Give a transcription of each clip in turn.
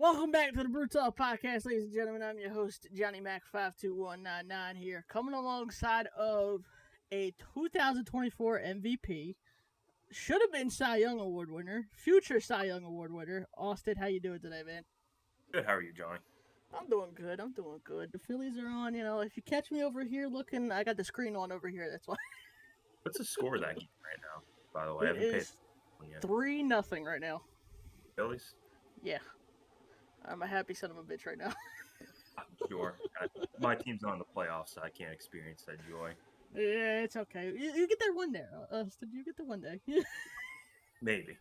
Welcome back to the Brew Podcast, ladies and gentlemen. I'm your host, Johnny Mac 52199 here, coming alongside of a 2024 MVP, should have been Cy Young Award winner, future Cy Young Award winner, Austin. How you doing today, man? Good. How are you, Johnny? I'm doing good. The Phillies are on. If you catch me over here looking, I got the screen on over here. That's why. What's the score of that game right now? By the way, I It haven't paid is attention yet. 3-0 right now. Phillies? Yeah, I'm a happy son of a bitch right now. Sure. My team's not in the playoffs, so I can't experience that joy. Yeah, it's okay. You get there one day, Austin. You get there one day. Maybe.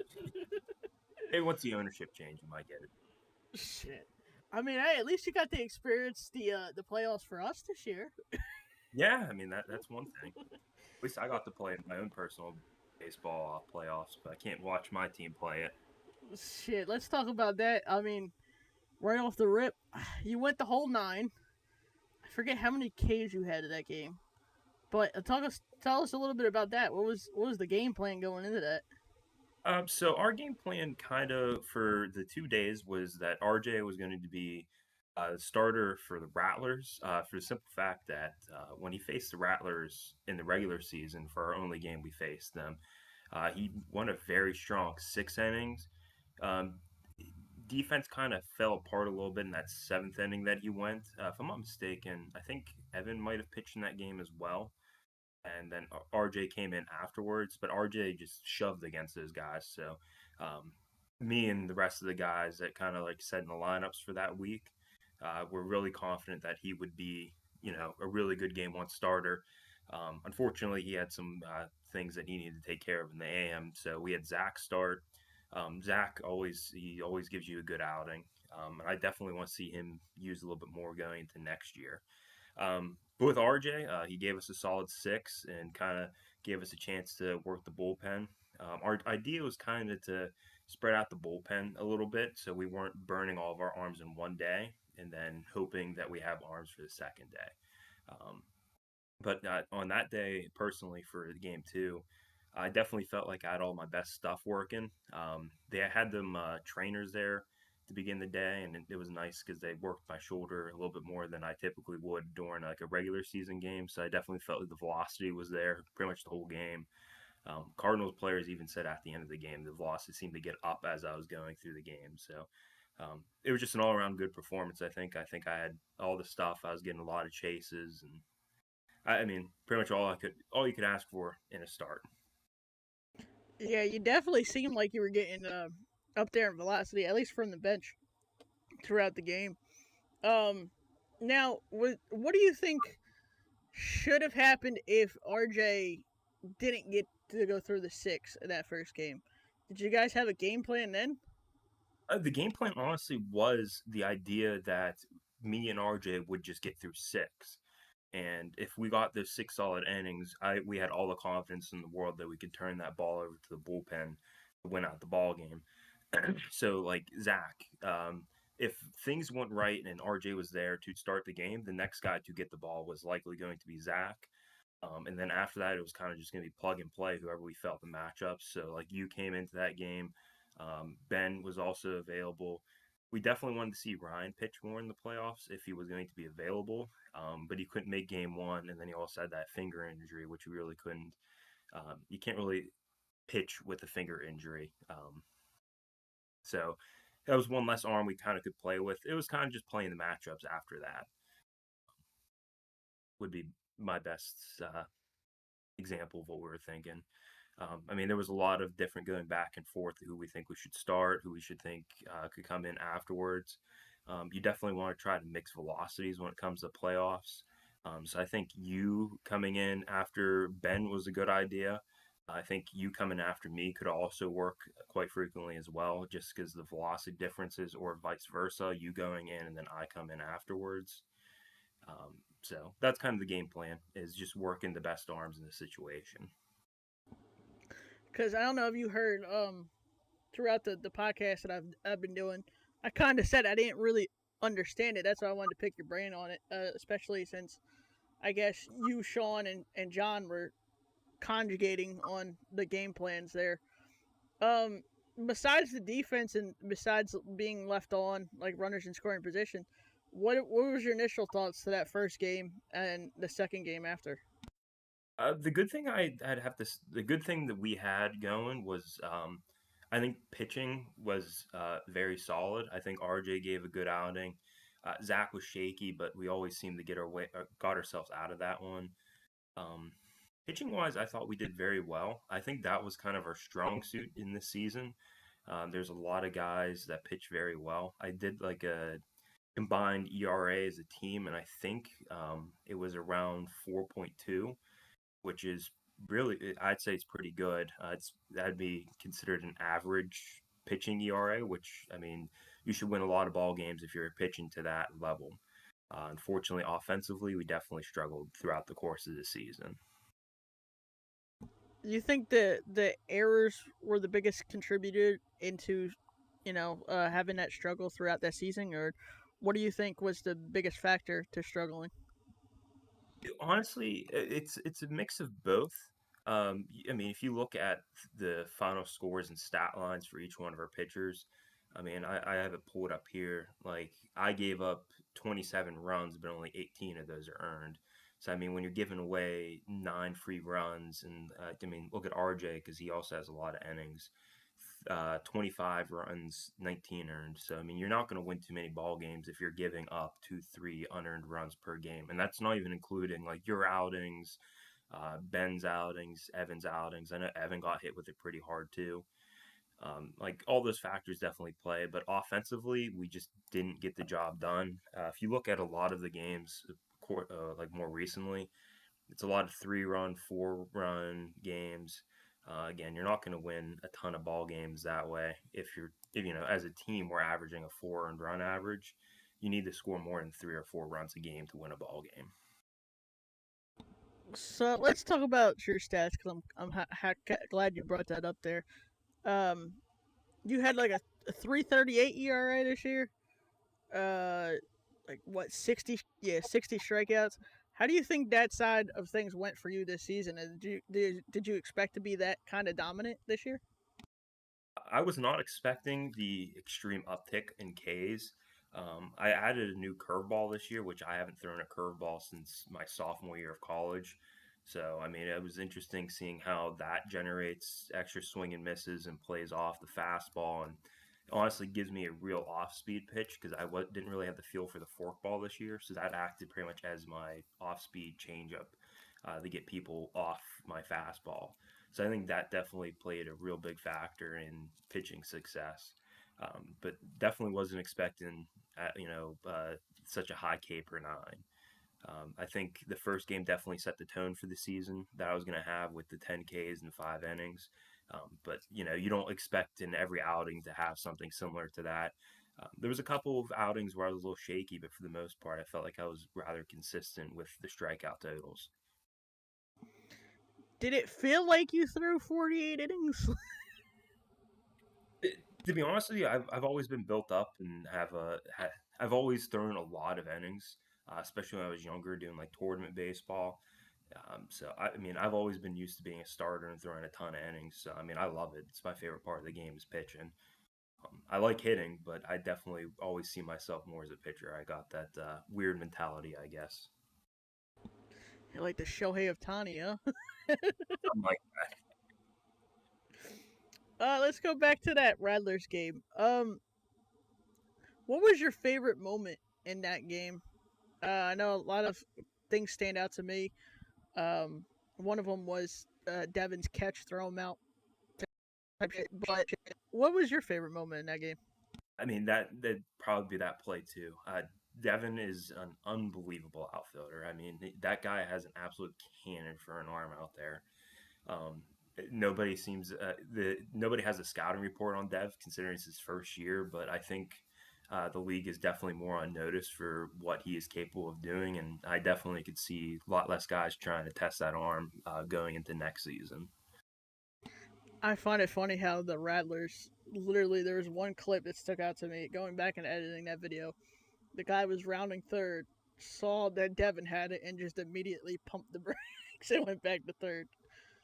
Maybe once the ownership change, you might get it. Shit. I mean, hey, at least you got to experience the playoffs for us this year. Yeah, I mean that's one thing. At least I got to play in my own personal baseball playoffs, but I can't watch my team play it. Shit, let's talk about that. I mean, right off the rip, you went the whole 9. I forget how many Ks you had in that game, but tell us a little bit about that. What was the game plan going into that? So our game plan kind of for the 2 days was that RJ was going to be the starter for the Rattlers for the simple fact that when he faced the Rattlers in the regular season for our only game we faced them, he won a very strong 6 innings. Um, Defense kind of fell apart a little bit in that 7th inning that he went. If I'm not mistaken, I think Evan might have pitched in that game as well, and then RJ came in afterwards, but RJ just shoved against those guys. So me and the rest of the guys that kind of like set in the lineups for that week were really confident that he would be, a really good game one starter. Unfortunately, he had some things that he needed to take care of in the AM, so we had Zach start. Zach always gives you a good outing, and I definitely want to see him use a little bit more going into next year. But with RJ, he gave us a solid 6 and kind of gave us a chance to work the bullpen. Our idea was kind of to spread out the bullpen a little bit so we weren't burning all of our arms in one day and then hoping that we have arms for the second day. But on that day, personally, for the game 2, I definitely felt like I had all my best stuff working. They had them trainers there to begin the day, and it was nice because they worked my shoulder a little bit more than I typically would during like a regular season game. So I definitely felt like the velocity was there pretty much the whole game. Cardinals players even said at the end of the game the velocity seemed to get up as I was going through the game. So it was just an all-around good performance. I think I had all the stuff. I was getting a lot of chases, and I mean, pretty much all you could ask for in a start. Yeah, you definitely seemed like you were getting up there in velocity, at least from the bench throughout the game. Um, Now, what do you think should have happened if RJ didn't get to go through the 6 in that first game? Did you guys have a game plan then? The game plan honestly was the idea that me and RJ would just get through 6. And if we got those 6 solid innings, we had all the confidence in the world that we could turn that ball over to the bullpen to win out the ball game. So, like Zach, if things went right and RJ was there to start the game, the next guy to get the ball was likely going to be Zach. And then after that, it was kind of just going to be plug and play, whoever we felt the matchups. So, like, you came into that game. Ben was also available. We definitely wanted to see Ryan pitch more in the playoffs if he was going to be available, but he couldn't make game 1, and then he also had that finger injury, which we really couldn't. You can't really pitch with a finger injury. So that was one less arm we kind of could play with. It was kind of just playing the matchups after that would be my best example of what we were thinking. I mean, there was a lot of different going back and forth who we think we should start, who we should think could come in afterwards. You definitely want to try to mix velocities when it comes to playoffs. So I think you coming in after Ben was a good idea. I think you coming after me could also work quite frequently as well, just because the velocity differences, or vice versa, you going in and then I come in afterwards. So that's kind of the game plan, is just working the best arms in the situation. Because I don't know if you heard throughout the podcast that I've been doing, I kind of said I didn't really understand it. That's why I wanted to pick your brain on it, especially since I guess you, Sean, and John were conjugating on the game plans there. Um, besides the defense and besides being left on like runners in scoring position, what was your initial thoughts to that first game and the second game after? The good thing I'd have to the good thing that we had going was I think pitching was very solid. I think RJ gave a good outing. Zach was shaky, but we always seemed to get our way got ourselves out of that one. Um, Pitching wise, I thought we did very well. I think that was kind of our strong suit in this season. There's a lot of guys that pitch very well. I did like a combined ERA as a team, and I think it was around 4.2, which is really, I'd say it's pretty good. That'd be considered an average pitching ERA, which I mean, you should win a lot of ball games if you're pitching to that level. Unfortunately, offensively, we definitely struggled throughout the course of the season. You think the errors were the biggest contributor into, having that struggle throughout that season, or what do you think was the biggest factor to struggling? Honestly, it's a mix of both. I mean, if you look at the final scores and stat lines for each one of our pitchers, I mean, I have it pulled up here. Like, I gave up 27 runs, but only 18 of those are earned. So, I mean, when you're giving away 9 free runs, and I mean, look at RJ because he also has a lot of innings. 25 runs, 19 earned. So, I mean, you're not going to win too many ball games if you're giving up 2, 3 unearned runs per game. And that's not even including like your outings, Ben's outings, Evan's outings. I know Evan got hit with it pretty hard too. Like all those factors definitely play, but offensively, we just didn't get the job done. If you look at a lot of the games, like more recently, it's a lot of 3 run, 4 run games. Again, you're not going to win a ton of ball games that way. If you know, as a team, we're averaging a 4 earned run average. You need to score more than 3 or 4 runs a game to win a ball game. So let's talk about your stats because glad you brought that up there. Um, you had like a 3.38 ERA this year. Uh, like what 60 strikeouts. How do you think that side of things went for you this season? And did you expect to be that kind of dominant this year? I was not expecting the extreme uptick in Ks. I added a new curveball this year, which I haven't thrown a curveball since my sophomore year of college. So, I mean, it was interesting seeing how that generates extra swing and misses and plays off the fastball, and honestly gives me a real off-speed pitch because didn't really have the feel for the forkball this year. So that acted pretty much as my off-speed changeup to get people off my fastball. So I think that definitely played a real big factor in pitching success. But definitely wasn't expecting, such a high K per nine. I think the first game definitely set the tone for the season that I was going to have with the 10 Ks and 5 innings. But you know, you don't expect in every outing to have something similar to that. There was a couple of outings where I was a little shaky, but for the most part, I felt like I was rather consistent with the strikeout totals. Did it feel like you threw 48 innings? To be honest with you, I've always been built up and I've always thrown a lot of innings, especially when I was younger doing like tournament baseball. I mean, I've always been used to being a starter and throwing a ton of innings. So I mean, I love it. It's my favorite part of the game is pitching. I like hitting, but I definitely always see myself more as a pitcher. I got that weird mentality, I guess. You're like the Shohei of Tani, huh? I'm like, Let's go back to that Rattlers game. What was your favorite moment in that game? I know a lot of things stand out to me. One of them was Devin's catch, throw him out. But what was your favorite moment in that game? I mean, that'd probably be that play too. Devin is an unbelievable outfielder. I mean, that guy has an absolute cannon for an arm out there. Um, nobody has a scouting report on Dev considering it's his first year, but I think the league is definitely more on notice for what he is capable of doing, and I definitely could see a lot less guys trying to test that arm going into next season. I find it funny how the Rattlers literally there was one clip that stuck out to me going back and editing that video. The guy was rounding third, saw that Devin had it, and just immediately pumped the brakes and went back to third.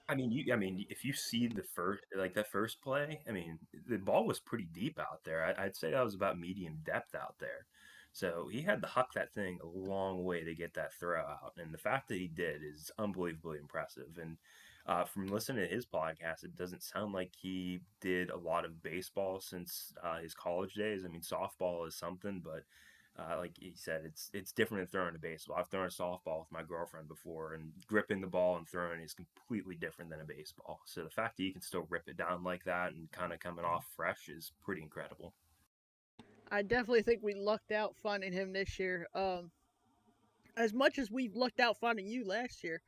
I mean, if you see the first, like that first play, I mean, the ball was pretty deep out there. I'd say that was about medium depth out there. So he had to huck that thing a long way to get that throw out, and the fact that he did is unbelievably impressive. And from listening to his podcast, it doesn't sound like he did a lot of baseball since his college days. I mean, softball is something, but like he said, it's different than throwing a baseball. I've thrown a softball with my girlfriend before, and gripping the ball and throwing is completely different than a baseball. So the fact that you can still rip it down like that and kind of coming off fresh is pretty incredible. I definitely think we lucked out finding him this year. As much as we lucked out finding you last year.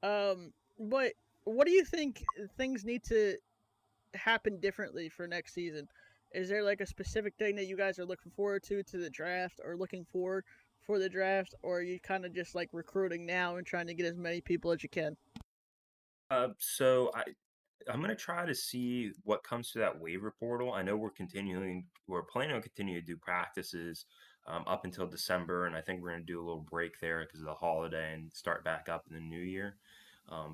But what do you think things need to happen differently for next season? Is there like a specific thing that you guys are looking forward to the draft, or looking forward for the draft, or are you kind of just like recruiting now and trying to get as many people as you can? So I'm gonna try to see what comes to that waiver portal. I know we're planning on continuing to do practices up until December, and I think we're gonna do a little break there because of the holiday and start back up in the new year.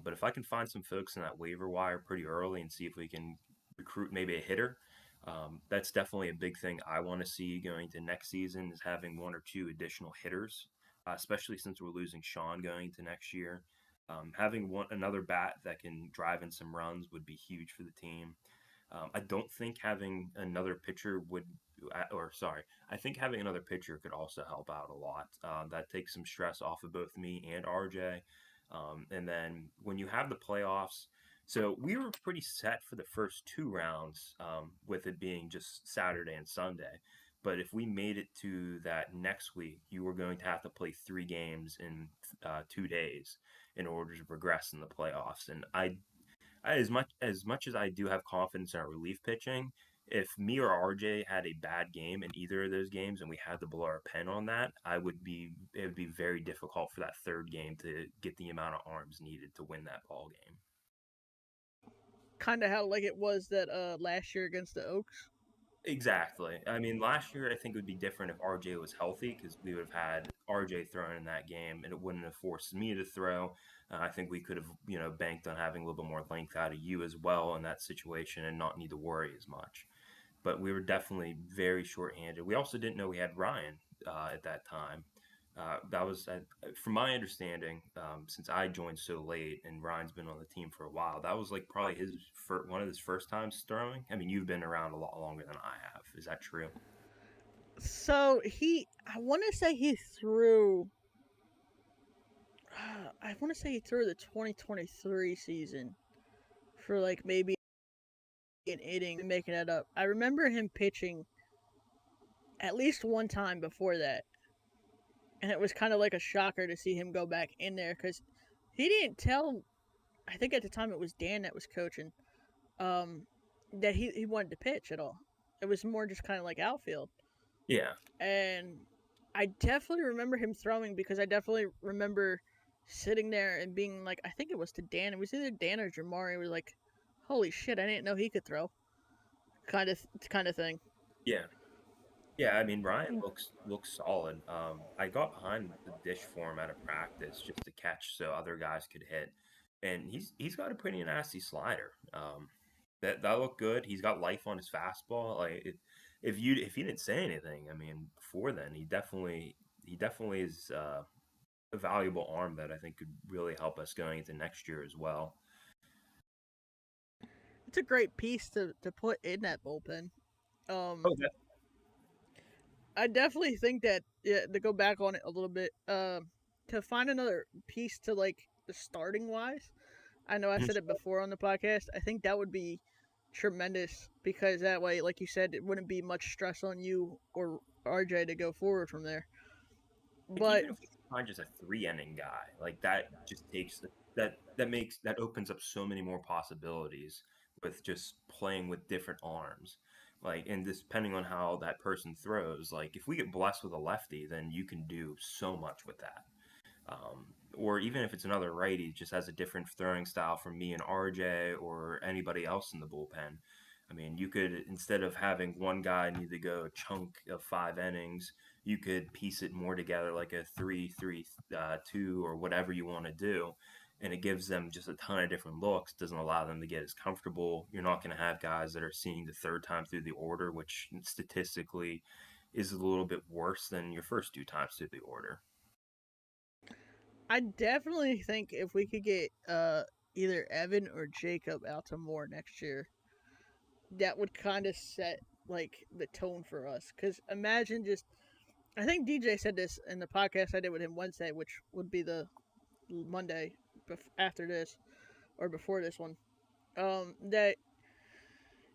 But if I can find some folks in that waiver wire pretty early and see if we can recruit maybe a hitter, that's definitely a big thing I want to see going to next season is having one or two additional hitters, especially since we're losing Sean going to next year. Having another bat that can drive in some runs would be huge for the team. I don't think having another pitcher would, or sorry, I think having another pitcher could also help out a lot. That takes some stress off of both me and RJ. And then when you have the playoffs, so we were pretty set for the first two rounds, with it being just Saturday and Sunday. But if we made it to that next week, you were going to have to play three games in 2 days in order to progress in the playoffs. And as much as I do have confidence in our relief pitching, if me or RJ had a bad game in either of those games and we had to blow our pen on that, it would be very difficult for that third game to get the amount of arms needed to win that ball game. Kind of how like it was that last year against the Oaks. Exactly. I mean, last year I think it would be different if RJ was healthy because we would have had RJ throwing in that game, and it wouldn't have forced me to throw. I think we could have, banked on having a little bit more length out of you as well in that situation and not need to worry as much. But we were definitely very short-handed. We also didn't know we had Ryan at that time. That was, from my understanding, since I joined so late and Ryan's been on the team for a while. That was like probably one of his first times throwing. I mean, you've been around a lot longer than I have. Is that true? So I want to say he threw. I want to say he threw the 2023 season for like maybe an inning, making it up. I remember him pitching at least one time before that, and it was kind of like a shocker to see him go back in there because he didn't tell. I think at the time it was Dan that was coaching. Um, that he wanted to pitch at all. It was more just kind of like outfield, Yeah. and I definitely remember him throwing because I definitely remember sitting there and being like, I think it was to Dan. It was either Dan or Jamari. Was like, holy shit, I didn't know he could throw. Kind of thing. Yeah. Yeah, I mean Ryan looks solid. I got behind the dish for him out of practice just to catch so other guys could hit, and he's got a pretty nasty slider. That looked good. He's got life on his fastball. If you didn't say anything, I mean before then, he definitely is a valuable arm that I think could really help us going into next year as well. It's a great piece to put in that bullpen. Um, Oh, that, I definitely think that, yeah, to go back on it a little bit, to find another piece to like the starting wise. I know I said it before on the podcast. I think that would be tremendous because that way, like you said, it wouldn't be much stress on you or RJ to go forward from there. like But even if we find just a three inning guy, like that just takes that opens up so many more possibilities with just playing with different arms. Like and this depending on how that person throws, like if we get blessed with a lefty, then you can do so much with that. Or even if it's another righty, just has a different throwing style from me and RJ or anybody else in the bullpen. I mean, you could instead of having one guy need to go a chunk of 5 innings, you could piece it more together like a 3-3-2 or whatever you want to do, and it gives them just a ton of different looks. Doesn't allow them to get as comfortable. You're not going to have guys that are seeing the third time through the order, which statistically is a little bit worse than your first two times through the order. I definitely think if we could get either Evan or Jacob out to more next year, that would kind of set like the tone for us. Because imagine just, I think DJ said this in the podcast I did with him Wednesday, which would be the Monday after this or before this one. That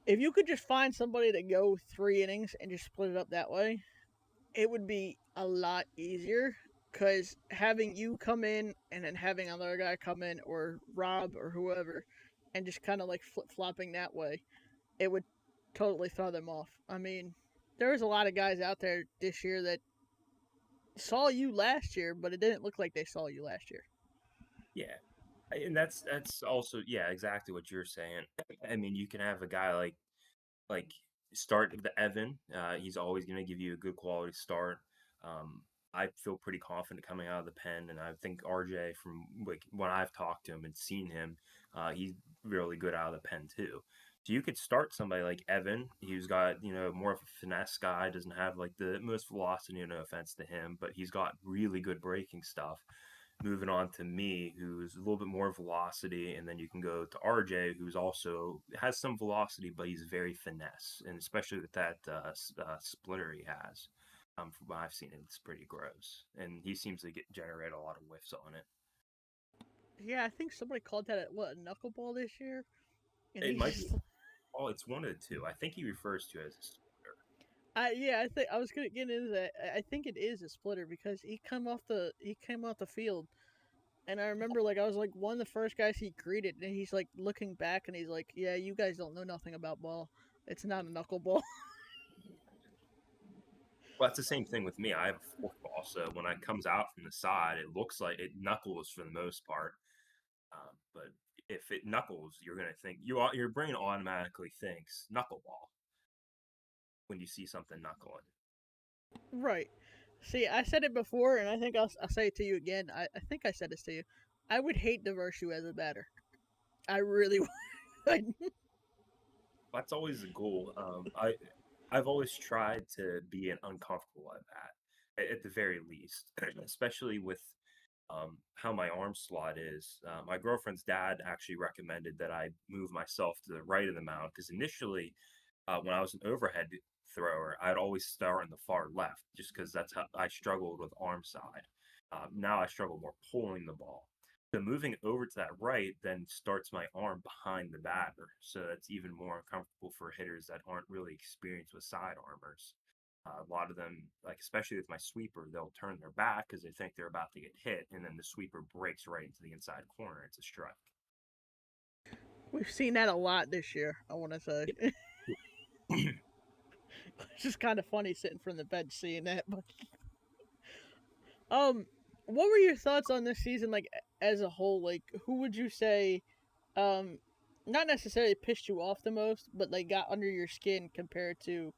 if you could just find somebody to go 3 innings and just split it up that way, it would be a lot easier. Because having you come in and then having another guy come in, or Rob or whoever, and just kind of like flip flopping that way, it would totally throw them off. I mean, there was a lot of guys out there this year that saw you last year, but it didn't look like they saw you last year. Yeah, and that's also, yeah, exactly what you're saying. I mean, you can have a guy like start the Evan. He's always going to give you a good quality start. Um, I feel pretty confident coming out of the pen, and I think RJ, from like when I've talked to him and seen him, he's really good out of the pen too. So you could start somebody like Evan, who's got more of a finesse guy, doesn't have like the most velocity, no offense to him, but he's got really good breaking stuff. Moving on to me, who's a little bit more velocity, and then you can go to RJ, who's also has some velocity, but he's very finesse, and especially with that splitter he has. From what I've seen, it's pretty gross, and he seems to generate a lot of whiffs on it. Yeah, I think somebody called that a knuckleball this year, and It he might be. just. Oh, it's one of the two. I think he refers to it as a splitter. I think I was gonna get into that. I think it is a splitter because he came off the field, and I remember like I was like one of the first guys he greeted, and he's like looking back and he's like, "Yeah, you guys don't know nothing about ball. It's not a knuckleball." Well, that's the same thing with me. I have a forkball, so when it comes out from the side, it looks like it knuckles for the most part. But if it knuckles, you're gonna think your brain automatically thinks knuckleball when you see something knuckling. Right. See, I said it before, and I think I'll say it to you again. I think I said this to you. I would hate to verse you as a batter. I really would. That's always the goal. I've always tried to be an uncomfortable at that, at the very least, especially with how my arm slot is. My girlfriend's dad actually recommended that I move myself to the right of the mound because initially, when I was an overhead thrower, I'd always start on the far left just because that's how I struggled with arm side. Now I struggle more pulling the ball. So moving over to that right then starts my arm behind the batter. So that's even more uncomfortable for hitters that aren't really experienced with side armors. A lot of them, like especially with my sweeper, they'll turn their back because they think they're about to get hit, and then the sweeper breaks right into the inside corner. It's a strike. We've seen that a lot this year. I want to say Yeah. it's just kind of funny sitting from the bench seeing that. But um, what were your thoughts on this season, like as a whole? Like, who would you say, um, not necessarily pissed you off the most, but like got under your skin compared to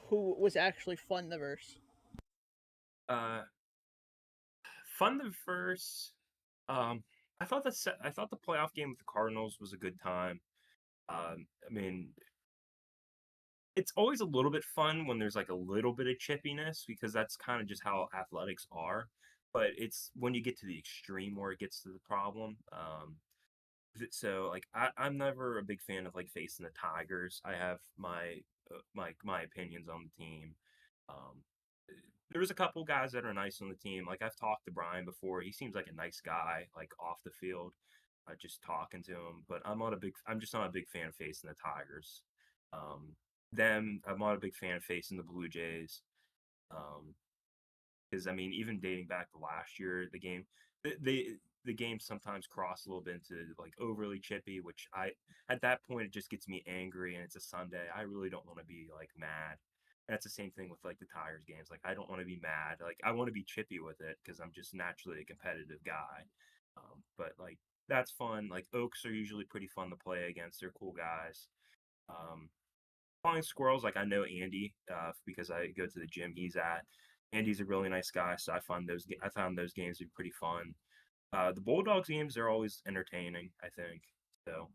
who was actually fun the verse? uh, Fun the verse. Um, I thought the playoff game with the Cardinals was a good time. I mean, it's always a little bit fun when there's like a little bit of chippiness because that's kind of just how athletics are. But it's when you get to the extreme where it gets to the problem. So like I'm never a big fan of like facing the Tigers. I have my opinions on the team. Um, there was a couple guys that are nice on the team. Like I've talked to Brian before. He seems like a nice guy, like off the field. Just talking to him, but I'm just not a big fan of facing the Tigers. Um, I'm not a big fan of facing the Blue Jays. Um, because I mean, even dating back to last year, the game sometimes cross a little bit into like overly chippy, which I at that point it just gets me angry, and it's a Sunday. I really don't want to be like mad. And that's the same thing with like the Tigers games. Like I don't want to be mad. Like I want to be chippy with it because I'm just naturally a competitive guy. But like that's fun. Like Oaks are usually pretty fun to play against. They're cool guys. Um, Flying squirrels, like I know Andy because I go to the gym he's at. Andy's a really nice guy, so I found those games to be pretty fun. The Bulldogs games are always entertaining, I think. So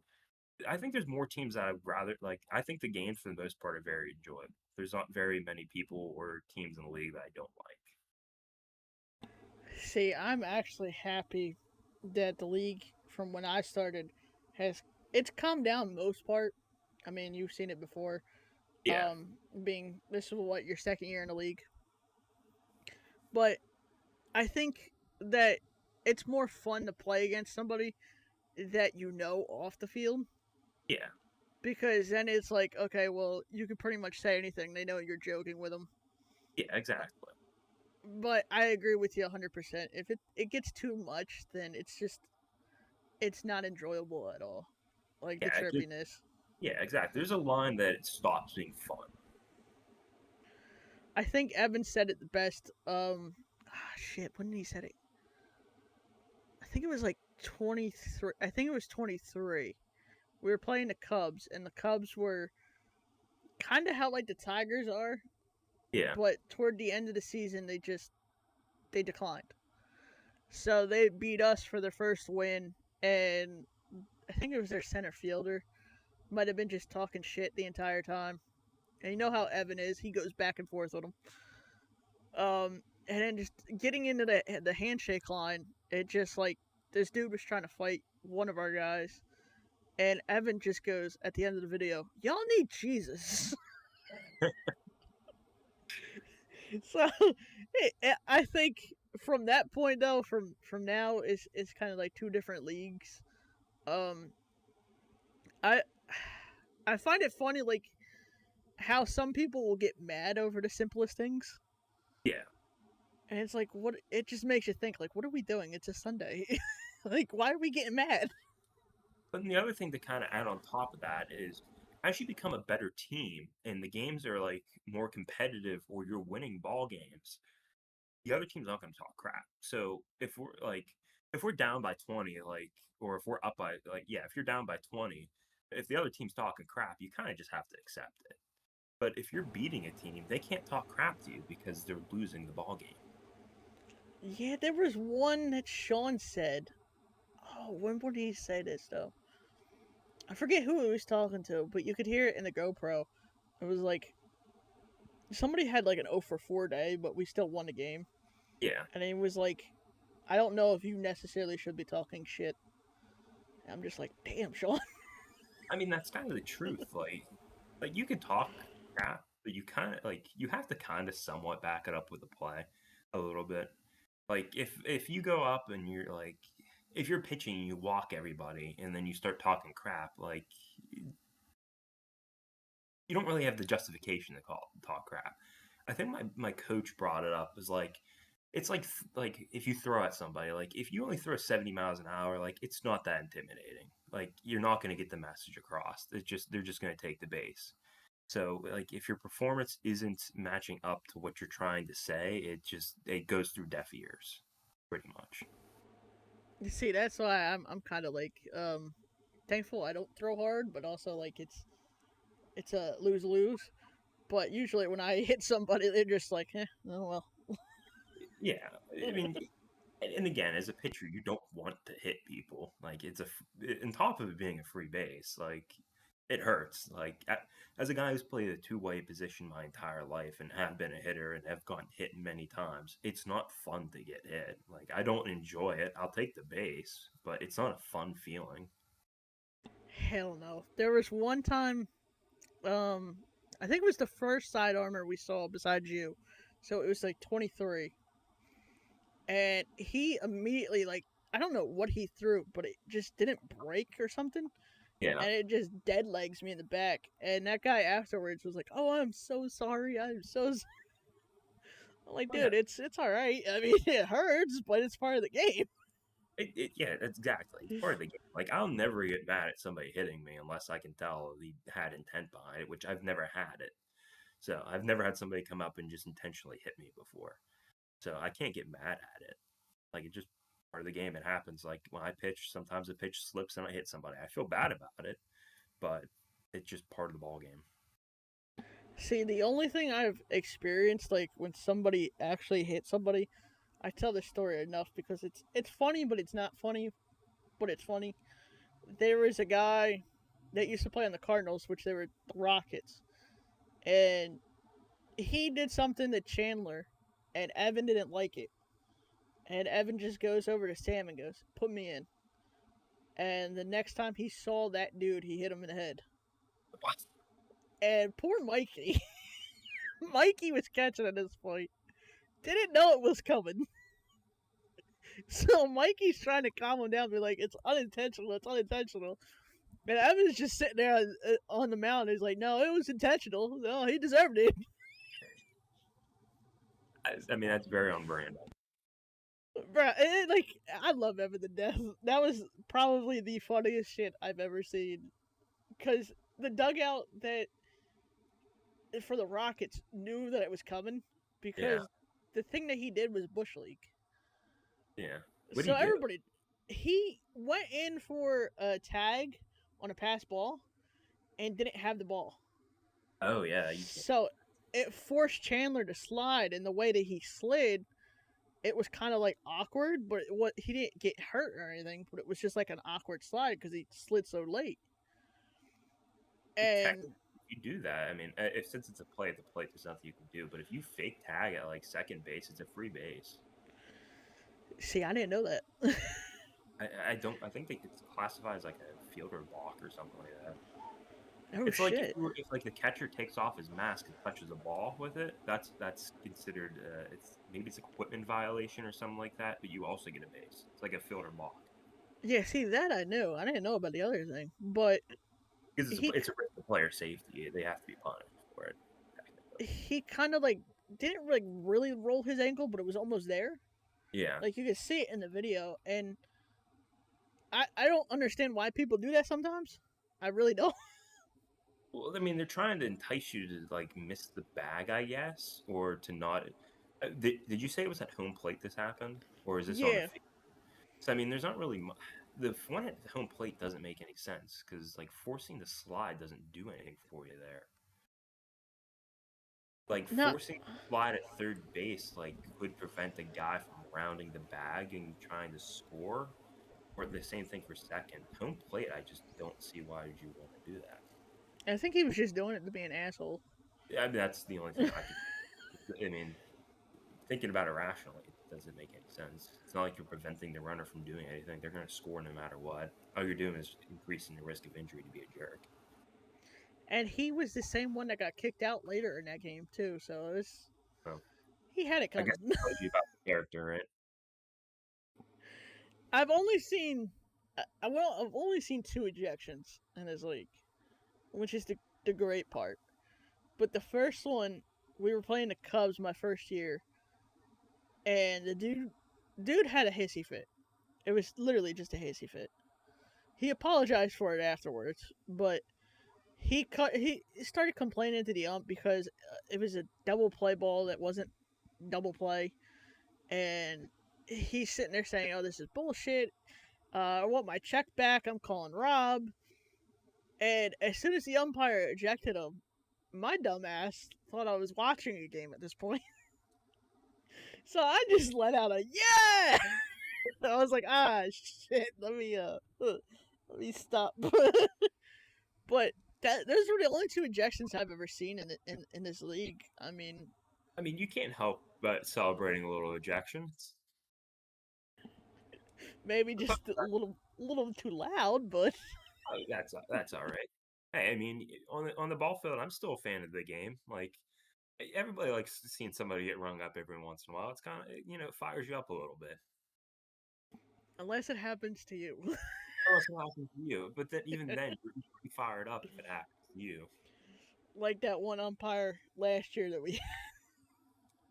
I think there's more teams that I'd rather like. I think the games for the most part are very enjoyable. There's not very many people or teams in the league that I don't like. See, I'm actually happy that the league from when I started has it's calmed down most part. I mean, you've seen it before. Yeah, Being this is what your second year in the league, but I think that it's more fun to play against somebody that you know off the field yeah, because then it's like, okay, well, you can pretty much say anything. They know you're joking with them. yeah, exactly. But I agree with you 100%. If it gets too much, then it's not enjoyable at all. Like the Yeah, chirpiness. yeah, exactly. There's a line that it stops being fun. I think Evan said it the best. Shit, when did he said it? I think it was like 23. I think it was 23. We were playing the Cubs, and the Cubs were kind of how like the Tigers are, Yeah, but toward the end of the season, they declined. So they beat us for their first win, and I think it was their center fielder might have been just talking shit the entire time. And you know how Evan is; he goes back and forth with him. And then just getting into the handshake line, it just like this dude was trying to fight one of our guys, and Evan just goes at the end of the video, "Y'all need Jesus." So I think from that point though, from now, it's kind of like two different leagues. Um, I I find it funny like how some people will get mad over the simplest things. yeah. And it's like, what? It just makes you think, like, what are we doing? It's a Sunday. Like, why are we getting mad? But the other thing to kind of add on top of that is as you become a better team and the games are like more competitive or you're winning ball games, the other team's not going to talk crap. So if we're down by 20, like or if we're up by like yeah, if you're down by 20, if the other team's talking crap, you kind of just have to accept it. But if you're beating a team, they can't talk crap to you because they're losing the ball game. Yeah, there was one that Sean said. Oh, when did he say this though? I forget who he was talking to, but you could hear it in the GoPro. It was like somebody had like an 0 for 4 day, but we still won the game. Yeah. And it was like, I don't know if you necessarily should be talking shit. And I'm just like, damn, Sean. I mean, that's kind of the truth. Like you can talk crap, but you kind of like you have to kind of somewhat back it up with the play a little bit. Like if you go up and you're like if you're pitching you walk everybody and then you start talking crap, like you don't really have the justification to call talk crap. I think my coach brought it up as like it's like if you throw at somebody, like if you only throw 70 miles an hour, like it's not that intimidating. Like you're not going to get the message across. It's just they're just going to take the base. So like if your performance isn't matching up to what you're trying to say, it goes through deaf ears, pretty much. You see, that's why I'm kind of like thankful I don't throw hard, but also like it's a lose lose. But usually when I hit somebody, they're just like, oh well. Yeah, I mean, and again, as a pitcher, you don't want to hit people. Like on top of it being a free base, like it hurts. As a guy who's played a two-way position my entire life and have been a hitter and have gotten hit many times, it's not fun to get hit. Like I don't enjoy it. I'll take the base, but it's not a fun feeling. Hell no. There was one time, um, I think it was the first side armor we saw besides you. So it was like 23. And he immediately, like, I don't know what he threw, but it just didn't break or something. Yeah. And it just dead legs me in the back. And that guy afterwards was like, "Oh, I'm so sorry. I'm so." I'm like, Oh yeah. dude, it's all right. I mean, it hurts, but it's part of the game. Yeah, that's exactly. It's part of the game. Like I'll never get mad at somebody hitting me unless I can tell he had intent behind it, which I've never had it. So I've never had somebody come up and just intentionally hit me before. So I can't get mad at it. Like it's just part of the game. It happens. Like when I pitch, sometimes a pitch slips and I hit somebody. I feel bad about it, but it's just part of the ball game. See, the only thing I've experienced, like when somebody actually hit somebody, I tell this story enough because it's funny, but it's not funny, but it's funny. There was a guy that used to play on the Cardinals, which they were the Rockets, and he did something to Chandler, and Evan didn't like it. And Evan just goes over to Sam and goes, "Put me in." And the next time he saw that dude, he hit him in the head. What? And poor Mikey, Mikey was catching at this point, didn't know it was coming. So Mikey's trying to calm him down, be like, "It's unintentional. It's unintentional." And Evan's just sitting there on the mound. He's like, "No, it was intentional. No, he deserved it." I mean, that's very on brand. Bro, like I love Evan to death. That was probably the funniest shit I've ever seen. Because the dugout that for the Rockets knew that it was coming Yeah, because the thing that he did was bush league. yeah. What do So you do? everybody, he went in for a tag on a pass ball and didn't have the ball. Oh yeah, you can't. So it forced Chandler to slide, and the way that he slid, it was kind of like awkward, but what he didn't get hurt or anything, but it was just like an awkward slide because he slid so late. And Technically, if you do that, I mean, if since it's a play at the plate, there's nothing you can do. But if you fake tag at like second base, it's a free base. see, I didn't know that. I don't. I think it's classified as like a fielder block or something like that. Oh It's like shit! if like the catcher takes off his mask and touches a ball with it, that's considered it's maybe it's equipment violation or something like that. But you also get a base. It's like a fielder block Yeah, see that I knew. I didn't know about the other thing, but because he it's a risk to player safety. They have to be punished for it. Technically. he kind of like didn't like really roll his ankle, but it was almost there. Yeah. Like you could see it in the video, and I don't understand why people do that sometimes. I really don't. Well, I mean, they're trying to entice you to like miss the bag, I guess, or to not. Did you say it was at home plate this happened, or is this on the Yeah. field? So I mean, there's not really the one at the home plate doesn't make any sense because like forcing the slide doesn't do anything for you there. Like No, forcing the slide at third base like could prevent the guy from rounding the bag and trying to score, or the same thing for second. Home plate, I just don't see why would you want to do that. I think he was just doing it to be an asshole. I mean, that's the only thing I could. I mean, thinking about it rationally, it doesn't make any sense. It's not like you're preventing the runner from doing anything. They're going to score no matter what. All you're doing is increasing the risk of injury to be a jerk. And he was the same one that got kicked out later in that game too. So it was So he had it I guess coming. it tells you about the character, right? I've only seen, I've only seen two ejections in his league, which is the great part. But the first one, we were playing the Cubs my first year, and the dude had a hissy fit. It was literally just a hissy fit. He apologized for it afterwards, but he started complaining to the ump because it was a double play ball that wasn't double play, and he's sitting there saying, "Oh, this is bullshit. I want my check back. I'm calling Rob." And as soon as the umpire ejected him, my dumbass thought I was watching a game at this point. So I just let out a yeah. I was like, ah, shit. Let me stop. But those were the only two ejections I've ever seen in this league. I mean, I mean, you can't help but celebrating a little ejections. maybe just a little too loud, but That's all right. Hey, I mean, on the ball field, I'm still a fan of the game. Like everybody likes seeing somebody get rung up every once in a while. It's kind of it fires you up a little bit. unless it happens to you. Unless it happens to you, but then even then, you're pretty fired up if it happens to you. Like that one umpire last year that we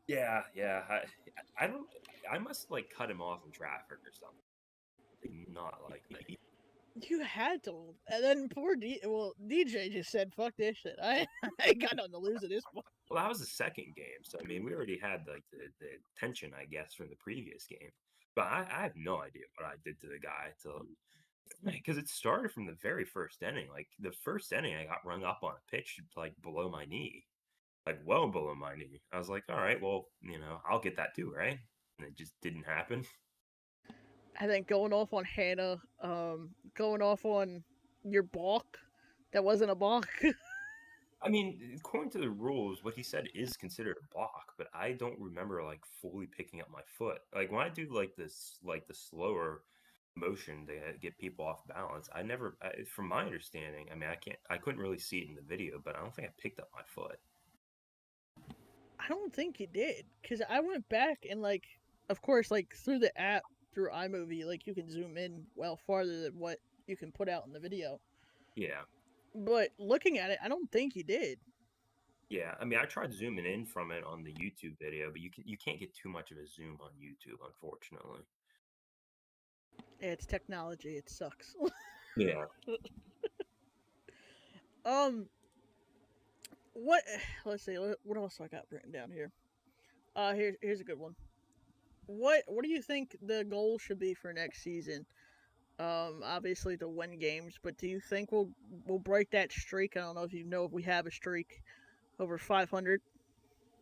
Yeah, yeah. I don't. I must like cut him off in traffic or something. Not like me. you had to. And then DJ just said, "Fuck this shit. I ain't got nothing to lose at this point." Well, that was the second game, so I mean, we already had like the tension, I guess, from the previous game. But I have no idea what I did to the guy till because it started from the very first inning. Like the first inning, I got rung up on a pitch like below my knee, like well below my knee. I was like, all right, well, I'll get that too, right? and it just didn't happen. I think going off on Hannah, going off on your balk, that wasn't a balk. I mean, according to the rules, what he said is considered a block, but I don't remember like fully picking up my foot. Like when I do like this, like the slower motion to get people off balance, from my understanding, I mean, I couldn't really see it in the video, but I don't think I picked up my foot. I don't think you did, because I went back and like, of course, like through the app through iMovie, like you can zoom in well farther than what you can put out in the video. Yeah, But looking at it, I don't think you did. yeah. I mean, I tried zooming in from it on the YouTube video, but you can't get too much of a zoom on YouTube, unfortunately. It's technology. It sucks. Yeah. um, what? Let's see. What else I got written down here? Here's a good one. What do you think the goal should be for next season? Obviously to win games, but do you think we'll break that streak? I don't know if you know if we have a streak over 500.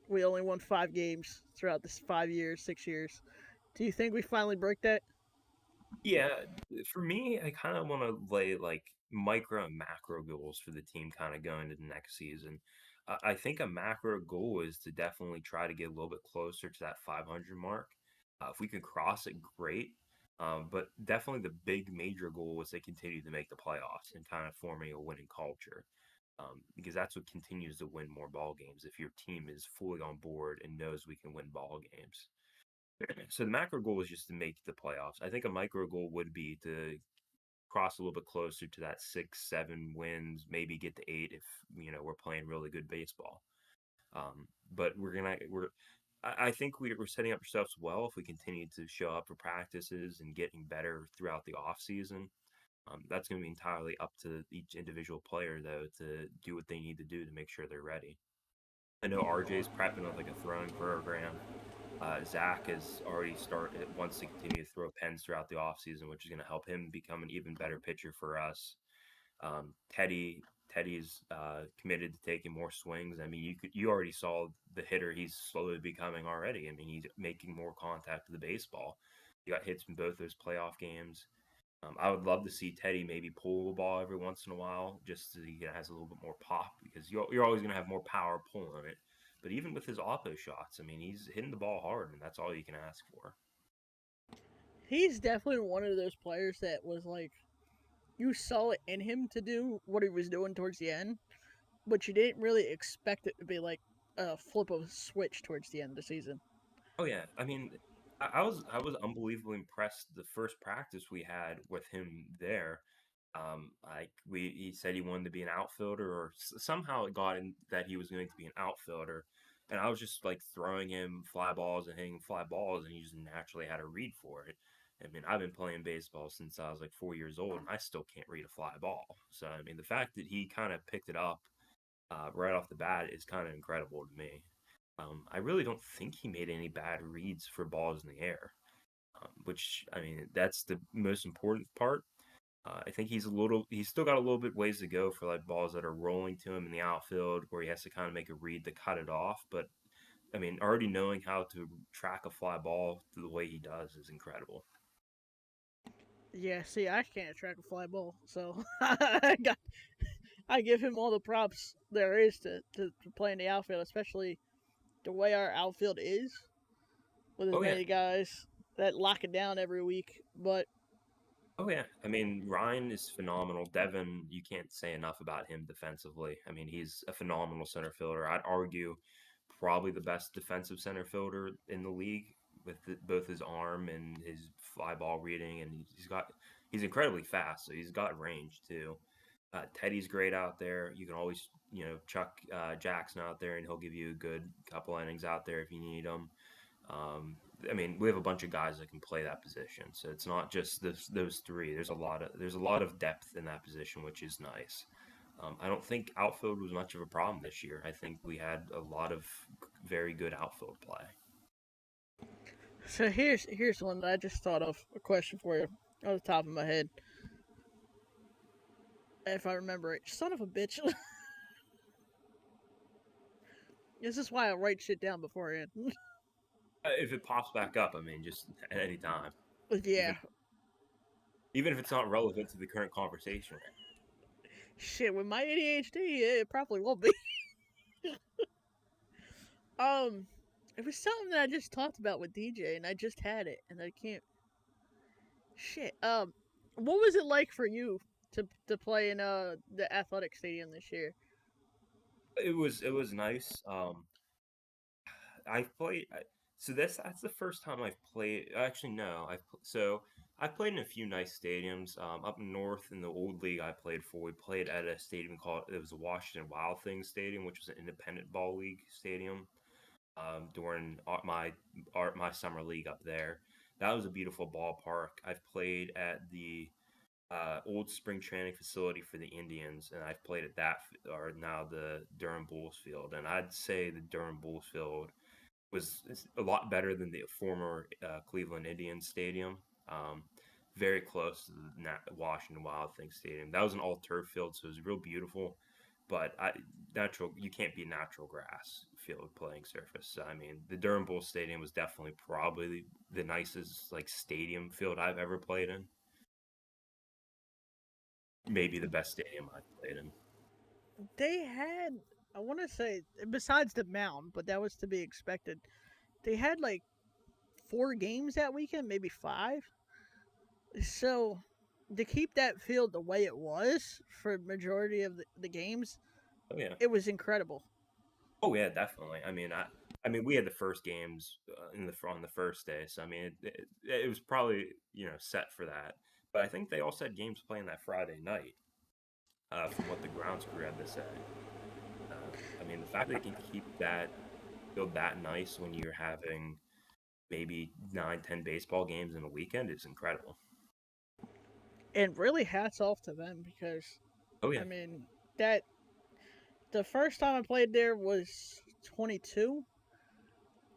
We only won 5 games throughout this 5 years, 6 years. Do you think we finally break that? Yeah, for me, I kind of want to lay like micro and macro goals for the team kind of going to the next season. I think a macro goal is to definitely try to get a little bit closer to that 500 mark. If we can cross it, great. But definitely the big major goal is to continue to make the playoffs and kind of forming a winning culture. Because that's what continues to win more ball games if your team is fully on board and knows we can win ball games. So the macro goal is just to make the playoffs. I think a micro goal would be to cross a little bit closer to that 6, 7 wins, maybe get to 8 if we're playing really good baseball. But I think we're setting up ourselves well if we continue to show up for practices and getting better throughout the off season. That's going to be entirely up to each individual player though to do what they need to do to make sure they're ready. I know RJ's prepping with like a throwing program. Zach has already started wants to continue to throw pens throughout the offseason, which is going to help him become an even better pitcher for us. Teddy's committed to taking more swings. I mean, you already saw the hitter he's slowly becoming already. I mean, he's making more contact with the baseball. He got hits in both those playoff games. I would love to see Teddy maybe pull the ball every once in a while, just so he has a little bit more pop because you're always going to have more power pulling it. But even with his auto shots, I mean, he's hitting the ball hard, and that's all you can ask for. He's definitely one of those players that was like you saw it in him to do what he was doing towards the end, but you didn't really expect it to be like a flip of a switch towards the end of the season. Oh yeah, I mean, I was unbelievably impressed the first practice we had with him there. Like he said he wanted to be an outfielder, or somehow it got in that he was going to be an outfielder, and I was just like throwing him fly balls and hitting fly balls, and he just naturally had a read for it. I mean, I've been playing baseball since I was like 4 years old, and I still can't read a fly ball. So I mean, the fact that he kind of picked it up right off the bat is kind of incredible to me. I really don't think he made any bad reads for balls in the air, which I mean that's the most important part. I think he's still got a little bit ways to go for like balls that are rolling to him in the outfield where he has to kind of make a read to cut it off. But I mean, already knowing how to track a fly ball the way he does is incredible. Yeah, see, I can't track a fly ball, so I give him all the props there is to play in the outfield, especially the way our outfield is with as Oh yeah, many guys that lock it down every week. But oh yeah. I mean, Ryan is phenomenal. Devin, you can't say enough about him defensively. I mean, he's a phenomenal center fielder. I'd argue probably the best defensive center fielder in the league with both his arm and his fly ball reading, and he's incredibly fast, so he's got range too. Teddy's great out there. You can always chuck Jackson out there, and he'll give you a good couple innings out there if you need him. Um, I mean, we have a bunch of guys that can play that position, so it's not just those three. There's a lot of depth in that position, which is nice. I don't think outfield was much of a problem this year. I think we had a lot of very good outfield play. so here's one that I just thought of a question for you on the top of my head, if I remember it. Son of a bitch. This is why I write shit down beforehand. If it pops back up, I mean, just at any time, Yeah, even even if it's not relevant to the current conversation. shit. With my ADHD, yeah, it probably will be. um, it was something that I just talked about with DJ, and I just had it, and I can't. Shit. What was it like for you to play in the athletic stadium this year? It was nice. I've played. So that's the first time I've played. Actually, no. I've played in a few nice stadiums. Up north in the old league I played for, we played at a stadium called it was the Washington Wild Things Stadium, which was an independent ball league stadium. During my summer league up there, that was a beautiful ballpark. I've played at the old spring training facility for the Indians, and I've played at that or now the Durham Bulls field, and I'd say the Durham Bulls field was a lot better than the former Cleveland Indians stadium. Um, very close to the Washington Wild Things Stadium. That was an all turf field, so it was real beautiful. But natural, you can't be natural grass field playing surface. So, I mean, the Durham Bulls Stadium was definitely probably the nicest like stadium field I've ever played in. Maybe the best stadium I've played in. They had, I want to say, besides the mound, but that was to be expected. They had like 4 games that weekend, maybe 5. So to keep that field the way it was for majority of the games, Oh yeah. it was incredible. Oh yeah, definitely. I mean, we had the first games in the on the first day, so I mean, it was probably set for that. But I think they also had games playing that Friday night, from what the grounds crew had to say. I mean, the fact that they can keep that field that nice when you're having maybe 9, 10 baseball games in a weekend is incredible. And really hats off to them because Oh I yeah, mean that the first time I played there was 22,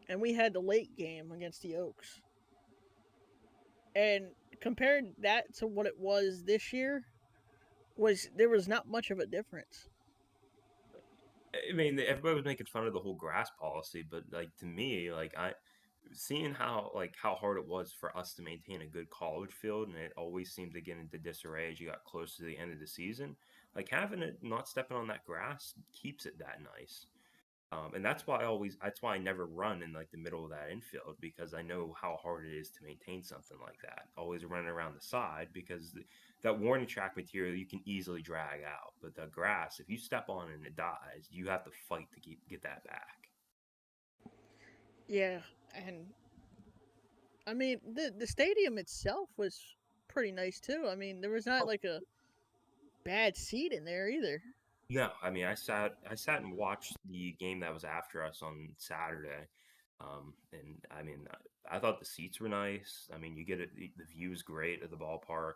and we had the late game against the Oaks. And compared that to what it was this year, was there was not much of a difference. I mean, everybody was making fun of the whole grass policy, but like to me, like I seeing how hard it was for us to maintain a good college field, and it always seemed to get into disarray as you got close to the end of the season. Like having it not stepping on that grass keeps it that nice. And that's why I never run in like the middle of that infield because I know how hard it is to maintain something like that. Always running around the side because that warning track material you can easily drag out, but the grass, if you step on it and it dies, you have to fight to get that back. Yeah, and I mean the stadium itself was pretty nice too. I mean there was not like a bad seat in there either. No, I mean I sat and watched the game that was after us on Saturday, and I mean I thought the seats were nice. I mean you get it, the view is great of the ballpark.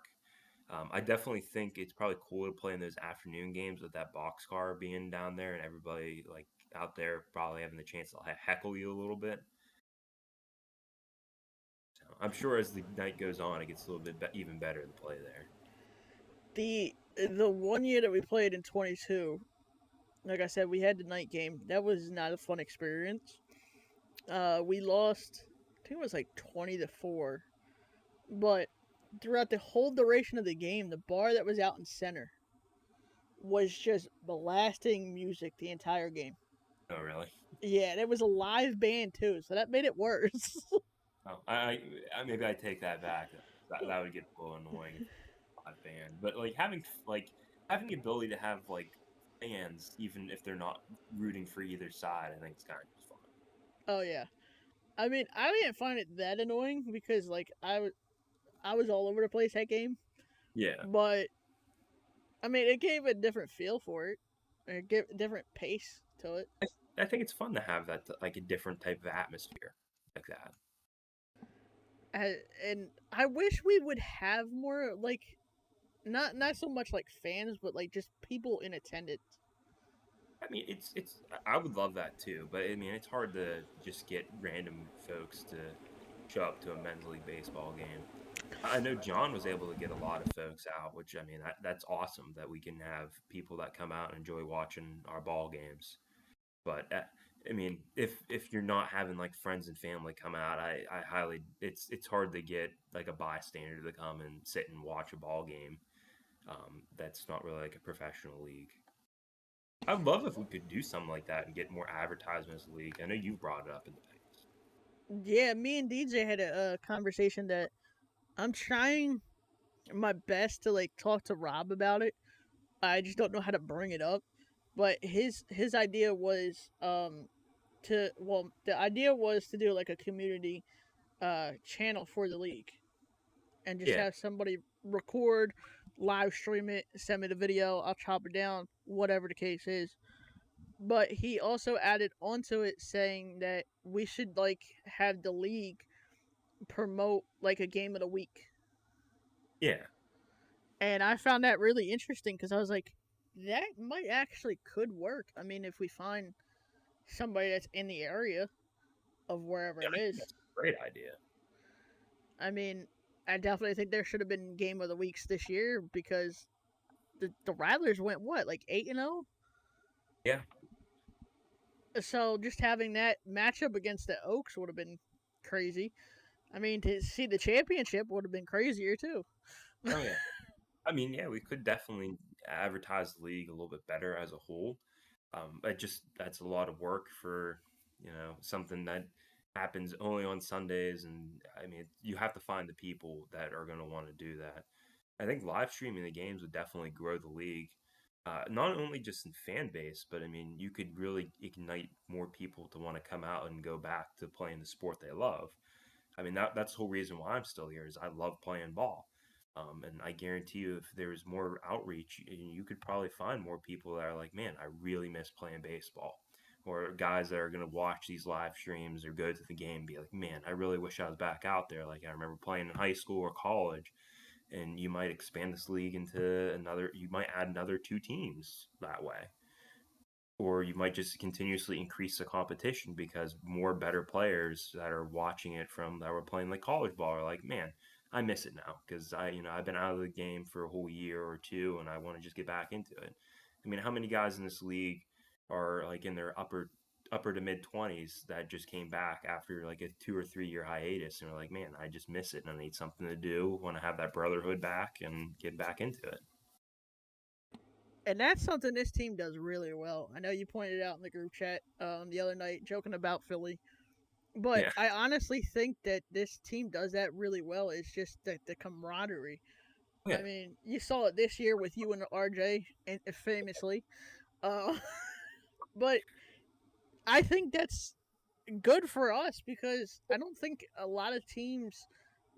I definitely think it's probably cool to play in those afternoon games with that boxcar being down there and everybody like out there probably having the chance to heckle you a little bit. So I'm sure as the night goes on, it gets a little bit even better to play there. The one year that we played in 22, like I said, we had the night game. That was not a fun experience. We lost. I think it was like 20-4. But throughout the whole duration of the game, the bar that was out in center was just blasting music the entire game. Oh, really? Yeah, and it was a live band too, so that made it worse. Oh, maybe I take that back. That would get a little annoying live band. But like having the ability to have like fans, even if they're not rooting for either side, I think it's kind of fun. Oh yeah, I mean I didn't find it that annoying because like I was all over the place that game, Yeah, but I mean it gave a different feel for it, it gave a different pace to it. I, I think it's fun to have that like a different type of atmosphere like that. And I wish we would have more like not so much like fans, but like just people in attendance. I mean, it's I would love that too, but I mean, it's hard to just get random folks to show up to a men's league baseball game. I know John was able to get a lot of folks out, which I mean that's awesome that we can have people that come out and enjoy watching our ball games. But I mean, if you're not having like friends and family come out, I highly it's hard to get like a bystander to come and sit and watch a ball game. That's not really like a professional league. I'd love if we could do something like that and get more advertisements in the league. I know you've brought it up in the past. Yeah, me and DJ had a conversation that I'm trying my best to like talk to Rob about it. I just don't know how to bring it up. But his idea was to well the idea was to do like a community channel for the league and just Yeah, have somebody record, live stream it, send me the video, I'll chop it down, whatever the case is. But he also added onto it saying that we should like have the league promote like a game of the week. yeah, And I found that really interesting because I was like, that might actually could work. I mean, if we find somebody that's in the area of wherever yeah. it I think is. that's a great idea. I mean, I definitely think there should have been game of the weeks this year because the Rattlers went what like 8-0. Yeah, So just having that matchup against the Oaks would have been crazy. I mean, to see the championship would have been crazier too. oh yeah. I mean, yeah, we could definitely advertise the league a little bit better as a whole. That's a lot of work for something that happens only on Sundays, and I mean, you have to find the people that are going to want to do that. I think live streaming the games would definitely grow the league, not only just in fan base, but I mean, you could really ignite more people to want to come out and go back to playing the sport they love. I mean, that's the whole reason why I'm still here is I love playing ball. And I guarantee you, if there was more outreach, you could probably find more people that are like, man, I really miss playing baseball. Or guys that are going to watch these live streams or go to the game and be like, man, I really wish I was back out there. Like I remember playing in high school or college. And you might expand this league into you might add another two teams that way, or you might just continuously increase the competition because more better players that are watching it from that were playing like college ball are like, man, I miss it now because I've been out of the game for a whole year or two and I want to just get back into it. I mean, how many guys in this league are like in their upper to mid 20s that just came back after like a 2 or 3 year hiatus and are like, man, I just miss it and I need something to do, want to have that brotherhood back and get back into it. And that's something this team does really well. I know you pointed out in the group chat the other night, joking about Philly, but Yeah, I honestly think that this team does that really well. It's just the camaraderie. yeah, I mean, you saw it this year with you and RJ, famously. Uh, but I think that's good for us because I don't think a lot of teams,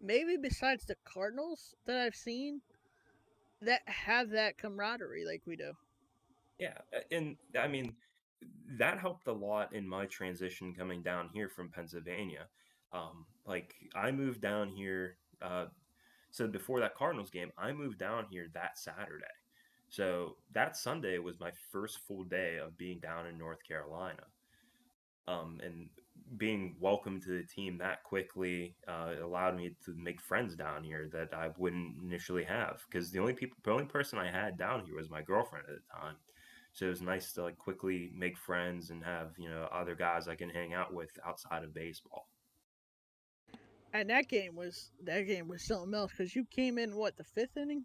maybe besides the Cardinals that I've seen, that have that camaraderie like we do. yeah. And I mean, that helped a lot in my transition coming down here from Pennsylvania. Like I moved down here. So before that Cardinals game, I moved down here that Saturday. So that Sunday was my first full day of being down in North Carolina. And being welcomed to the team that quickly allowed me to make friends down here that I wouldn't initially have because the only person I had down here was my girlfriend at the time. So it was nice to like quickly make friends and have other guys I can hang out with outside of baseball. And that game was something else because you came in what the fifth inning.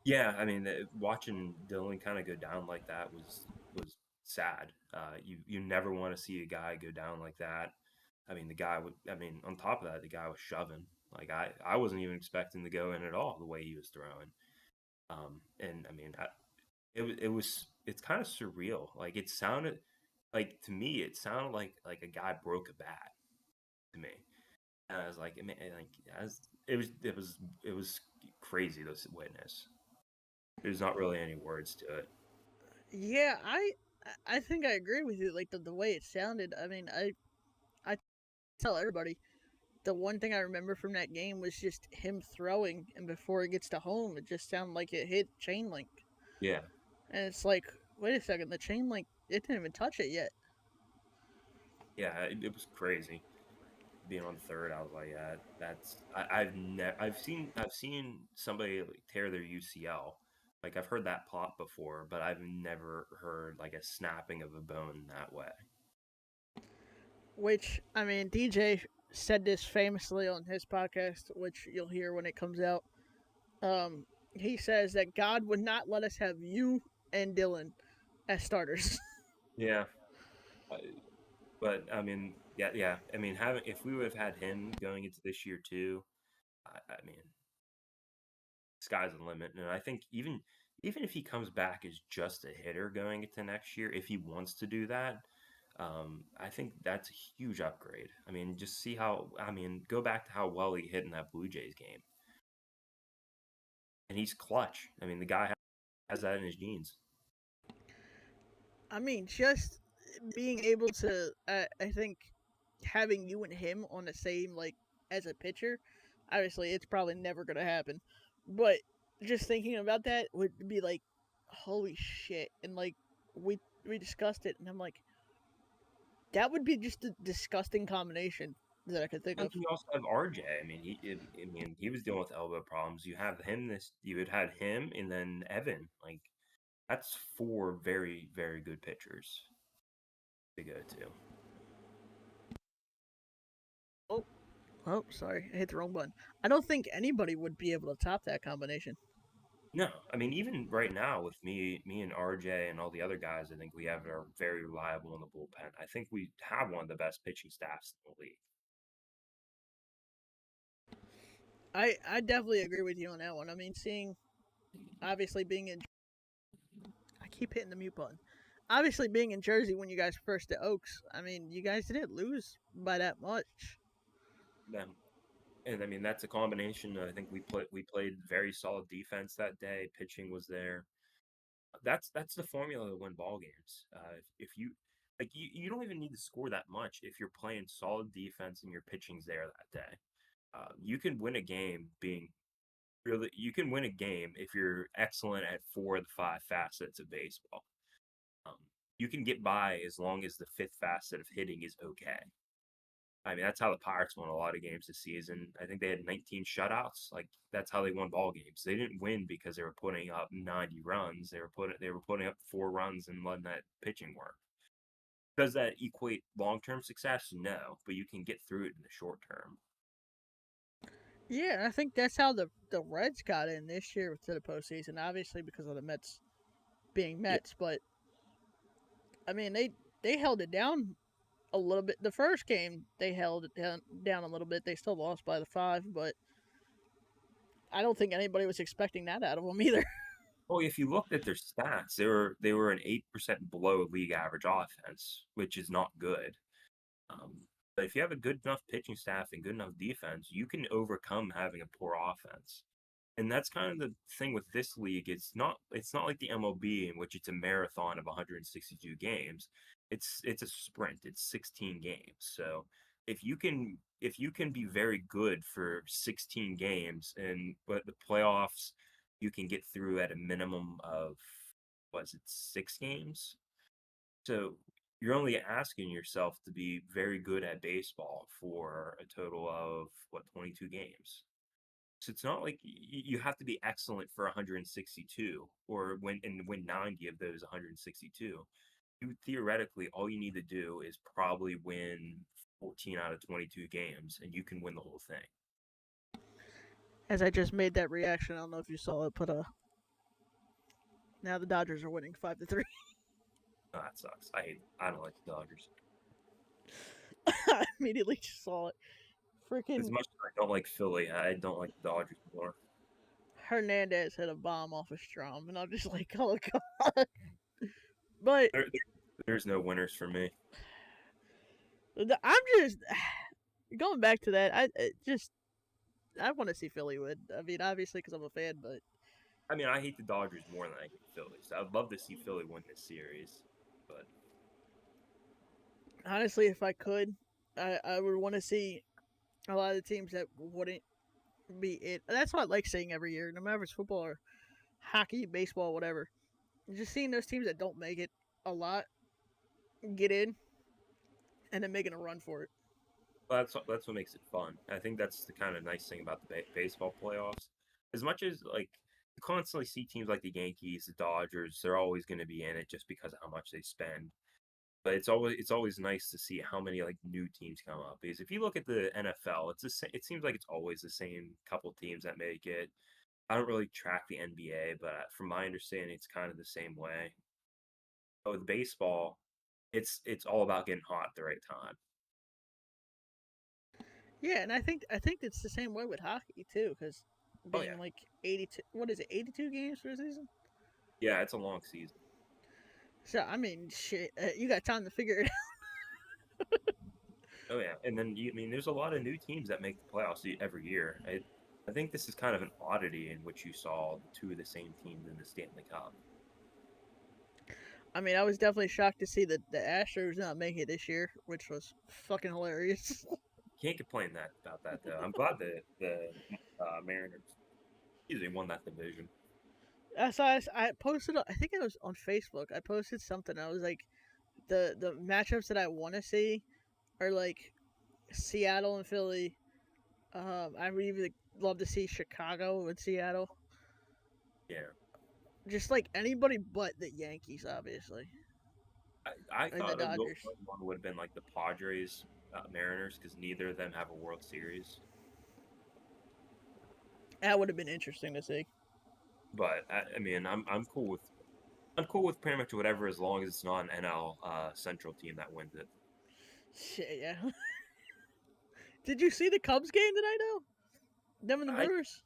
Yeah, I mean, watching Dylan kind of go down like that was sad. You never want to see a guy go down like that. I mean, the guy would. I mean, on top of that, the guy was shoving. Like I wasn't even expecting to go in at all the way he was throwing. And I mean, it's kind of surreal. Like it sounded like to me, it sounded like a guy broke a bat to me. And I was like, man, like it was crazy to witness. There's not really any words to it. Yeah, I think I agree with you. Like the way it sounded. I mean, I tell everybody the one thing I remember from that game was just him throwing, and before it gets to home, it just sounded like it hit chain link, Yeah, and it's like, wait a second, the chain link it didn't even touch it yet. yeah, it was crazy. Being on third, I was like, yeah, I've never I've seen somebody like tear their UCL. Like I've heard that pop before, but I've never heard like a snapping of a bone that way. Which I mean, DJ said this famously on his podcast, which you'll hear when it comes out. Um, he says that God would not let us have you and Dylan as starters. Yeah, uh, but I mean, yeah, yeah. I mean, having if we would have had him going into this year too, I mean, sky's the limit. And I think even if he comes back as just a hitter going into next year, if he wants to do that, I think that's a huge upgrade. I mean, just see how I mean, go back to how well he hit in that Blue Jays game, and he's clutch. I mean, the guy has that in his genes. I mean, just being able to, I think, having you and him on the same like as a pitcher, obviously it's probably never gonna happen, but just thinking about that would be like, holy shit! And like we discussed it, and I'm like, that would be just a disgusting combination that I could think And of. you also have RJ. I mean, I mean, he was dealing with elbow problems. You have him this. You would had him, and then Evan. Like that's four very very good pitchers to go to. Oh, oh, sorry, I hit the wrong button. I don't think anybody would be able to top that combination. No, I mean even right now with me and RJ and all the other guys, I think we have are very reliable in the bullpen. I think we have one of the best pitching staffs in the league. I definitely agree with you on that one. I mean, seeing obviously being in, I keep hitting the mute button. Obviously, being in Jersey when you guys first to Oaks, I mean, you guys didn't lose by that much. Them. And I mean that's a combination. I think we played very solid defense that day. Pitching was there. That's the formula to win ball games. If you like you don't even need to score that much if you're playing solid defense and your pitching's there that day. You can win a game being really you can win a game if you're excellent at four of the five facets of baseball. Um, you can get by as long as the fifth facet of hitting is okay. I mean, that's how the Pirates won a lot of games this season. I think they had 19 shutouts. Like that's how they won ball games. They didn't win because they were putting up 90 runs. They were putting up 4 runs and letting that pitching work. Does that equate long-term success? No, but you can get through it in the short term. Yeah, I think that's how the Reds got in this year to the postseason. Obviously, because of the Mets being Yeah. Mets, but I mean they held it down a little bit. The first game they held it down a little bit. They still lost by the 5, but I don't think anybody was expecting that out of them either. Well, if you looked at their stats, they were an 8% below league average offense, which is not good. But if you have a good enough pitching staff and good enough defense, you can overcome having a poor offense. And that's kind of the thing with this league. It's not like the MLB in which it's a marathon of 162 games. It's a sprint. It's 16 games. So if you can be very good for 16 games and but the playoffs you can get through at a minimum of was it 6 games? So you're only asking yourself to be very good at baseball for a total of what 22 games. So it's not like you have to be excellent for 162 or win 90 of those 162. You theoretically all you need to do is probably win 14 out of 22 games and you can win the whole thing. As I just made that reaction, I don't know if you saw it, but now the Dodgers are winning 5-3. Oh, that sucks. I don't like the Dodgers. I immediately just saw it. As Freaking much as I don't like Philly, I don't like the Dodgers more. Hernandez hit a bomb off of Strom, and I'm just like, oh god. But There's no winners for me. I'm just going back to that. I want to see Philly win. I mean, obviously because I'm a fan, but I mean, I hate the Dodgers more than I hate Phillies. I'd love to see Philly win this series, but honestly, if I could, I would want to see a lot of the teams that wouldn't be it. That's what I like saying every year, no matter if it's football or hockey, baseball, whatever. Just seeing those teams that don't make it a lot get in and then making a run for it. that's what makes it fun. I think that's the kind of nice thing about the baseball playoffs. As much as like you constantly see teams like the Yankees, the Dodgers, they're always going to be in it just because of how much they spend. But it's always nice to see how many like new teams come up because if you look at the NFL, it seems like it's always the same couple teams that make it. I don't really track the NBA, but from my understanding, it's kind of the same way. But with baseball, it's all about getting hot at the right time. Yeah, and I think it's the same way with hockey too, because Oh yeah, being like 82, what is it, 82 games for a season? yeah, it's a long season. So I mean, shit, you got time to figure it out. Oh yeah, and then I mean, there's a lot of new teams that make the playoffs every year. I think this is kind of an oddity in which you saw two of the same teams in the Stanley Cup. I mean, I was definitely shocked to see the Astros not make it this year, which was fucking hilarious. Can't complain that about that though. I'm glad that the Mariners usually won that division. I posted, I think it was on Facebook. I posted something. I was like, the matchups that I want to see are like Seattle and Philly. I would even love to see Chicago and Seattle. Yeah, Just like anybody but the Yankees, obviously, I and the thought a good Dodgers. one would have been like the Padres Mariners because neither of them have a World Series. That would have been interesting to see. But I mean, I'm cool with pretty much whatever as long as it's not an NL Central team that wins it. Shit, yeah. Did you see the Cubs game tonight, though? Them and the I Brewers.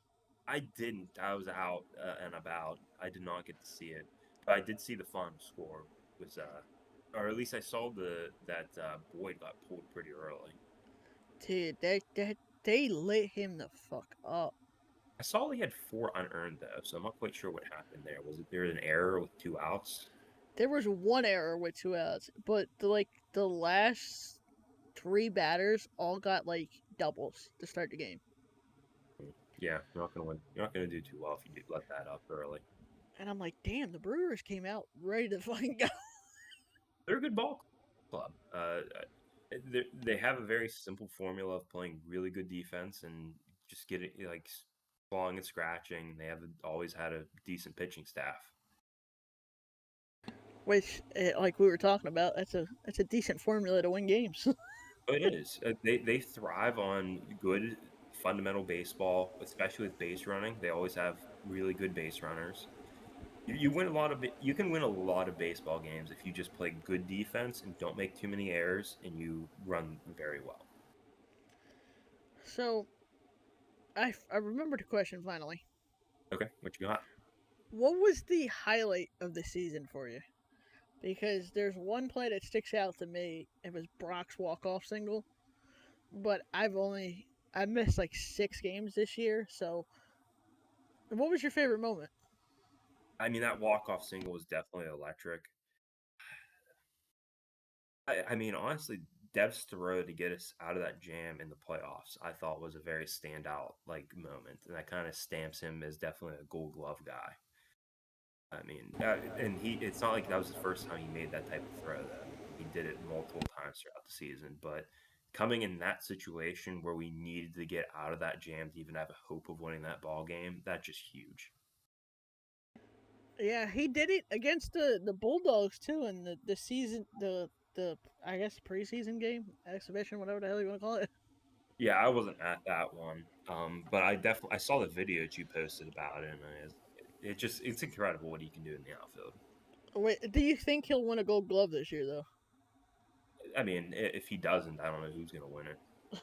I didn't. I was out and about. I did not get to see it, but I did see the final score was or at least I saw that Boyd got pulled pretty early. Dude, they lit him the fuck up. I saw he had four unearned though, so I'm not quite sure what happened there. Was it there an error with two outs? There was one error with 2 outs, but the last three batters all got like doubles to start the game. Yeah, you're not gonna win. You're not gonna do too well if you let that up early. And I'm like, damn, the Brewers came out ready to fucking go. They're a good ball club. They have a very simple formula of playing really good defense and just getting like clawing and scratching. They have always had a decent pitching staff. Which, like we were talking about, that's a decent formula to win games. But it is. They thrive on good fundamental baseball, especially with base running. They always have really good base runners. You win a lot of you can win a lot of baseball games if you just play good defense and don't make too many errors and you run very well. So I remembered a question finally. Okay, what you got? What was the highlight of the season for you? Because there's one play that sticks out to me. It was Brock's walk off single, but I missed like 6 games this year. So, what was your favorite moment? I mean, that walk off single was definitely electric. I mean, honestly, Dev's throw to get us out of that jam in the playoffs, I thought was a very standout like moment, and that kind of stamps him as definitely a Gold Glove guy. I mean, and it's not like that was the first time he made that type of throw, though. He did it multiple times throughout the season, but coming in that situation where we needed to get out of that jam to even have a hope of winning that ball game, that's just huge. Yeah, he did it against the Bulldogs too in the season the I guess preseason game exhibition, whatever the hell you want to call it. Yeah, I wasn't at that one, but I saw the video that you posted about it, and it's incredible what he can do in the outfield. Wait, do you think he'll win a Gold Glove this year though? I mean, if he doesn't, I don't know who's gonna win it.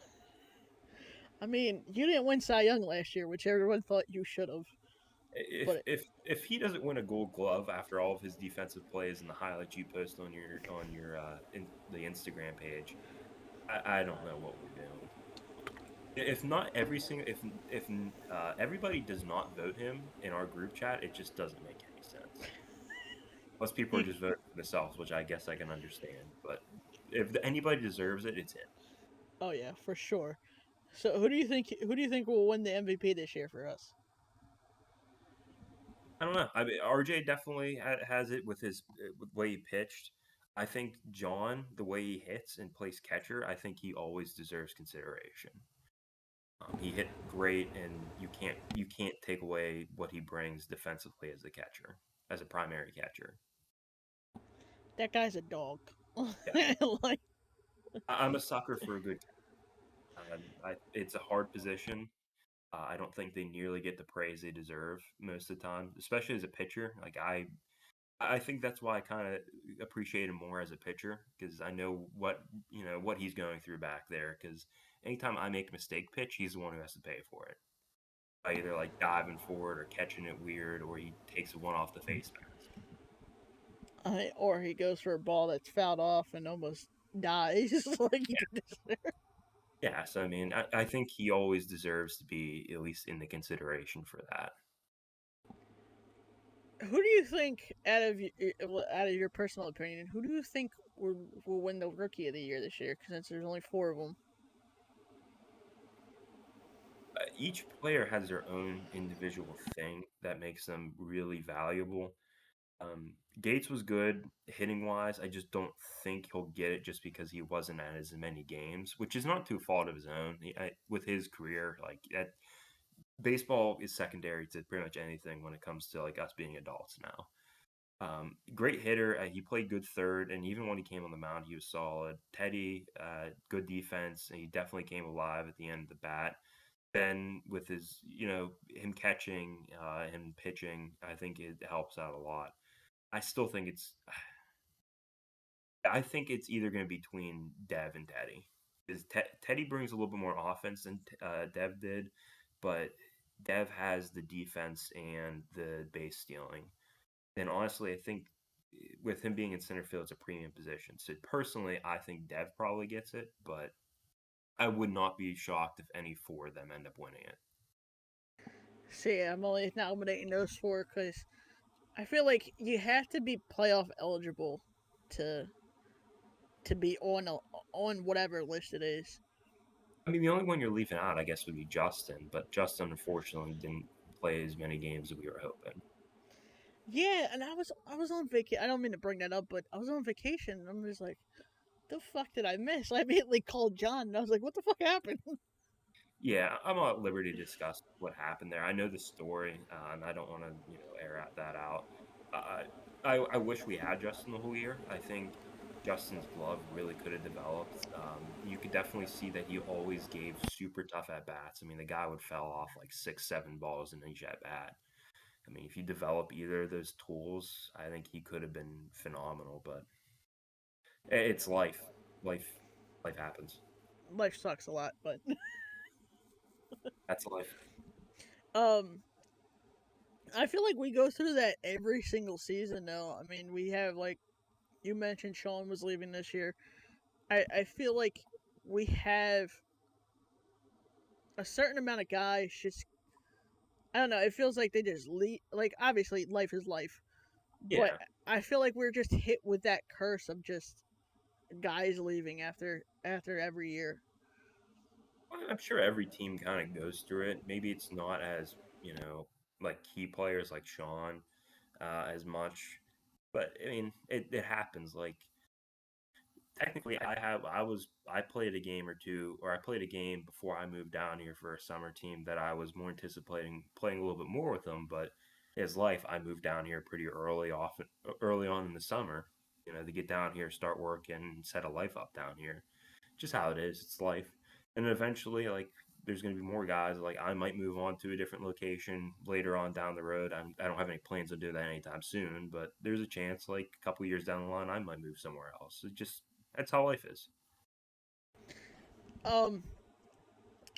I mean, you didn't win Cy Young last year, which everyone thought you should have. If But if if he doesn't win a Gold Glove after all of his defensive plays and the highlights you post on your the Instagram page, I don't know what we're doing. If not every single if everybody does not vote him in our group chat, it just doesn't make any sense. Most people are you, just voting for themselves, which I guess I can understand. But if anybody deserves it, it's him. oh yeah, for sure. So who do you think will win the MVP this year for us? I don't know. I mean, RJ definitely has it with the way he pitched. I think John, the way he hits and plays catcher, I think he always deserves consideration. He hit great, and you can't take away what he brings defensively as a catcher, as a primary catcher. That guy's a dog. Yeah, like, I'm a sucker for a good. It's a hard position. I don't think they nearly get the praise they deserve most of the time, especially as a pitcher. I think that's why I kind of appreciate him more as a pitcher because I know what he's going through back there. Because anytime I make a mistake pitch, he's the one who has to pay for it. By either like diving forward or catching it weird, or he takes a one off the face mask. or he goes for a ball that's fouled off and almost dies, like he did this there. Yeah, so I mean, I think he always deserves to be at least in the consideration for that. Who do you think, out of your personal opinion, who do you think will win the Rookie of the Year this year? Since there's only four of them. Each player has their own individual thing that makes them really valuable. Gates was good hitting wise. I just don't think he'll get it just because he wasn't at as many games, which is not to a fault of his own. With his career, baseball is secondary to pretty much anything when it comes to like us being adults now. Great hitter. He played good third, and even when he came on the mound, he was solid. Teddy, good defense. And he definitely came alive at the end of the bat. Ben, with his, him catching, him pitching, I think it helps out a lot. I still think it's either going to be between Dev and Teddy. Because Teddy brings a little bit more offense than Dev did, but Dev has the defense and the base stealing. And honestly, I think with him being in center field, it's a premium position. So personally, I think Dev probably gets it, but I would not be shocked if any four of them end up winning it. See, I'm only nominating those four because I feel like you have to be playoff eligible to be on whatever list it is. I mean, the only one you're leaving out, I guess, would be Justin, but Justin unfortunately didn't play as many games as we were hoping. Yeah, and I was on vacation. I don't mean to bring that up, but I was on vacation. And I'm just like, the fuck did I miss? I immediately called John, and I was like, what the fuck happened? Yeah, I'm not at liberty to discuss what happened there. I know the story, and I don't want to, that out. Uh, I wish we had Justin the whole year. I think Justin's glove really could have developed. You could definitely see that he always gave super tough at bats. I mean, the guy would foul off like 6, 7 balls in each at bat. I mean, if you develop either of those tools, I think he could have been phenomenal. But it's life. Life, life happens. Life sucks a lot, but That's life. um, I feel like we go through that every single season. Though, I mean, we have like you mentioned, Sean was leaving this year. I feel like we have a certain amount of guys just I don't know. It feels like they just leave. Like obviously, life is life, but Yeah. I feel like we're just hit with that curse of just guys leaving after every year. I'm sure every team kind of goes through it. Maybe it's not as, like key players like Sean as much, but I mean, it happens. Like technically, I played a game or two, or I played a game before I moved down here for a summer team that I was more anticipating playing a little bit more with them. But as life, I moved down here pretty early on in the summer, to get down here, start work, and set a life up down here. Just how it is. It's life. And then eventually, like, there's going to be more guys. Like, I might move on to a different location later on down the road. I don't have any plans to do that anytime soon, but there's a chance, like, a couple years down the line, I might move somewhere else. That's how life is. Um,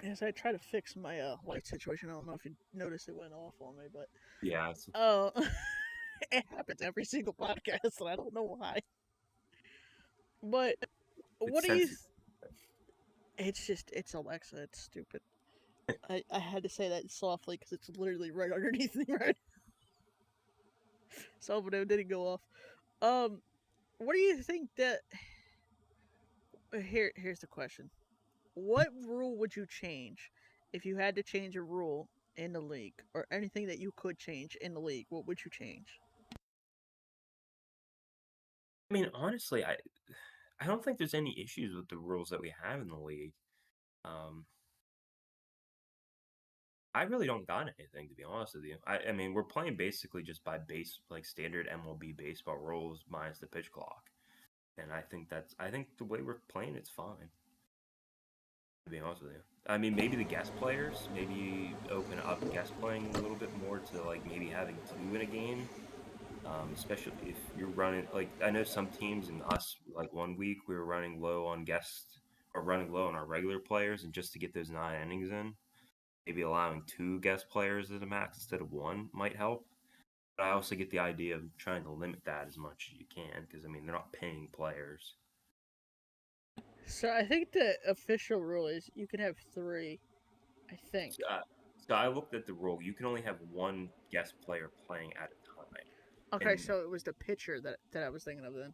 as I try to fix my light situation, I don't know if you noticed it went off on me, but Yeah, uh, it happens every single podcast, and I don't know why. But what it's do you? sensitive. It's Alexa. It's stupid. I had to say that softly because it's literally right underneath me, right? So, but it didn't go off. Um, what do you think that? Here's the question: what rule would you change if you had to change a rule in the league, or anything that you could change in the league? What would you change? I mean, honestly, I don't think there's any issues with the rules that we have in the league. Um, I really don't got anything to be honest with you. I mean, we're playing basically just by base like standard MLB baseball rules minus the pitch clock. and I think the way we're playing it's fine. To be honest with you, I mean maybe the guest players maybe open up guest playing a little bit more to like maybe having two in a game. Especially if you're running like I know some teams and us like one week we were running low on guests or running low on our regular players, and just to get those 9 innings in, maybe allowing two guest players as a max instead of one might help. But I also get the idea of trying to limit that as much as you can because I mean they're not paying players. So I think the official rule is you can have three. I think. So, so I looked at the rule. You can only have one guest player playing at a time, Okay, and so it was the pitcher that I was thinking of then.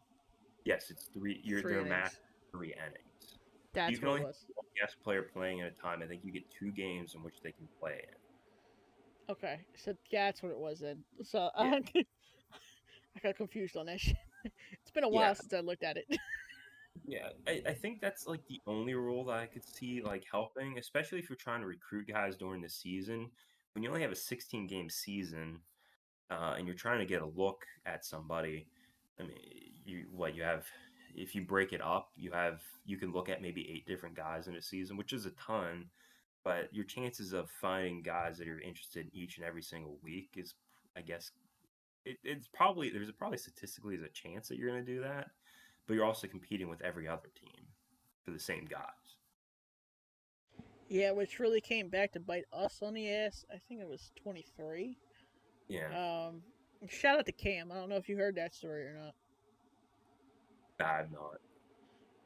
yes, it's three. Three They're max innings. 3 innings. You That's can what it only have was. one guest player playing at a time. I think you get 2 games in which they can play in. Okay, so that's what it was then. So Yeah, I got confused on that shit. It's been a yeah, while since I looked at it. yeah. I think that's like the only rule that I could see like helping, especially if you're trying to recruit guys during the season. When you only have a 16 game season, and you're trying to get a look at somebody, I mean, you have if you break it up, you can look at maybe 8 different guys in a season, which is a ton. But your chances of finding guys that are interested in each and every single week is, I guess, it's probably there's probably statistically is a chance that you're going to do that, but you're also competing with every other team for the same guys. Yeah, which really came back to bite us on the ass. I think it was 23. Yeah, Um, Shout out to Cam. I don't know if you heard that story or not. bad not.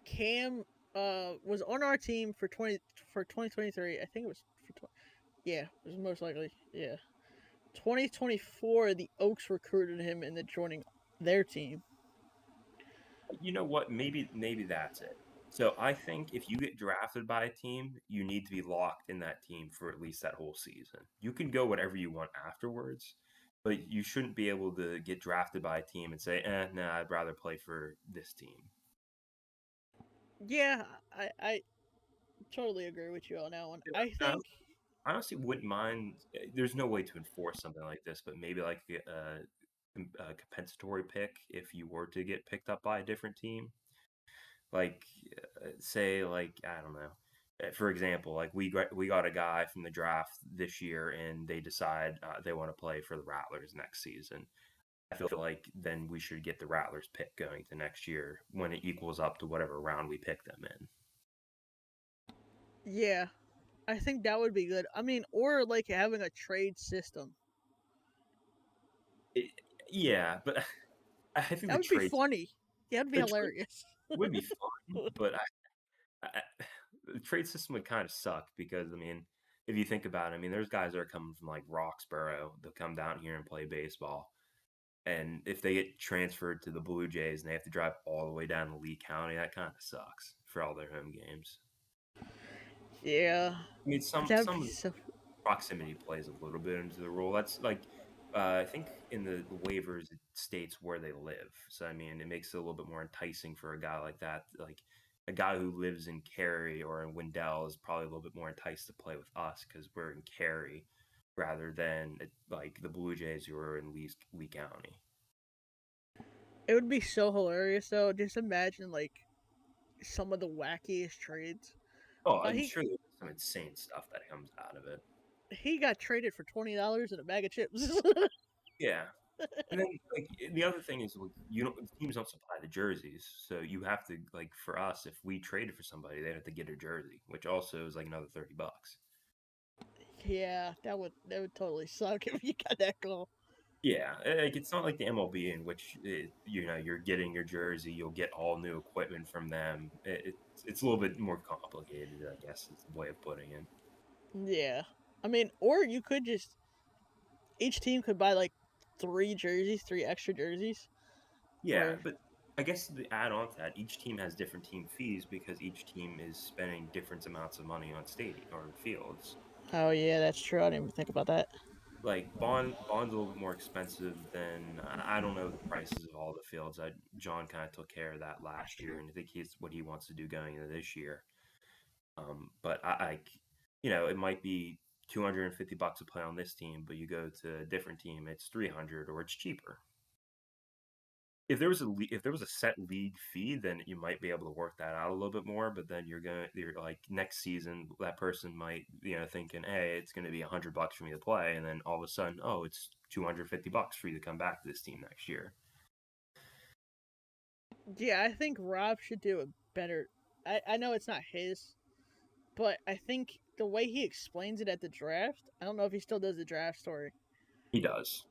Cam was on our team for 2023. I think it was for yeah, it was most likely yeah. 2024, the Oaks recruited him into joining their team. You know what? Maybe that's it. So I think if you get drafted by a team, you need to be locked in that team for at least that whole season. You can go whatever you want afterwards, but you shouldn't be able to get drafted by a team and say, nah, I'd rather play for this team. Yeah, I totally agree with you on that one. I I think honestly wouldn't mind. There's no way to enforce something like this, but maybe like a compensatory pick if you were to get picked up by a different team. Like, say, like I don't know. For example, like we got a guy from the draft this year, and they decide they want to play for the Rattlers next season. I feel like then we should get the Rattlers pick going to next year when it equals up to whatever round we pick them in. yeah, I think that would be good. I mean, or like having a trade system. It, yeah, but I think That the would be trades funny. That'd be the trade hilarious. would be fun, but I the trade system would kind of suck because I mean, if you think about it, I mean, there's guys that are coming from like Roxborough. They'll come down here and play baseball, and if they get transferred to the Blue Jays and they have to drive all the way down to Lee County, that kind of sucks for all their home games. Yeah, I mean, that'd some be of the so. proximity plays a little bit into the rule. That's like I think in the waivers it states where they live. So I mean, it makes it a little bit more enticing for a guy like that. Like a guy who lives in Cary or in Wendell is probably a little bit more enticed to play with us because we're in Cary rather than like the Blue Jays who are in Lee County. It would be so hilarious though. Just imagine like some of the wackiest trades. Oh, Uh, I'm he sure there's some insane stuff that comes out of it. he got traded for $20 and a bag of chips. Yeah, and then like the other thing is like you don't teams don't supply the jerseys, so you have to like for us if we traded for somebody, they'd have to get a jersey, which also is like another $30. Yeah, that would totally suck if you got that call. Yeah, like it's not like the MLB in which you're getting your jersey, you'll get all new equipment from them. It's a little bit more complicated, I guess, is the way of putting it. Yeah, I mean, or you could just each team could buy like three extra jerseys, Yeah, or but I guess the add on to that, each team has different team fees because each team is spending different amounts of money on stadium or fields. oh yeah, that's true. I didn't even think about that. Like Bond's a little bit more expensive than I don't know the prices of all the fields. John kind of took care of that last year, and I think he's what he wants to do going into this year. But it might be $250 to play on this team, but you go to a different team, it's 300 or it's cheaper. if there was a set league fee, then you might be able to work that out a little bit more. But then you're like next season that person might thinking, hey, it's going to be $100 for me to play, and then all of a sudden, oh, it's $250 for you to come back to this team next year. Yeah, I think Rob should do a better. I know it's not his, but I think the way he explains it at the draft, I don't know if he still does the draft story, He does.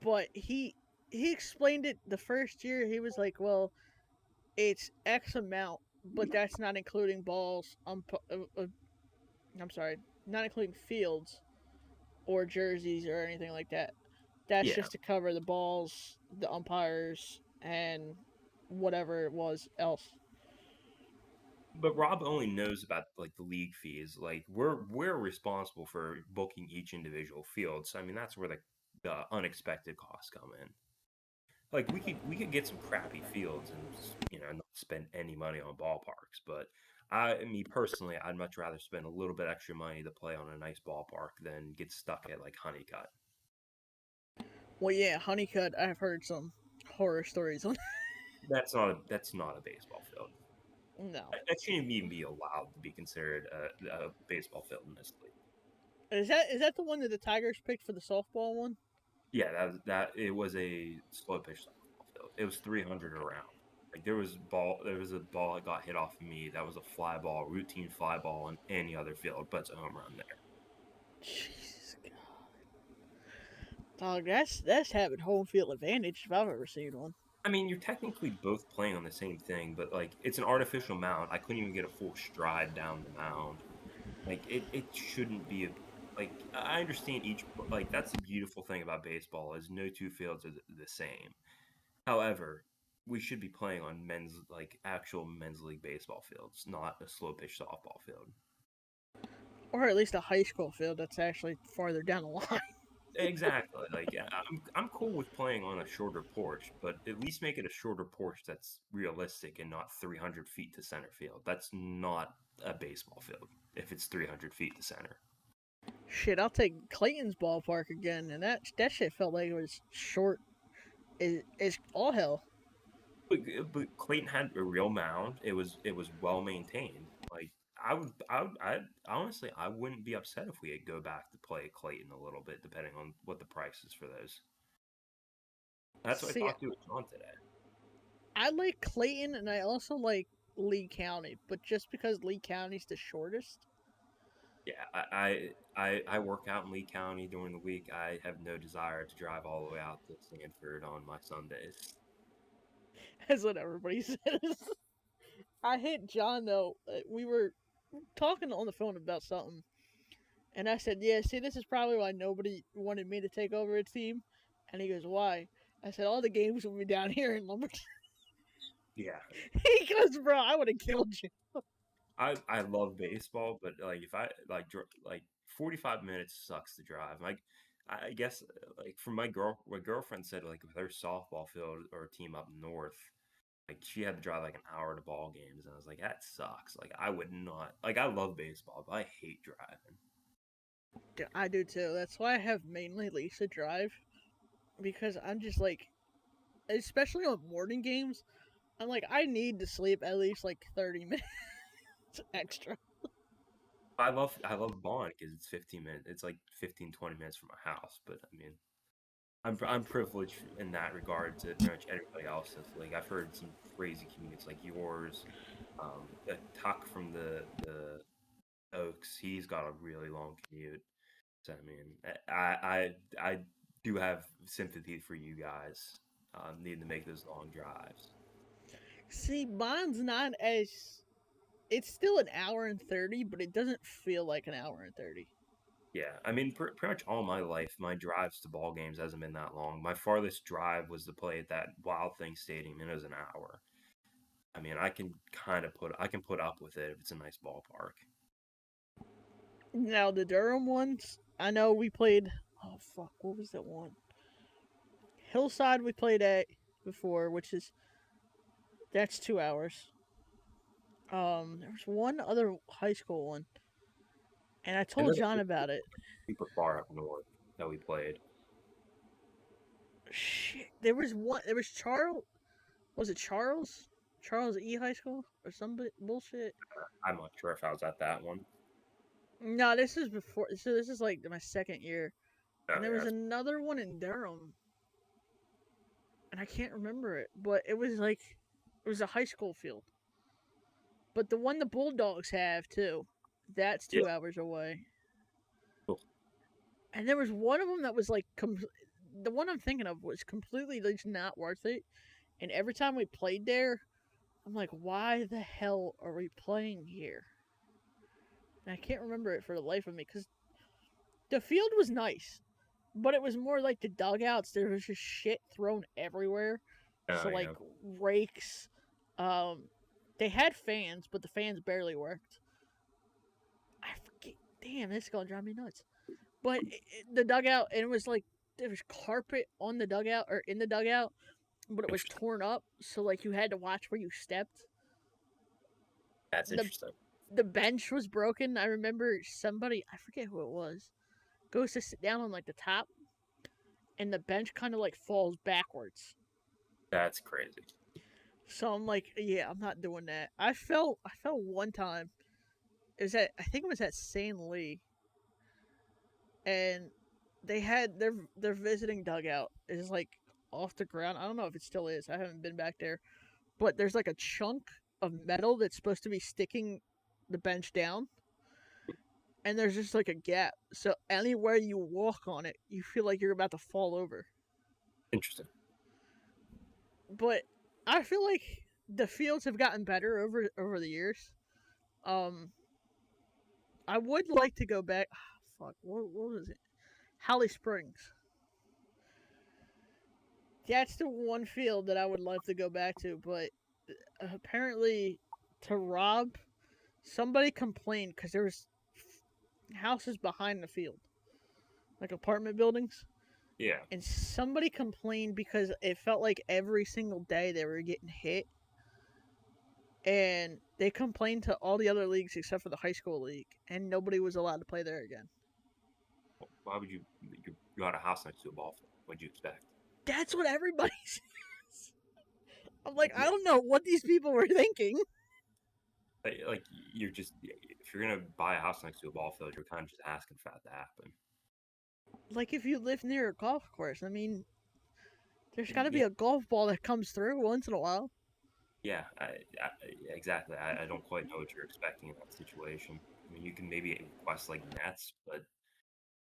but he explained it the first year. He was like, "Well, it's X amount, but that's not including balls. I'm sorry, not including fields or jerseys or anything like that. That's Yeah. just to cover the balls, the umpires, and whatever it was else." But Rob only knows about like the league fees. Like we're responsible for booking each individual field. So I mean that's where the unexpected costs come in. Like we could get some crappy fields and not spend any money on ballparks. But me personally, I'd much rather spend a little bit extra money to play on a nice ballpark than get stuck at like Honeycutt. Well, yeah, Honeycutt. I've heard some horror stories on. That's not a baseball field. No, That shouldn't even be allowed to be considered a baseball field in this league. is that the one that the Tigers picked for the softball one? Yeah, that it was a slow pitch softball field. It was 300 around. Like there was a ball that got hit off of me. That was a fly ball, routine fly ball on any other field, but it's a home run there. Jesus God, dog, that's having home field advantage if I've ever seen one. I mean, you're technically both playing on the same thing, but like it's an artificial mound. I couldn't even get a full stride down the mound. Like it shouldn't be a like I understand each like that's the beautiful thing about baseball is no two fields are the same. However, we should be playing on men's like actual men's league baseball fields, not a slow pitch softball field. Or at least a high school field that's actually farther down the line. Exactly. Like yeah, I'm cool with playing on a shorter porch, but at least make it a shorter porch that's realistic and not 300 feet to center field. That's not a baseball field if it's 300 feet to center. Shit, I'll take Clayton's ballpark again, and that shit felt like it was short. Is all hell. But Clayton had a real mound. It was well maintained. Like I honestly I wouldn't be upset if we go back to play Clayton a little bit, depending on what the price is for those. That's what I See, talked to John today. I like Clayton, and I also like Lee County, but just because Lee County's the shortest, Yeah, I work out in Lee County during the week. I have no desire to drive all the way out to Sanford on my Sundays. that's what everybody says. I hit John though. We were talking on the phone about something, and I said, "Yeah, see, this is probably why nobody wanted me to take over a team." And he goes, "Why?" I said, "All the games will be down here in Lumberton." Yeah, He goes, "Bro, I would have killed you." I love baseball, but like if I like 45 minutes sucks to drive. Like I guess like for my girlfriend said like with her softball field or team up north, like she had to drive like an hour to ball games, and I was like that sucks. Like I would not like I love baseball, but I hate driving. Yeah, I do too. That's why I have mainly Lisa drive because I'm just like, especially on morning games, I'm like, I need to sleep at least like 30 minutes extra. I love Bond because it's 15 minutes. It's like 15-20 minutes from my house, but I mean I'm privileged in that regard to pretty much everybody else's. Like I've heard some crazy commutes like yours. Tuck from the Oaks, he's got a really long commute. So I mean, I do have sympathy for you guys needing to make those long drives. See, mine's not as. It's still an hour and 30, but it doesn't feel like an hour and 30. Yeah, I mean, pretty much all my life, my drives to ball games hasn't been that long. My farthest drive was to play at that Wild Thing Stadium, and it was an hour. I mean, I can put up with it if it's a nice ballpark. Now, the Durham ones, I know we played. Oh, fuck, what was that one? Hillside we played at before, which is. That's 2 hours. There was one other high school one, and I I told know the John about it. super far up north that we played. Shit, there was one. There was Charles. Was it Charles? Charles E High School or some bullshit? I'm not sure if I was at that one. No, this is before. So this is like my second year, Oh and there yeah, was another one in Durham, and I can't remember it, but it was like it was a high school field. But the one the Bulldogs have too, that's yeah. 2 hours away. Cool. And there was one of them that was like the one I'm thinking of was completely just not worth it. And every time we played there, I'm like, why the hell are we playing here? And I can't remember it for the life of me because the field was nice, but it was more like the dugouts. There was just shit thrown everywhere. Oh So like yeah, rakes, um, they had fans, but the fans barely worked. I forget. Damn, this is gonna drive me nuts. But the dugout, and it was like there was carpet on the dugout or in the dugout, but it was interesting. torn up. So like you had to watch where you stepped. That's the interesting. The bench was broken. I remember somebody, I forget who it was, goes to sit down on like the top, and the bench kind of like falls backwards. That's crazy. So I'm like, yeah, I'm not doing that. I fell one time. It was at I think it was at St. Lee, and they had their visiting dugout is like off the ground. I don't know if it still is. I haven't been back there, but there's like a chunk of metal that's supposed to be sticking the bench down, and there's just like a gap. So anywhere you walk on it, you feel like you're about to fall over. Interesting. But I feel like the fields have gotten better over the years. Um, I would like to go back. Fuck, what was it? Holly Springs. That's the one field that I would love to go back to, but apparently, to Rob, somebody complained because there was houses behind the field, like apartment buildings, Yeah. and somebody complained because it felt like every single day they were getting hit, and they complained to all the other leagues except for the high school league, and nobody was allowed to play there again. Why would you got a house next to a ball field? What'd you expect? That's what everybody says. I'm like, I don't know what these people were thinking. Like you're just if you're gonna buy a house next to a ball field, you're kind of just asking for that to happen. Like, if you live near a golf course, I mean, there's got to be Yeah, a golf ball that comes through once in a while. yeah, exactly. I don't quite know what you're expecting in that situation. I mean, you can maybe request like nets, but at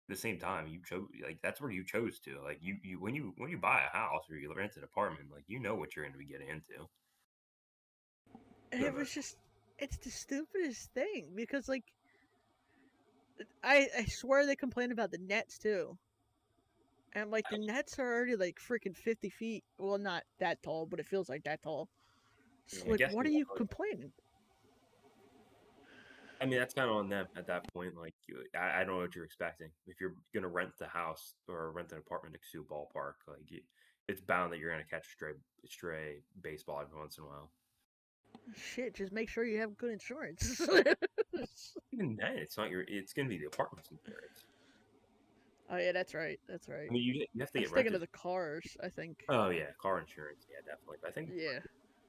the same time, you chose like that's where you chose to. Like you when you buy a house or you rent an apartment, like you know what you're going to be getting into And for the it was most part. just, it's the stupidest thing because, like, I swear they complain about the nets too. And, like, the nets are already, like, freaking 50 feet. Well, not that tall, but it feels like that tall. So, I like, guess what are you complaining? I mean that's kind of on them at that point. Like I don't know what you're expecting if you're going to rent the house or rent an apartment next to a ballpark. Like it's bound that you're going to catch a stray baseball every once in a while. Shit, just make sure you have good insurance. Even then, it's not your. It's going to be the apartment's insurance. Oh, yeah, that's right. That's right. I mean, you have to I get was thinking rented. of the cars, I think. Oh yeah, car insurance. Yeah, definitely. But I think Yeah.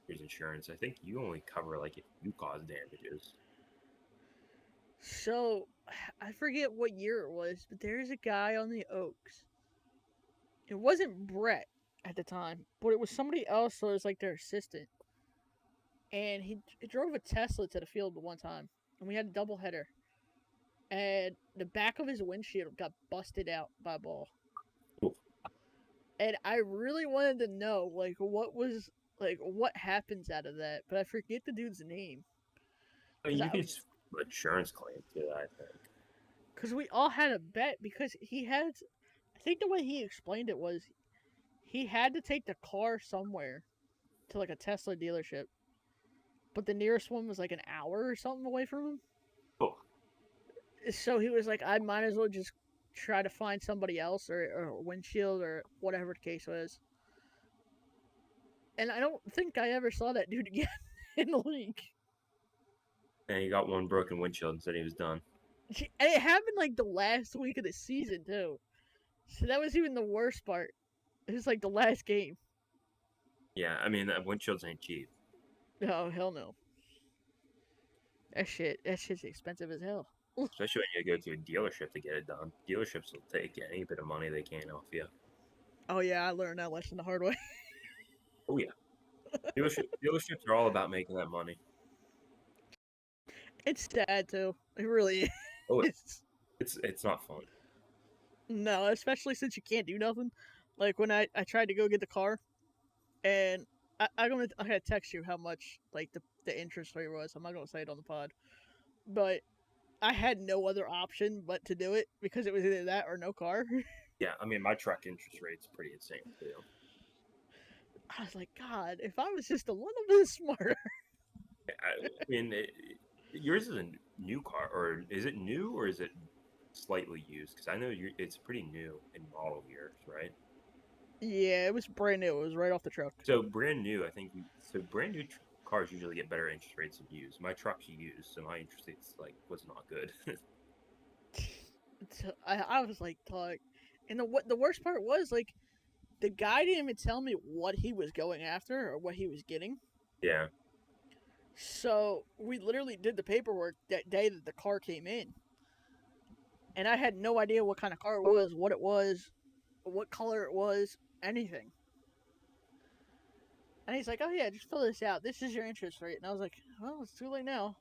there's insurance. I think you only cover like if you cause damages. So, I forget what year it was, but there's a guy on the Oaks. It wasn't Brett at the time, but it was somebody else that was like their assistant. And he drove a Tesla to the field one time, and we had a doubleheader. And the back of his windshield got busted out by a ball. Cool. And I really wanted to know, like, what happens out of that, but I forget the dude's name. I mean, Because you I, could just insurance claim to that. I think. because we all had a bet because he had, I think the way he explained it was he had to take the car somewhere to like a Tesla dealership, but the nearest one was like an hour or something away from him. Cool. So he was like, I might as well just try to find somebody else or windshield or whatever the case was. And I don't think I ever saw that dude again in the league. And he got one broken windshield and said he was done. And it happened like the last week of the season too. So that was even the worst part. It was like the last game. Yeah, I mean, windshields ain't cheap, Oh hell no. That shit's expensive as hell. especially when you go to a dealership to get it done. Dealerships will take any bit of money they can off you. Oh yeah, I learned that lesson the hard way. Oh yeah, dealerships are all about making that money. It's sad too. It really Oh, is. it's not fun. No, especially since you can't do nothing. Like when I tried to go get the car, and I had to text you how much like the interest rate was. I'm not gonna say it on the pod, but I had no other option but to do it because it was either that or no car. Yeah, I mean, my truck interest rate's pretty insane too. I was like, God, if I was just a little bit smarter. I mean, yours is a new car, or is it new, or is it slightly used? Because I know it's pretty new in model years, right? Yeah, it was brand new. It was right off the truck. So brand new, I think. So brand new cars usually get better interest rates than used. My truck's used, so my interest rates like was not good. So I was like, talk. And the worst part was like the guy didn't even tell me what he was going after or what he was getting. Yeah, So we literally did the paperwork that day that the car came in, and I had no idea what kind of car it was, what color it was, anything. And he's like, "Oh yeah, just fill this out. This is your interest rate." And I was like, "Well, it's too late now."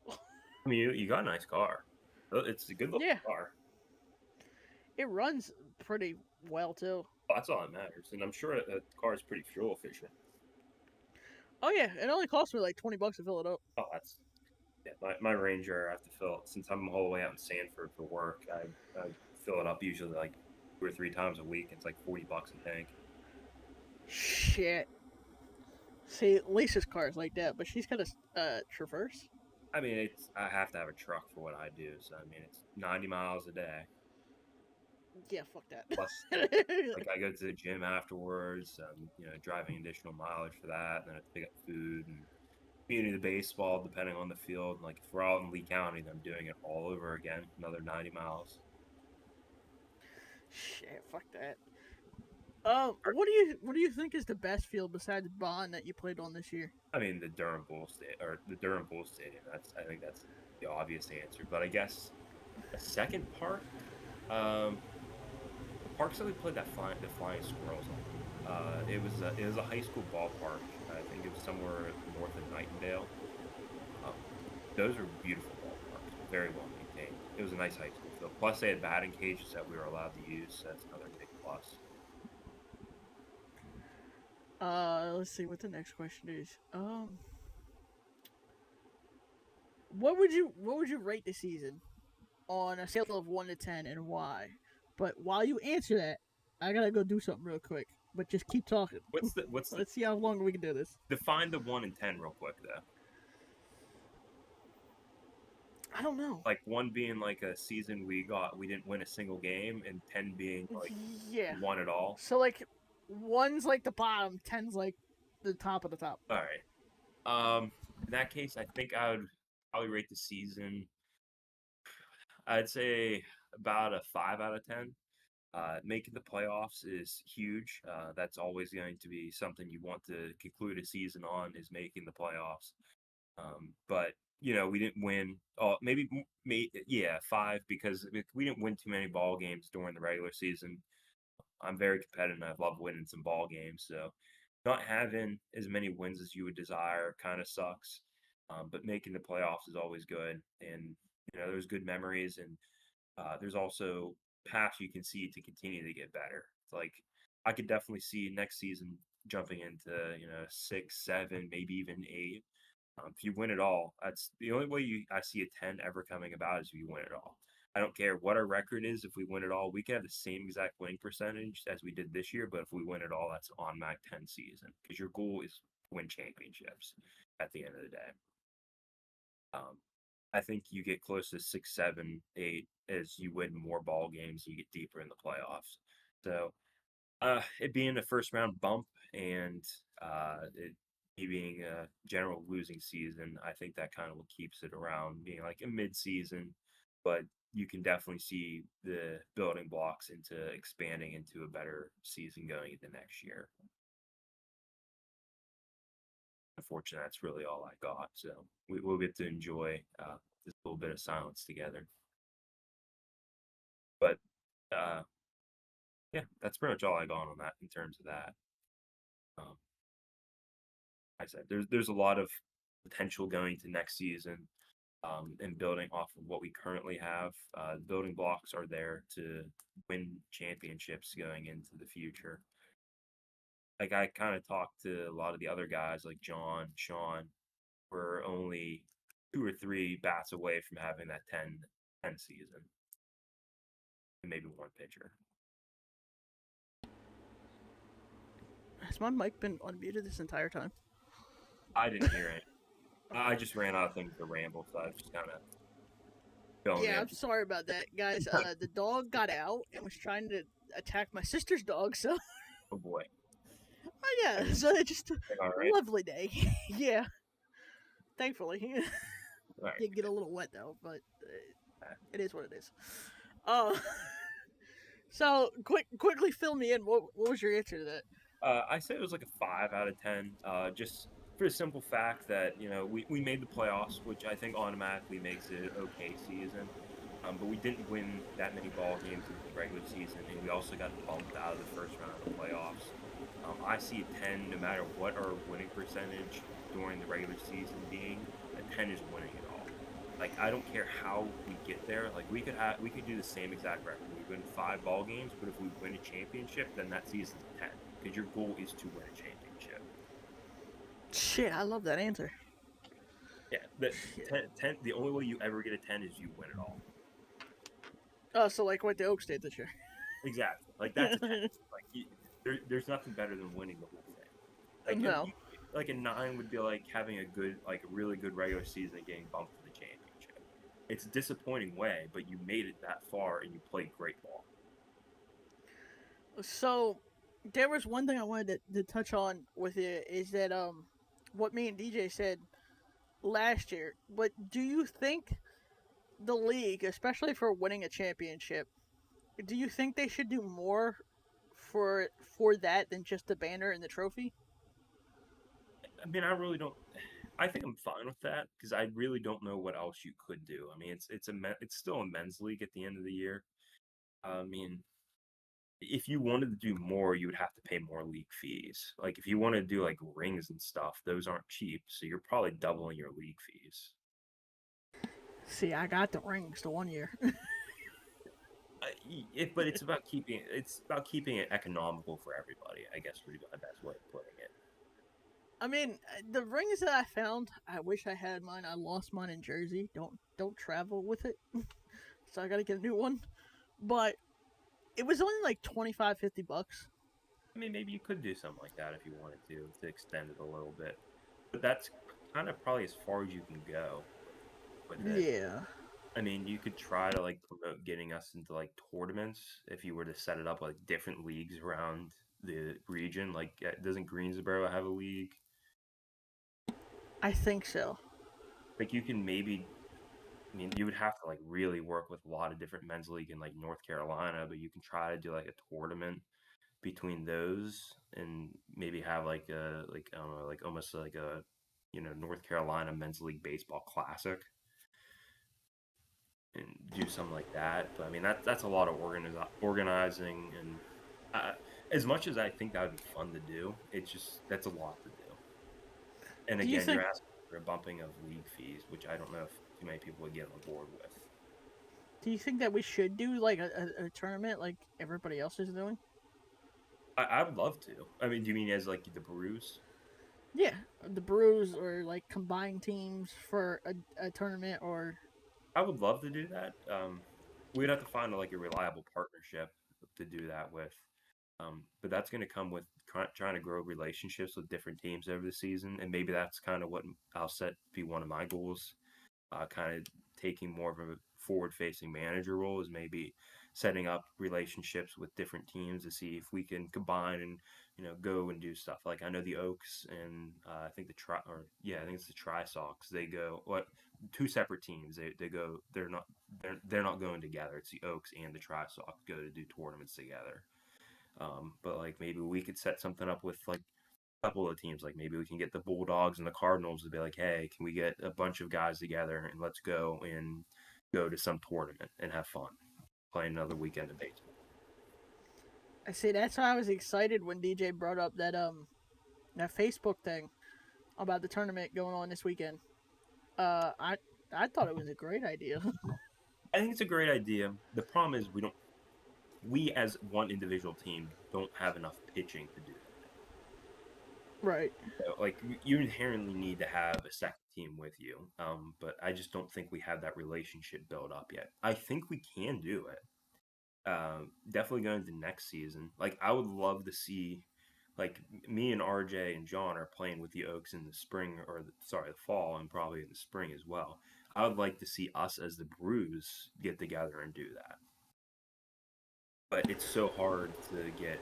I mean, you got a nice car. It's a good looking Yeah, car. it runs pretty well too. Well, that's all that matters, and I'm sure that car is pretty fuel efficient. Oh yeah, it only cost me like $20 to fill it up. Oh, that's yeah. My Ranger, I have to fill it since I'm all the way out in Sanford for work. I fill it up usually like 2 or 3 times a week. It's like $40 a tank. Shit. See, Lisa's car is like that, but she's got a Traverse. I mean, it's I have to have a truck for what I do, so I mean, it's 90 miles a day. Yeah, fuck Plus, that. like I go to the gym afterwards. Driving additional mileage for that, and then I have to pick up food and community the baseball, depending on the field. Like if we're out in Lee County, then I'm doing it all over again, another 90 miles. Shit, fuck that. What do you think is the best field besides Bond that you played on this year? I mean, the Durham Bull Stadium. I think that's the obvious answer. But I guess a second park, um, the parks that we played the Flying Squirrels on. It was a high school ballpark. I think it was somewhere north of Nightendale. Um, those are beautiful ballparks, very well maintained. It was a nice high school field. Plus, they had batting cages that we were allowed to use. So that's another big plus. Let's see what the next question is. What would you rate the season on a scale of 1 to 10 and why? But while you answer that, I gotta go do something real quick. But just keep talking. What's the Let's see how long we can do this. define the 1 and 10 real quick though? I don't know. Like one being like a season we didn't win a single game, and 10 being like Yeah. we won it all. So like, one's like the bottom, ten's like the top of the top. All right. In that case, I think I would probably rate the season. I'd say about a 5 out of 10. Making the playoffs is huge. That's always going to be something you want to conclude a season on is making the playoffs. But we didn't win. Oh, yeah, five because we didn't win too many ball games during the regular season. I'm very competitive. I love winning some ball games. So not having as many wins as you would desire kind of sucks. But making the playoffs is always good, and there's good memories, and there's also paths you can see to continue to get better. It's like I could definitely see next season jumping into 6, 7, maybe even 8. If you win it all, that's the only way I see a 10 ever coming about is if you win it all. I don't care what our record is. If we win it all, we can have the same exact winning percentage as we did this year. But if we win it all, that's an automatic 10 season because your goal is to win championships at the end of the day. Um, I think you get close to 6, 7, 8 as you win more ball games. You get deeper in the playoffs. So it being a first round bump and it being a general losing season, I think that kind of what keeps it around being like a mid season. But you can definitely see the building blocks into expanding into a better season going into next year. unfortunately, that's really all I got. So we'll get to enjoy this little bit of silence together. But uh, yeah, that's pretty much all I got on that in terms of that. Um, I said there's a lot of potential going to next season, and building off of what we currently have. The building blocks are there to win championships going into the future. Like I kind of talked to a lot of the other guys, like John, Sean, we're only 2 or 3 bats away from having that 10 season, and maybe one pitcher. Has my mic been unmuted this entire time? I didn't hear it. I just ran out of things to ramble, so I was just kind of going Yeah, I'm in. sorry about that, guys. The dog got out and was trying to attack my sister's dog, so Oh boy, oh yeah, everything so it's just a all right? lovely day. Yeah, thankfully. All right, Did get a good. little wet though, but it is what it is. Uh, so quickly fill me in. What was your answer to that? I say it was like a 5 out of 10. Just for the simple fact that we made the playoffs, which I think automatically makes it an okay season. But we didn't win that many ball games in the regular season, and we also got bumped out of the first round of the playoffs. I see a 10, no matter what our winning percentage during the regular season being, a 10 is winning it all. Like I don't care how we get there. Like we could do the same exact record. We win 5 ball games, but if we win a championship, then that season's a 10 because your goal is to win a championship. Shit, I love that answer. Yeah, the Shit. 10, the only way you ever get a 10 is you win it all. Oh, so like what the Oaks did this year. Exactly. Like that's a 10. Like there's nothing better than winning the whole thing. Like No. like a 9 would be like having a good, like a really good regular season and getting bumped to the championship. It's a disappointing way, but you made it that far and you played great ball. So there was one thing I wanted to touch on with it is that what me and DJ said last year. But do you think the league, especially for winning a championship, do you think they should do more for that than just the banner and the trophy? I mean, I really don't. I think I'm fine with that because I really don't know what else you could do. I mean, it's still a men's league at the end of the year. I mean, if you wanted to do more, you would have to pay more league fees. Like if you want to do like rings and stuff, those aren't cheap, so you're probably doubling your league fees. See, I got the rings the one year. But it's about keeping it economical for everybody. I guess would be the best way of putting it. I mean, the rings that I found, I wish I had mine. I lost mine in Jersey. Don't travel with it, so I got to get a new one. But it was only like 25, $50. I mean, maybe you could do something like that if you wanted to extend it a little bit, but that's kind of probably as far as you can go with it. Yeah, I mean, you could try to like promote getting us into like tournaments if you were to set it up like different leagues around the region. Like, doesn't Greensboro have a league? I think so. Like, you can maybe. I mean, you would have to like really work with a lot of different men's league in like North Carolina, but you can try to do like a tournament between those and maybe have like a like I don't know like almost like a North Carolina men's league baseball classic and do something like that. But I mean that's a lot of organizing and uh, as much as I think that would be fun to do, it's just that's a lot to do. And Do you again, you're think asking for a bumping of league fees, which I don't know if too many people would get on board with. do you think that we should do like a tournament like everybody else is doing? I would love to. I mean, do you mean as like the Brews? Yeah, the Brews or like combined teams for a tournament or I would love to do that. We'd have to find like a reliable partnership to do that with. But that's going to come with trying to grow relationships with different teams over the season, and maybe that's kind of what I'll set be one of my goals. Kind of taking more of a forward-facing manager role is maybe setting up relationships with different teams to see if we can combine and go and do stuff. Like I know the Oaks and I think I think it's the Tri Sox. They go what 2 separate teams. They go. They're not going together. It's the Oaks and the Tri Sox go to do tournaments together. But like maybe we could set something up with like couple of teams, like maybe we can get the Bulldogs and the Cardinals to be like, hey, can we get a bunch of guys together and let's go to some tournament and have fun, play another weekend of baseball. I see. That's why I was excited when DJ brought up that Facebook thing about the tournament going on this weekend. I thought it was a great idea. I think it's a great idea. The problem is we as one individual team don't have enough pitching to do that. Right. So, like you inherently need to have a second team with you, but I just don't think we have that relationship built up yet. I think we can do it. Definitely going to next season. Like I would love to see, like me and RJ and John are playing with the Oaks in the spring, sorry, the fall, and probably in the spring as well. I would like to see us as the Brews get together and do that. But it's so hard to get,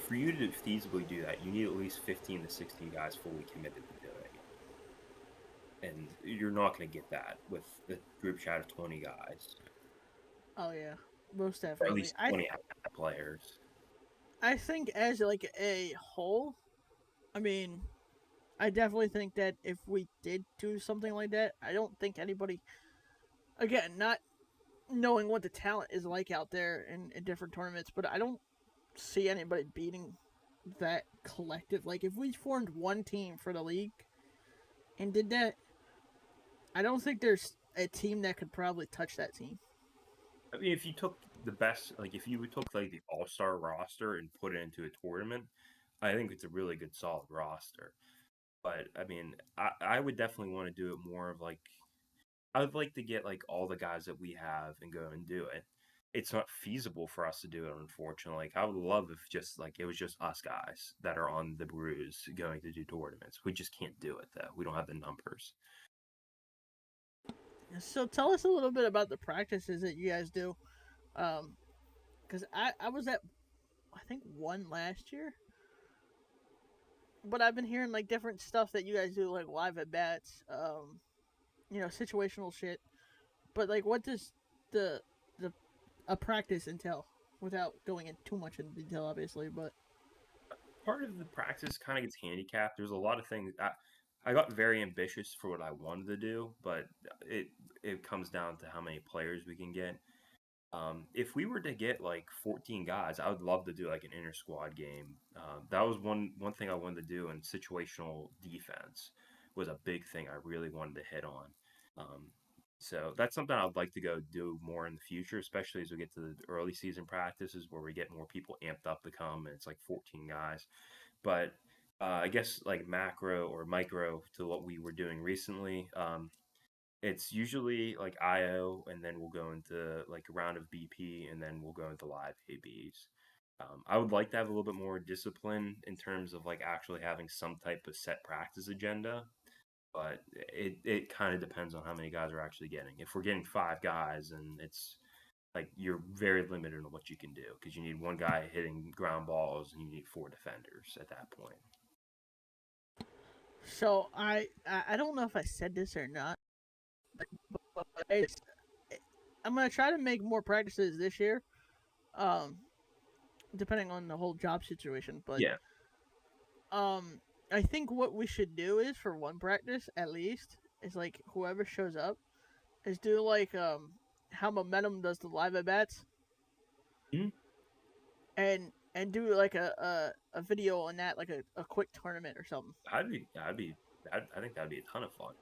for you to feasibly do that, you need at least 15 to 16 guys fully committed to doing it. And you're not going to get that with the group chat of 20 guys, Oh yeah, most or at definitely. least 20 players. I think as like a whole, I mean, I definitely think that if we did do something like that, I don't think anybody, again, not knowing what the talent is like out there in different tournaments, but I don't see anybody beating that collective. Like if we formed one team for the league and did that, I don't think there's a team that could probably touch that team. I mean, if you took the best, like if you took like the all-star roster and put it into a tournament, I think it's a really good solid roster. But I mean, I would definitely want to do it more of like I would like to get like all the guys that we have and go and do it. It's not feasible for us to do it, unfortunately. Like I would love if just like it was just us guys that are on the Brews going to do tournaments. We just can't do it though. We don't have the numbers. So tell us a little bit about the practices that you guys do. Because I was at, I think, one last year. But I've been hearing like different stuff that you guys do, like live at bats, situational shit. But like, what does the the a practice entail? Without going in too much in detail, obviously, but Part of the practice kind of gets handicapped. There's a lot of things. I got very ambitious for what I wanted to do, but it it comes down to how many players we can get. If we were to get like 14 guys, I would love to do like an inter squad game. That was one thing I wanted to do, and situational defense was a big thing I really wanted to hit on. Um, so that's something I'd like to go do more in the future, especially as we get to the early season practices where we get more people amped up to come, and it's like 14 guys. But I guess like macro or micro to what we were doing recently. It's usually like IO, and then we'll go into like a round of BP, and then we'll go into live ABs. I would like to have a little bit more discipline in terms of like actually having some type of set practice agenda, but it kind of depends on how many guys are actually getting. If we're getting five guys, and it's like you're very limited on what you can do because you need one guy hitting ground balls and you need four defenders at that point. so I don't know if I said this or not, but I'm gonna try to make more practices this year. Um, Depending on the whole job situation, but Yeah. um, I think what we should do is for one practice at least is like whoever shows up is do like how Momentum does the live at bats Mhm. and do like a video on that, like a quick tournament or something. I think that'd be a ton of fun.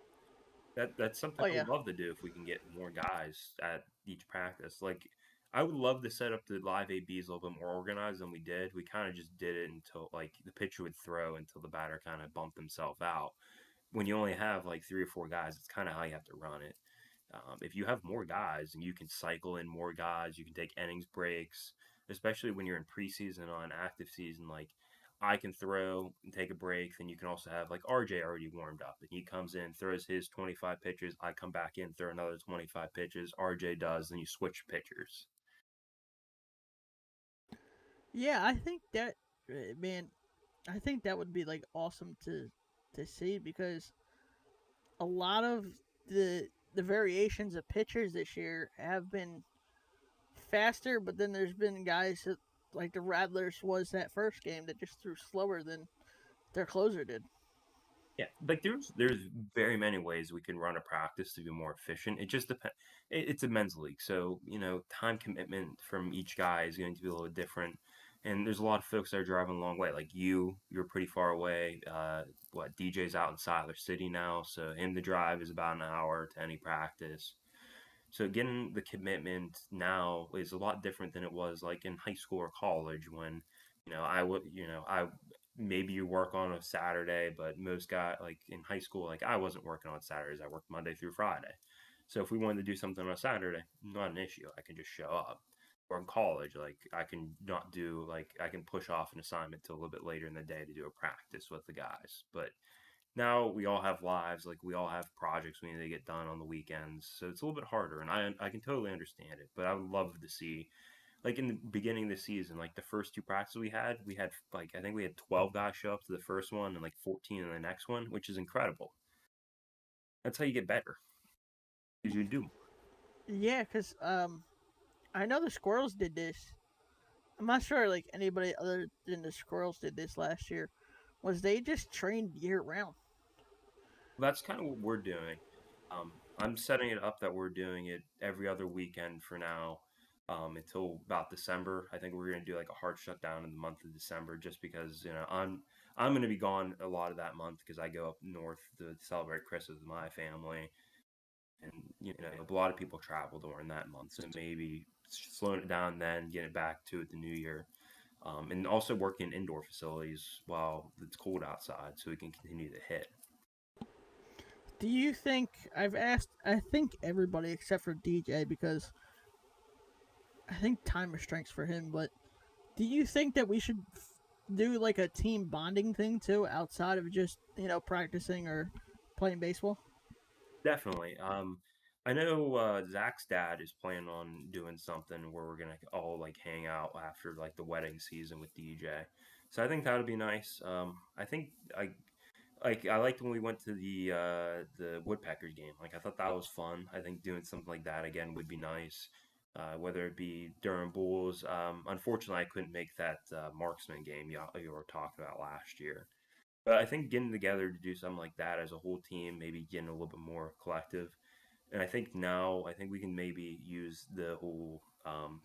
That's something Oh I would yeah. love to do if we can get more guys at each practice. Like I would love to set up the live ABs a little bit more organized than we did. We kind of just did it until like the pitcher would throw until the batter kind of bumped himself out. When you only have like three or four guys, it's kind of how you have to run it. If you have more guys and you can cycle in more guys, you can take innings breaks, especially when you're in preseason on active season. Like I can throw and take a break, then you can also have like RJ already warmed up and he comes in, throws his 25 pitches. I come back in, throw another 25 pitches. RJ does, then you switch pitchers. Yeah, I think that man, I think that would be like awesome to see because a lot of the variations of pitchers this year have been faster, but then there's been guys that, like the Rattlers was that first game that just threw slower their closer did. Yeah, like there's very many ways we can run a practice to be more efficient. It just depends. It's a men's league, so time commitment from each guy is going to be a little different. And there's a lot of folks that are driving a long way. Like you're pretty far away. What DJ's out in Siler City now, so him to drive is about an hour to any practice. So getting the commitment now is a lot different than it was like in high school or college when, I would, I maybe you work on a Saturday, but most guys like in high school, like I wasn't working on Saturdays. I worked Monday through Friday. So if we wanted to do something on a Saturday, not an issue. I can just show up. Or in college, like I can not do like I can push off an assignment till a little bit later in the day to do a practice with the guys. But now we all have lives, like we all have projects we need to get done on the weekends, so it's a little bit harder, and I can totally understand it. But I would love to see, like in the beginning of the season, like the first two practices we had like I think we had 12 guys show up to the first one and like 14 in the next one, which is incredible. That's how you get better, because you do more. Yeah, because I know the Squirrels did this. I'm not sure like anybody other than the Squirrels did this last year. Was they just trained year round? That's kind of what we're doing. I'm setting it up that we're doing it every other weekend for now, until about December. I think we're going to do like a hard shutdown in the month of December, just because I'm going to be gone a lot of that month because I go up north to celebrate Christmas with my family, and a lot of people travel during that month. So maybe slowing it down then, getting it back to it the new year. And also working in indoor facilities while it's cold outside, so we can continue to hit. Do you think I've asked? I think everybody except for DJ because I think time restraints for him. But do you think that we should do like a team bonding thing too, outside of just practicing or playing baseball? Definitely. I know Zach's dad is planning on doing something where we're gonna all like hang out after like the wedding season with DJ. So I think that would be nice. I think I liked when we went to the Woodpeckers game. Like I thought that was fun. I think doing something like that again would be nice. Whether it be during Bulls. Unfortunately, I couldn't make that marksman game you were talking about last year. But I think getting together to do something like that as a whole team, maybe getting a little bit more collective. And I think now, I think we can maybe use the whole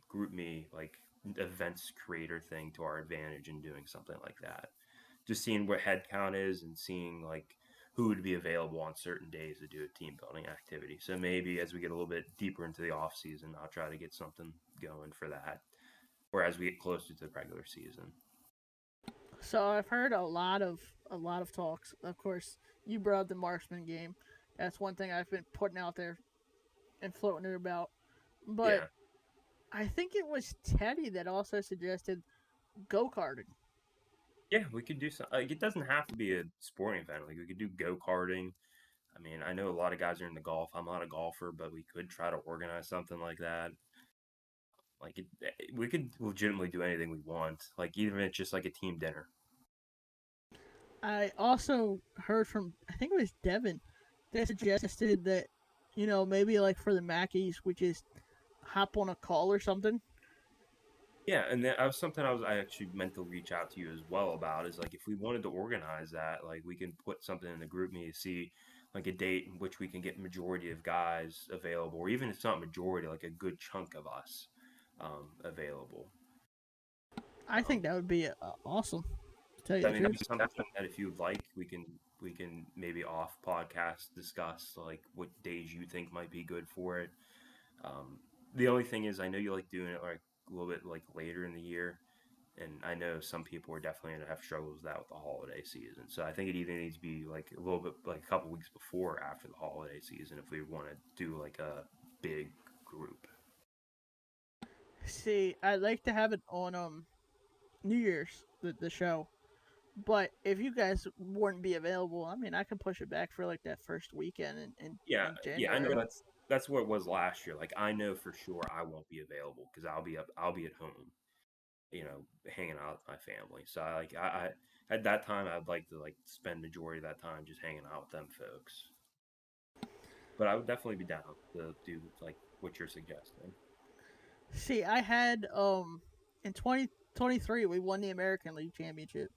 group me like events creator thing to our advantage in doing something like that. Just seeing what head count is and seeing like who would be available on certain days to do a team building activity. So maybe as we get a little bit deeper into the off season, I'll try to get something going for that. Or as we get closer to the regular season. So I've heard a lot of talks. Of course, you brought up the marksman game. That's one thing I've been putting out there and floating it about. But Yeah, I think it was Teddy that also suggested go karting. yeah, we could do some. Like, it doesn't have to be a sporting event. Like we could do go karting. I mean, I know a lot of guys are into golf. I'm not a golfer, but we could try to organize something like that. We could legitimately do anything we want. Like even if it's just like a team dinner. I also heard from I think it was Devin that suggested that maybe like for the Mackies we just hop on a call or something. Yeah, and that was something I actually meant to reach out to you as well about is like if we wanted to organize that, like we can put something in the group me to see like a date in which we can get majority of guys available, or even if it's not majority, like a good chunk of us available. I Um, think that would be awesome. To tell you I the mean, that'd truth. be something that if you'd like, we can maybe off podcast discuss like what days you think might be good for it. Um, the only thing is, I know you like doing it like a little bit like later in the year, and I know some people are definitely going to have struggles with that with the holiday season. So I think it either needs to be like a little bit like a couple weeks before or after the holiday season if we want to do like a big group. See, I'd like to have it on New Year's the show, but if you guys wouldn't be available, I mean I can push it back for like that first weekend Yeah, in yeah, I know January. that's what it was last year. Like I know for sure I won't be available because I'll be at home, hanging out with my family. So I at that time I'd like to like spend majority of that time just hanging out with them folks. But I would definitely be down to do like what you're suggesting. See, I had in 2023 we won the American League championship,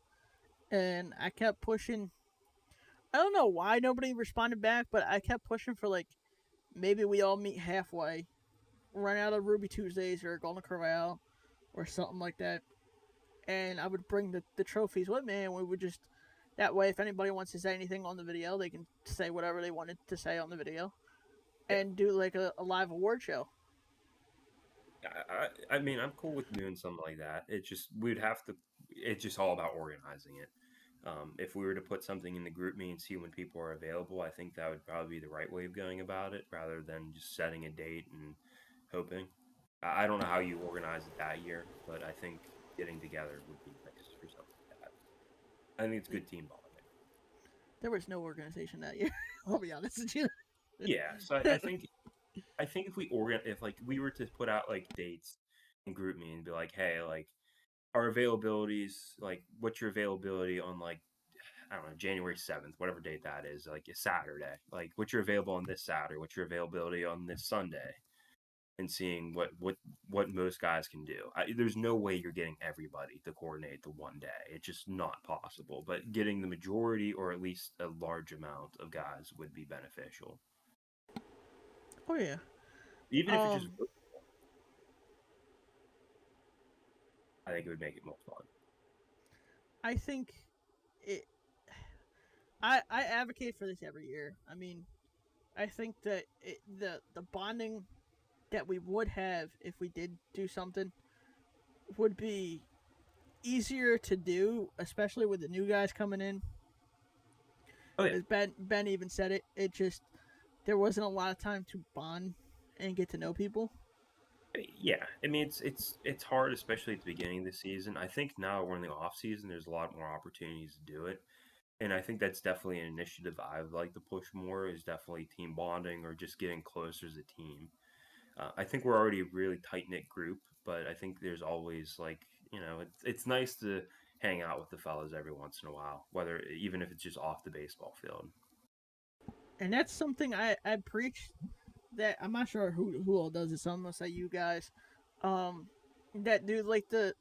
and I kept pushing. I don't know why nobody responded back, but I kept pushing for like maybe we all meet halfway, run out of Ruby Tuesdays or Golden Corral or something like that, and I would bring the trophies with me, and we would just that way if anybody wants to say anything on the video, they can say whatever they wanted to say on the video, Yeah, and do like a live award show. I mean, I'm cool with doing something like that. It just we'd have to. It's just all about organizing it. If we were to put something in the group me and see when people are available, I think that would probably be the right way of going about it, rather than just setting a date and hoping. I don't know how you organize it that year, but I think getting together would be nice for something like that. I think it's good team bonding. There was no organization that year. I'll be honest with you. Yeah, so I think if if like we were to put out like dates and group me and be like, hey, like our availabilities, like what's your availability on like I don't know, January 7th, whatever date that is, like a Saturday. Like what's your available on this Saturday, what's your availability on this Sunday, and seeing what most guys can do. There's no way you're getting everybody to coordinate the one day. It's just not possible. But getting the majority or at least a large amount of guys would be beneficial. Oh yeah. Even if it's just, Um, I think it would make it more fun. I think it. I advocate for this every year. I mean, I think that the bonding that we would have if we did do something would be easier to do, especially with the new guys coming in. Oh yeah, As Ben even said it, it just there wasn't a lot of time to bond and get to know people. yeah. I mean, it's hard, especially at the beginning of the season. I think now we're in the off season. There's a lot more opportunities to do it. And I think that's definitely an initiative I would like to push more is definitely team bonding or just getting closer as a team. I think we're already a really tight knit group, but I think there's always like it's nice to hang out with the fellas every once in a while, whether even if it's just off the baseball field. And that's something I preach that I'm not sure who all does it. Some must say you guys, um, that do like the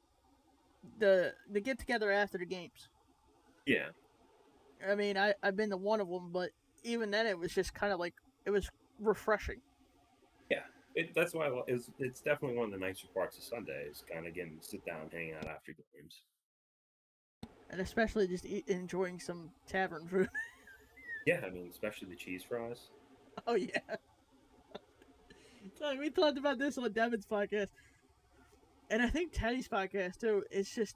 get together after the games. Yeah, I mean, I've been to one of them, but even then, it was just kind of like it was refreshing, yeah. That's why it's definitely one of the nicer parts of Sunday is kind of getting to sit down, hang out after games. and especially just enjoying some tavern food. Yeah, I mean, especially the cheese fries. Oh yeah, we talked about this on Devin's podcast, and I think Teddy's podcast too. It's just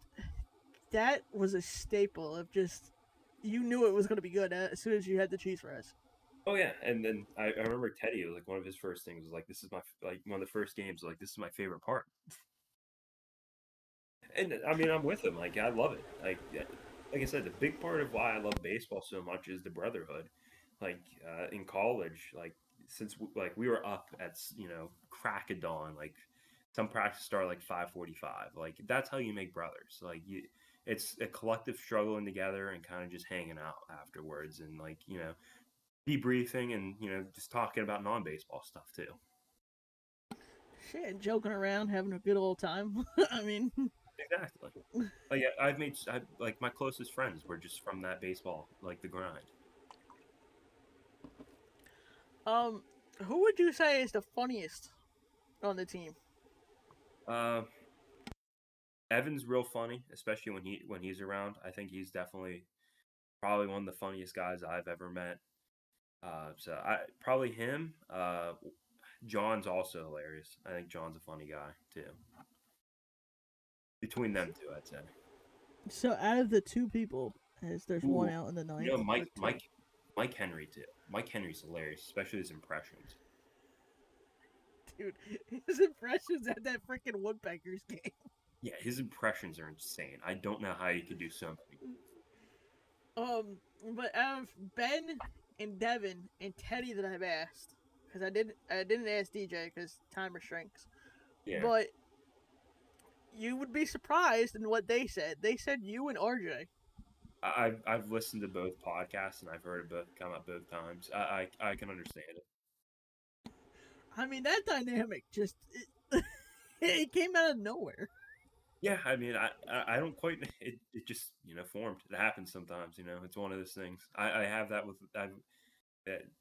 that was a staple of just you knew it was going to be good as soon as you had the cheese fries. Oh yeah, and then I remember Teddy. It was like one of his first things was like, "This is my like one of the first games. Like this is my favorite part." And I mean, I'm with him. Like I love it. Like I said, the big part of why I love baseball so much is the brotherhood. Like in college, like since like we were up at crack of dawn. Like some practice start like 5:45. Like that's how you make brothers. It's a collective struggling together and kind of just hanging out afterwards and like debriefing and just talking about non-baseball stuff too. Shit, joking around, having a good old time. I mean, Exactly. Like like my closest friends were just from that baseball, like the grind. um, who would you say is the funniest on the team? Uh, Evan's real funny, especially when he's around. I think he's definitely probably one of the funniest guys I've ever met. So I probably him. John's also hilarious. I think John's a funny guy too. Between them two, I'd say. So out of the two people, as there's one Ooh, out in the ninth, Mike, or two. Mike Henry too. Mike Henry's hilarious, especially his impressions. Dude, his impressions at that freaking Woodpeckers game. Yeah, his impressions are insane. I don't know how you could do so many. Um, but out of Ben and Devin and Teddy that I've asked, because I didn't ask DJ because time restraints, Yeah, but you would be surprised in what they said. They said you and RJ. I've listened to both podcasts and I've heard it both come up both times. I can understand it. I mean, that dynamic just it came out of nowhere. Yeah, I mean, I don't quite. It just formed. It happens sometimes. It's one of those things. I have that with.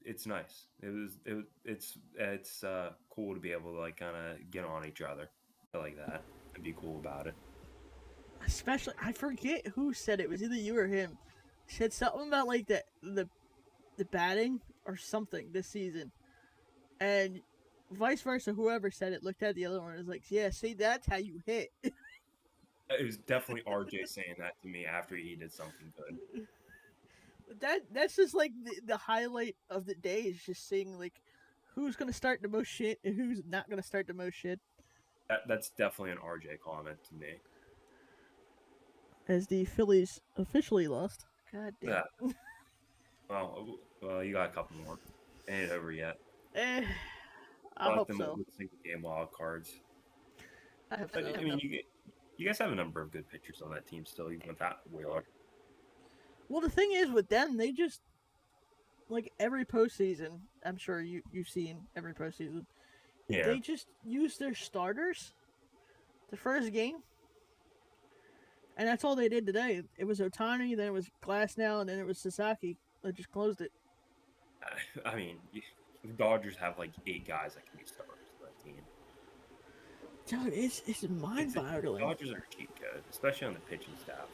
It's nice. It's cool to be able to like kind of get on each other. I like that and be cool about it. Especially, I forget who said it. It was either you or him. Said something about like the batting or something this season, and vice versa. Whoever said it looked at the other one and was like, "Yeah, see, that's how you hit." It was definitely RJ saying that to me after he did something good. That's just like the highlight of the day is just seeing like who's gonna start the most shit and who's not gonna start the most shit. That's definitely an RJ comment to me. As the Phillies officially lost. God damn Yeah. it. Well, you got a couple more. Ain't over yet. Eh, I I like hope them so. with single game wild cards. I hope But so. I mean, you guys have a number of good pitchers on that team still, even without Wheeler. Well, the thing is with them, they just like every postseason. I'm sure you've seen every postseason. Yeah. They just use their starters the first game, and that's all they did today. It was Otani, then it was Glass and then it was Sasaki. They just closed it. I mean, the Dodgers have like 8 guys that can be starters on that team. Dude, it's mind The boggling. Dodgers are a cheat code, especially on the pitching staff.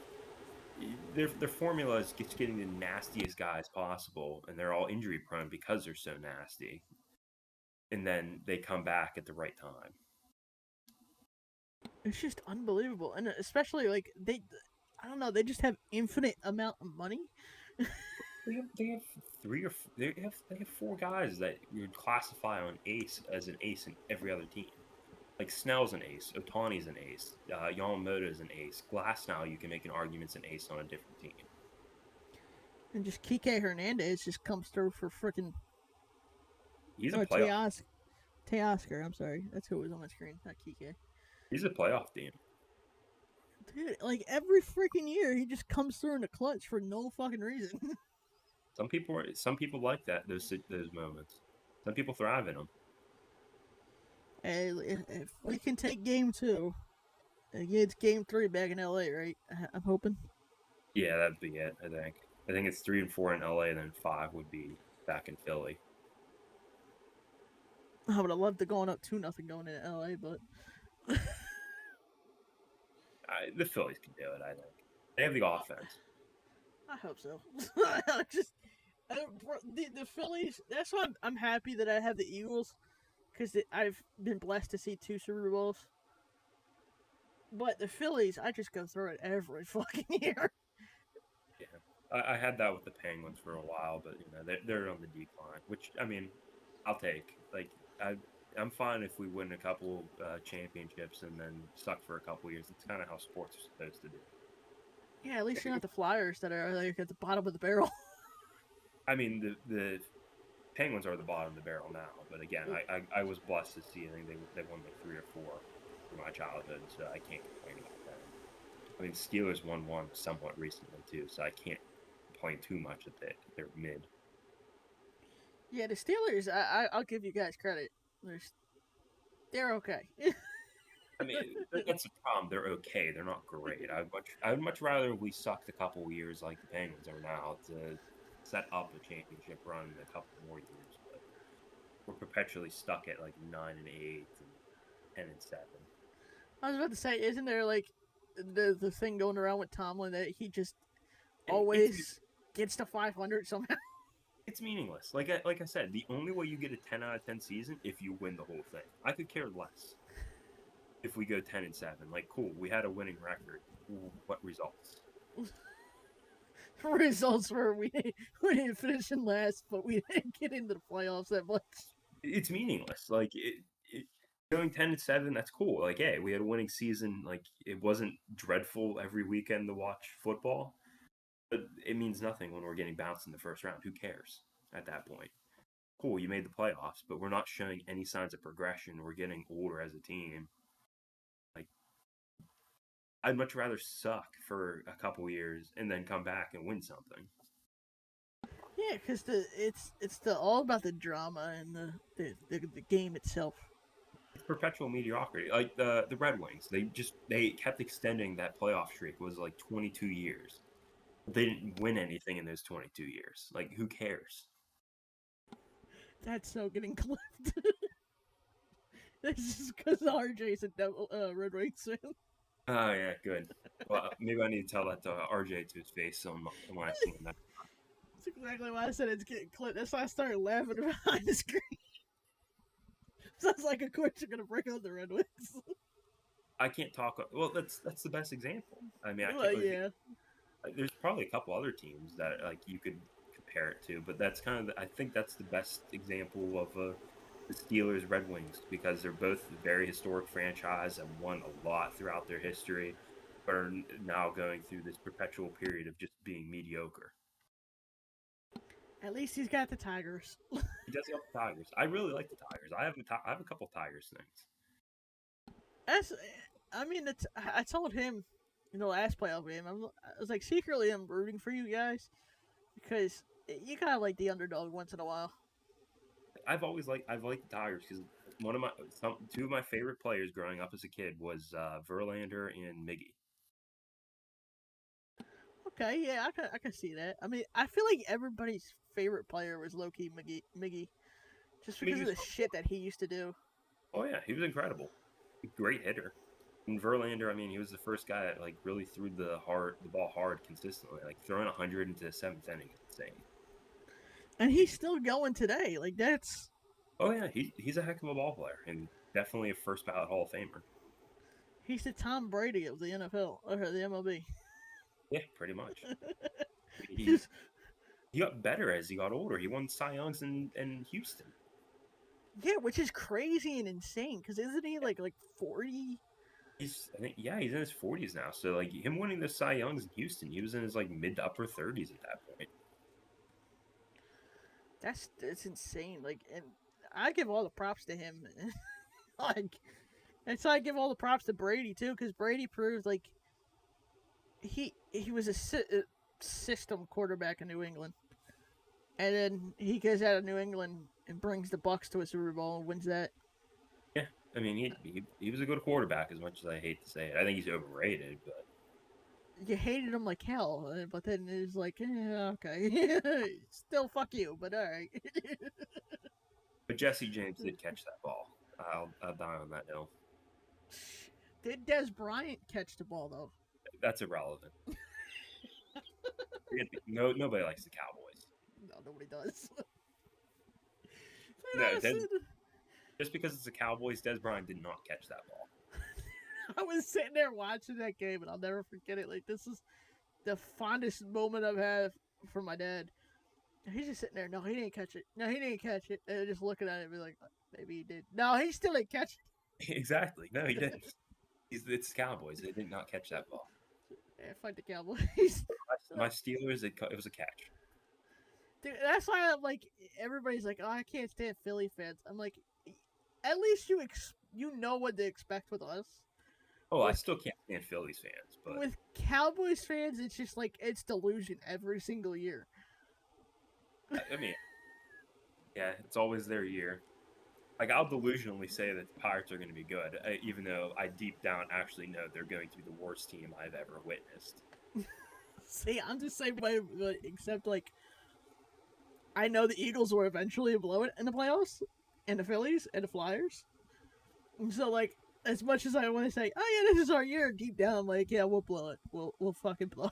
Their formula is just getting the nastiest guys possible, and they're all injury prone because they're so nasty. And then they come back at the right time. It's just unbelievable, and especially like I don't know, they just have infinite amount of money. They have they have 4 guys that you would classify on ace as an ace in every other team. Like Snell's an ace, Otani's an ace, Yamamoto's an ace. Glass now you can make an argument's an ace on a different team. And just Kike Hernandez just comes through for freaking He's a oh playoff. Teoscar. I'm sorry, that's who was on my screen, not Kike. He's a playoff team. Dude, like every freaking year, he just comes through in the clutch for no fucking reason. Some people like that those moments. Some people thrive in them. And if we can take game two, again, it's game three back in LA, right? I'm hoping. Yeah, that'd be it. I think it's 3 and 4 in LA, and then 5 would be back in Philly. I would have loved to going up 2-0 going into LA, but The Phillies can do it. I think they have the offense. I hope so. Just the Phillies. That's why I'm happy that I have the Eagles because I've been blessed to see 2 Super Bowls. But the Phillies, I just go through it every fucking year. Yeah, I had that with the Penguins for a while, but they're on the decline. Which I mean, I'll take. Like I'm fine if we win a couple championships and then suck for a couple years. It's kind of how sports are supposed to do. Yeah, at least you're not the Flyers that are like at the bottom of the barrel. I mean, the Penguins are the bottom of the barrel now, but again, I was blessed to see. I think they won like 3 or 4 from my childhood, so I can't complain about that. I mean, Steelers won one somewhat recently too, so I can't complain too much that they're mid. Yeah, the Steelers. I'll give you guys credit. They're okay. I mean, that's the problem. They're okay. They're not great. I would much rather we sucked a couple years like the Penguins are now to set up a championship run in a couple more years. But we're perpetually stuck at like 9-8 and 10-7. I was about to say, isn't there like the thing going around with Tomlin that he just It's always gets to 500 somehow? it's meaningless. Like I said, the only way you get a 10 out of 10 season if you win the whole thing. I could care less if we go 10-7. Like, cool, we had a winning record. What results? Results were we didn't finish in last, but we didn't get into the playoffs that much. It's meaningless. Like going 10-7, that's cool. Like, hey, we had a winning season. Like, it wasn't dreadful every weekend to watch football, but it means nothing when we're getting bounced in the first round. Who cares at that point? Cool, you made the playoffs, but we're not showing any signs of progression. We're getting older as a team. Like, I'd much rather suck for a couple years and then come back and win something. Yeah, because it's all about the drama and the game itself. It's perpetual mediocrity. Like the Red Wings, they kept extending that playoff streak. It was like 22 years. They didn't win anything in those 22 years. Like, who cares? That's so getting clipped. This is because RJ's a Red Wings fan. Oh yeah, good. Well, maybe I need to tell that to RJ to his face when I see him. That's exactly why I said it's getting clipped. That's why I started laughing behind the screen. Sounds like, of course, you're gonna bring on the Red Wings. I can't talk. Well, that's the best example. I mean, I can't. Well, yeah. There's probably a couple other teams that like you could compare it to, but that's kind of I think that's the best example of the Steelers Red Wings because they're both very historic franchise and won a lot throughout their history, but are now going through this perpetual period of just being mediocre. At least he's got the Tigers. He does have the Tigers. I really like the Tigers. I have a couple Tigers things. That's, I mean, it's. I told him in the last playoff game, I was like, secretly, I'm rooting for you guys because you gotta like the underdog once in a while. I've liked the Tigers because two of my favorite players growing up as a kid was Verlander and Miggy. Okay, yeah, I can see that. I mean, I feel like everybody's favorite player was low key Miggy, just because of Miggy's the shit that he used to do. Oh yeah, he was incredible. Great hitter. And Verlander, I mean, he was the first guy that like really threw the ball hard consistently. Like throwing 100 into the seventh inning is insane. And he's still going today. Like that's Oh yeah, he's a heck of a ball player and definitely a first ballot Hall of Famer. he's the Tom Brady of the NFL or the MLB. Yeah, pretty much. He Just, he got better as he got older. He won Cy Youngs in Houston. yeah, which is crazy and insane. Because isn't he like 40? I think he's in his 40s now. So like him winning the Cy Youngs in Houston, he was in his like mid to upper 30s at that point. That's insane. Like, and I give all the props to him. Like, and so I give all the props to Brady too, because Brady proved like he was a system quarterback in New England, and then he goes out of New England and brings the Bucks to a Super Bowl and wins that. Yeah, I mean he was a good quarterback as much as I hate to say it. I think he's overrated, but You hated him like hell, but then it was like, okay, still fuck you, but all right. Jesse James did catch that ball. I'll die on that hill. Did Des Bryant catch the ball though? That's irrelevant. No, nobody likes the Cowboys. No, nobody does. But No, just because it's the Cowboys, Des Bryant did not catch that ball. I was sitting there watching that game, and I'll never forget it. Like this is the fondest moment I've had for my dad. He's just sitting there. No, he didn't catch it. No, he didn't catch it. And just looking at it, and be like, maybe he did. No, he still didn't catch it. Exactly. No, he didn't. It's the Cowboys. They did not catch that ball. Yeah, fight the Cowboys. My Steelers, it was a catch. Dude, that's why I'm like, everybody's like, oh, I can't stand Philly fans. I'm like, at least you know what to expect with us. Oh, I still can't stand Phillies fans, but With Cowboys fans, it's just like it's delusion every single year. I mean, yeah, it's always their year. Like I'll delusionally say that the Pirates are going to be good, even though I deep down actually know they're going to be the worst team I've ever witnessed. See, I'm just saying, except like I know the Eagles will eventually blow it in the playoffs, and the Phillies and the Flyers. And so like, as much as I want to say, oh yeah, this is our year, deep down, like, yeah, we'll blow it. We'll fucking blow it.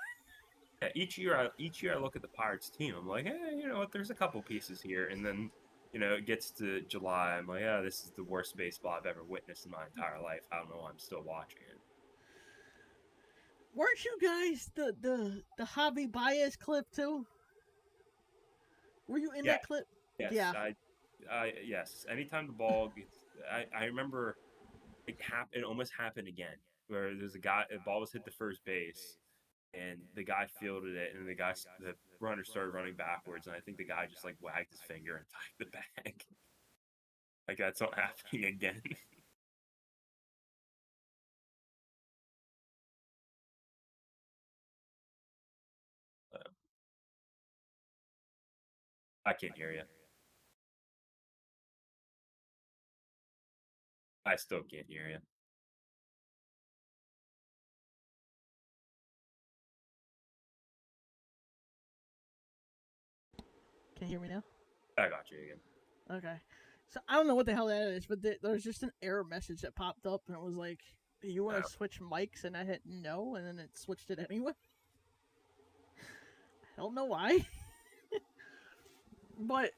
Yeah, each year I look at the Pirates team. I'm like, hey, you know what? There's a couple pieces here, and then it gets to July. I'm like, yeah, this is the worst baseball I've ever witnessed in my entire life. I don't know why I'm still watching it. Weren't you guys the Javi Baez clip too? Were you in Yeah, that clip? yes, Yeah. yes. Anytime the ball gets, I remember it almost happened again where there's a ball was hit the first base, and the guy fielded it, and the runner started running backwards, and I think the guy just like wagged his finger and tied the bag. Like that's not happening again. I can't hear you. I still can't hear you. Can you hear me now? I got you again. Okay. So I don't know what the hell that is, but there was just an error message that popped up, and it was like, "Do you want to Oh. switch mics?" And I hit no, and then it switched it anyway. I don't know why, but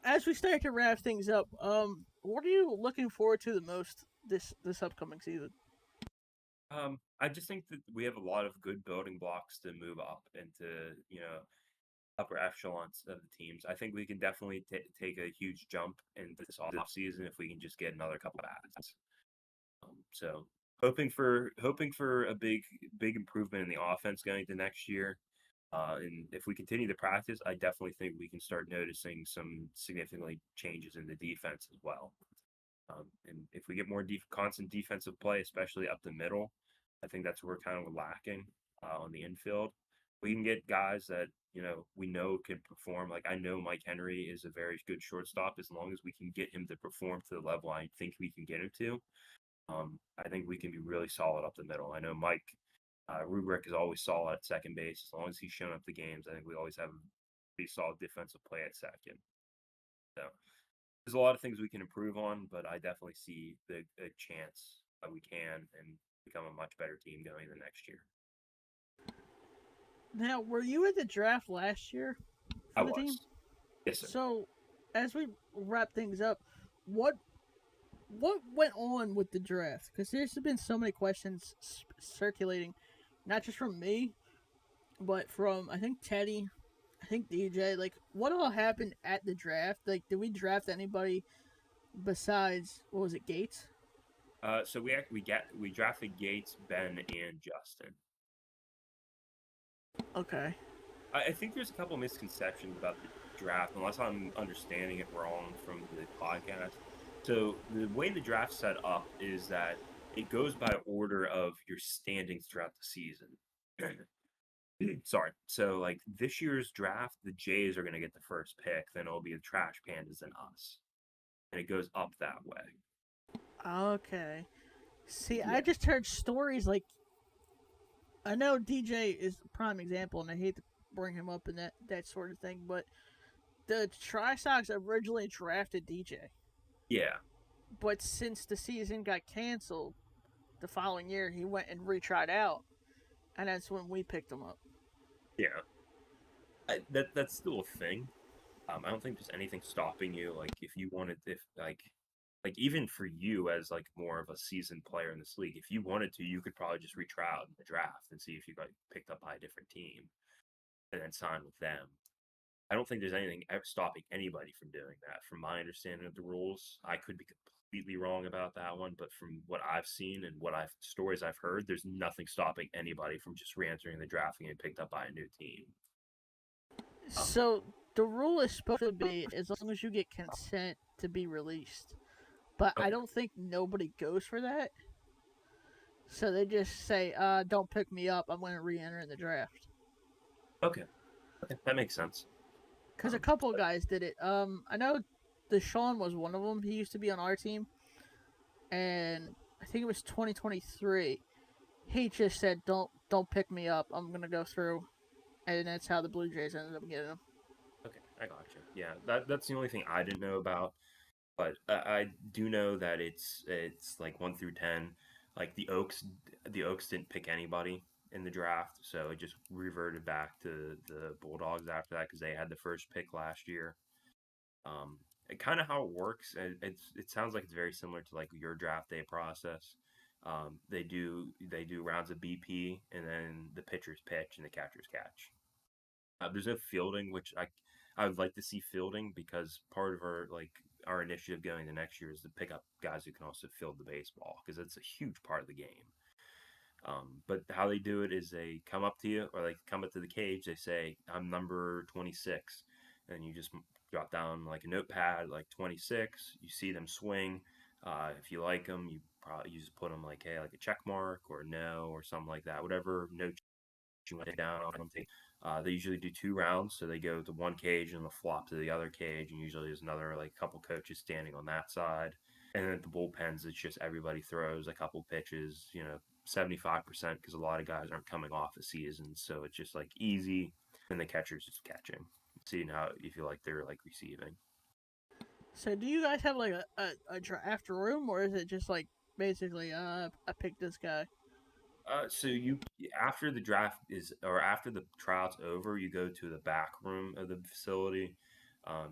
as we start to wrap things up, what are you looking forward to the most this upcoming season? I just think that we have a lot of good building blocks to move up into, upper echelons of the teams. I think we can definitely take a huge jump in this off season if we can just get another couple of bats. So hoping for a big improvement in the offense going into next year. And if we continue to practice, I definitely think we can start noticing some significantly changes in the defense as well. And if we get more constant defensive play, especially up the middle, I think that's where we're kind of lacking on the infield. We can get guys that we know can perform. Like I know Mike Henry is a very good shortstop. As long as we can get him to perform to the level I think we can get him to, I think we can be really solid up the middle. I know Mike Rubrick is always solid at second base. As long as he's showing up the games, I think we always have a pretty solid defensive play at second. So there's a lot of things we can improve on, but I definitely see a chance that we can and become a much better team going into next year. Now, were you at the draft last year I for the team? was. Yes, sir. So, as we wrap things up, what what went on with the draft? Because there's been so many questions circulating, not just from me, but from I think Teddy, I think DJ. Like, what all happened at the draft? Like, did we draft anybody besides what was it, Gates? So we drafted Gates, Ben, and Justin. Okay. I think there's a couple misconceptions about the draft, unless I'm understanding it wrong from the podcast. So the way the draft's set up is that it goes by order of your standings throughout the season. Sorry. So like this year's draft, the Jays are going to get the first pick. Then it'll be the Trash Pandas and us, and it goes up that way. Okay. See, I Yeah. just heard stories like I know DJ is a prime example, and I hate to bring him up in that sort of thing, but the Tri Sox originally drafted DJ, Yeah. but since the season got canceled the following year, he went and retried out, and that's when we picked him up. Yeah. That's still a thing. I don't think there's anything stopping you. Like if you wanted, if like even for you as like more of a seasoned player in this league, if you wanted to, you could probably just retry out in the draft and see if you got picked up by a different team and then sign with them. I don't think there's anything ever stopping anybody from doing that. From my understanding of the rules, I could be completely wrong about that one, but from what I've seen and what I've stories I've heard, there's nothing stopping anybody from just re-entering the draft and getting picked up by a new team. So the rule is supposed to be as long as you get consent to be released, but I Okay, don't think nobody goes for that. So they just say, "Don't pick me up. I'm going to re-enter in the draft." okay, okay, that makes sense. Because a couple of guys did it. I know Deshaun was one of them. He used to be on our team, and I think it was 2023. He just said, "Don't pick me up. I'm gonna go through," and that's how the Blue Jays ended up getting him. Okay, I got you. Yeah, that's the only thing I didn't know about. But I do know that it's like 1 through 10. Like the Oaks didn't pick anybody in the draft, so it just reverted back to the Bulldogs after that because they had the first pick last year. And kind of how it works, it sounds like it's very similar to like your draft day process. They do rounds of BP, and then the pitchers pitch and the catchers catch. There's no fielding, which I would like to see fielding because part of our initiative going to next year is to pick up guys who can also field the baseball because it's a huge part of the game. But how they do it is they come up to you or they come up to the cage. They say, "I'm number 26," and you just drop down like a notepad, like 26. You see them swing. If you like them, you just put them like, hey, like a check mark or no or something like that. Whatever note you want to down on them. They usually do 2 rounds, so they go to one cage and they'll flop to the other cage, and usually there's another like couple coaches standing on that side. And then at the bullpens, it's just everybody throws a couple pitches, 75% because a lot of guys aren't coming off the season. So it's just like easy, and the catcher's just catching. Seeing how you feel like they're like receiving. So do you guys have like a draft room, or is it just like basically I picked this guy? So you after the draft is or after the tryout's over, you go to the back room of the facility.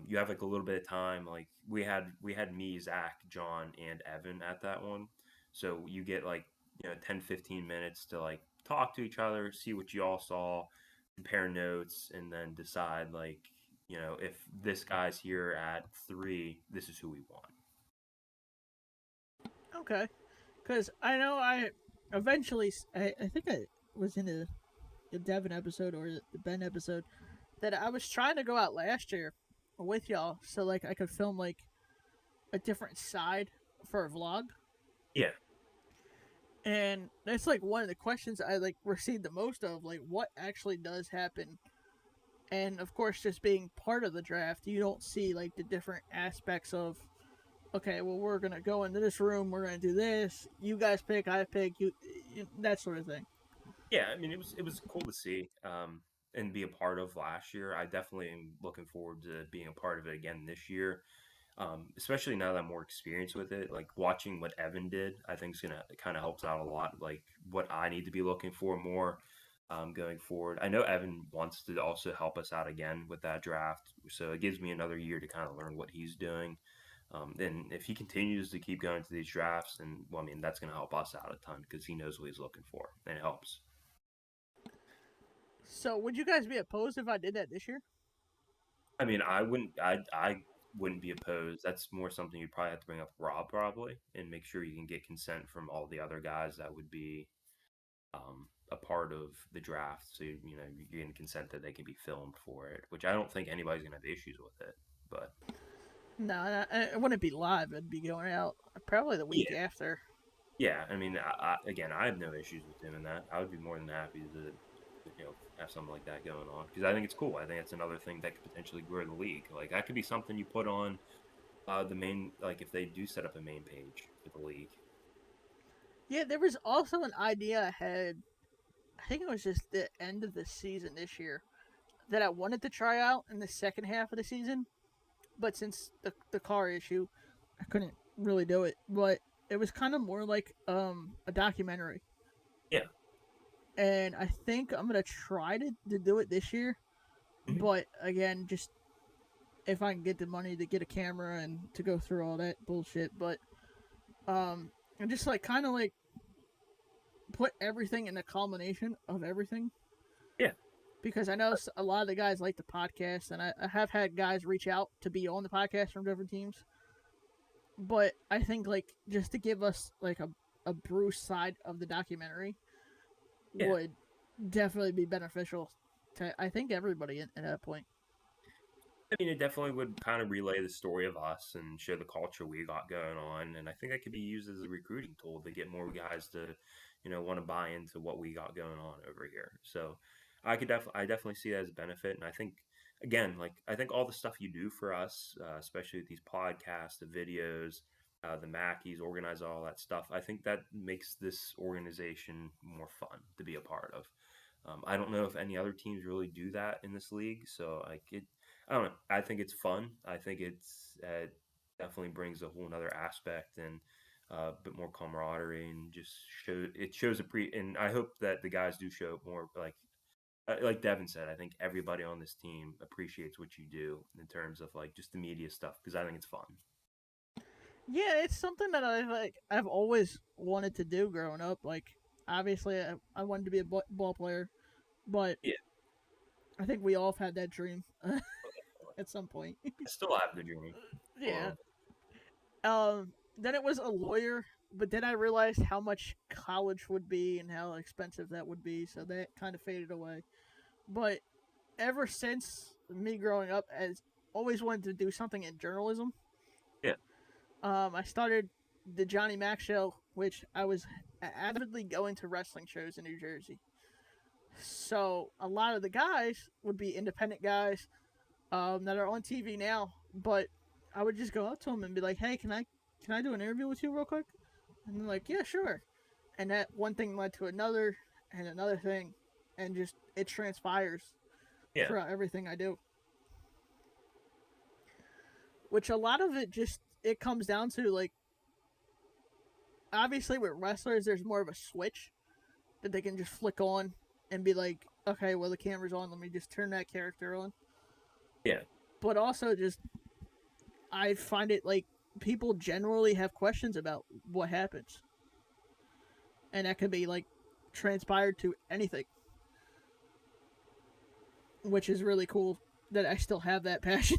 You have like a little bit of time. Like we had me, Zach, John, and Evan at that one. So you get like 10, 15 minutes to like talk to each other, see what you all saw, compare notes, and then decide like if this guy's here at 3, this is who we want. Okay, because I know I eventually I think I was in the Devin episode or the Ben episode that I was trying to go out last year with y'all so like I could film like a different side for a vlog. Yeah. And that's like one of the questions I like received the most of, like what actually does happen. And of course, just being part of the draft, you don't see like the different aspects of, okay, well, we're gonna go into this room, we're gonna do this. You guys pick, I pick, you that sort of thing. Yeah, I mean it was cool to see and be a part of last year. I definitely am looking forward to being a part of it again this year. Especially now that I'm more experienced with it, like watching what Evan did, I think is gonna kind of helps out a lot. Like what I need to be looking for more going forward. I know Evan wants to also help us out again with that draft, so it gives me another year to kind of learn what he's doing. And if he continues to keep going to these drafts, and well, I mean that's going to help us out a ton because he knows what he's looking for, and it helps. So, would you guys be opposed if I did that this year? I mean, I wouldn't be opposed. That's more something you'd probably have to bring up with Rob probably and make sure you can get consent from all the other guys that would be a part of the draft. So you're getting consent that they can be filmed for it, which I don't think anybody's gonna have issues with it. But No, it wouldn't be live. It'd be going out probably the week yeah, after. yeah. I mean, again, I have no issues with doing that. I would be more than happy to have something like that going on because I think it's cool. I think it's another thing that could potentially grow the league. Like that could be something you put on the main, like if they do set up a main page for the league. Yeah, there was also an idea I had. I think it was just the end of the season this year that I wanted to try out in the second half of the season, but since the car issue, I couldn't really do it. But it was kind of more like a documentary, Yeah. and I think I'm gonna try to do it this year. Mhm. But again, just if I can get the money to get a camera and to go through all that bullshit, but and just like kind of like put everything in the culmination of everything Yeah. because I know a lot of the guys like the podcast, and I have had guys reach out to be on the podcast from different teams. But I think like just to give us like a Bruce side of the documentary Yeah. would definitely be beneficial to I think everybody at that point. I mean, it definitely would kind of relay the story of us and show the culture we got going on, and I think that could be used as a recruiting tool to get more guys to, want to buy into what we got going on over here. So, I definitely see that as a benefit, and I think, again, like I think all the stuff you do for us, especially with these podcasts, the videos, the Mackies, organize all that stuff. I think that makes this organization more fun to be a part of. I don't know if any other teams really do that in this league, so like I don't know. I think it's fun. I think it definitely brings a whole other aspect and a bit more camaraderie and just shows a pre. And I hope that the guys do show more like Devin said. I think everybody on this team appreciates what you do in terms of like just the media stuff because I think it's fun. Yeah, it's something that I've always wanted to do growing up. Like obviously I wanted to be a ball player, but Yeah, I think we all have had that dream at some point. I still have the dream for Yeah. them. Then it was a lawyer, but then I realized how much college would be and how expensive that would be, so that kind of faded away. But ever since me growing up, as always wanted to do something in journalism. Yeah, I started the Johnny Mac show, which I was avidly going to wrestling shows in New Jersey. So a lot of the guys would be independent guys that are on TV now, but I would just go up to them and be like, "Hey, can I do an interview with you real quick? And they're like, yeah, sure. And that one thing led to another and another thing, and just it transpires Yeah, throughout everything I do. Which a lot of it just it comes down to like obviously with wrestlers there's more of a switch that they can just flick on and be like, okay, well the camera's on, let me just turn that character on. yeah. But also just I find it like people generally have questions about what happens. And that could be like transpired to anything. Which is really cool that I still have that passion.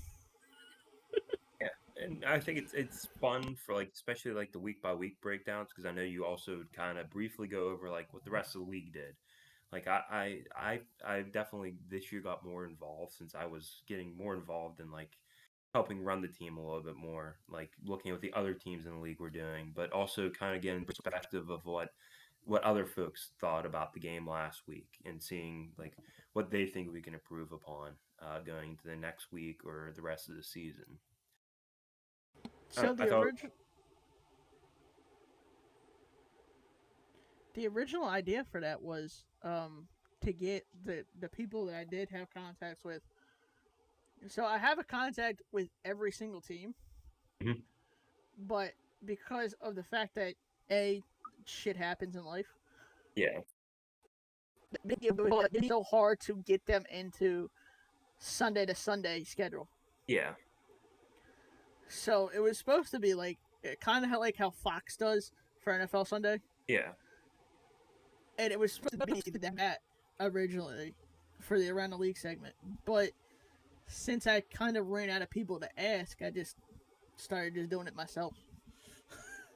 Yeah, and I think it's fun for like especially like the week by week breakdowns because I know you also kind of briefly go over like what the rest of the league did. Like I definitely this year got more involved since I was getting more involved in like helping run the team a little bit more, like looking at what the other teams in the league were doing, but also kind of getting perspective of what other folks thought about the game last week and seeing like what they think we can improve upon going into the next week or the rest of the season. So I thought. the original idea for that was to get the people that I did have contacts with. So I have a contact with every single team, Mhm. but because of the fact that a shit happens in life, Yeah, it's so hard to get them into Sunday to Sunday schedule. yeah, So it was supposed to be like kind of like how Fox does for NFL Sunday, yeah. and it was supposed to be that originally for the Around the League segment. But since I kind of ran out of people to ask, I just started just doing it myself.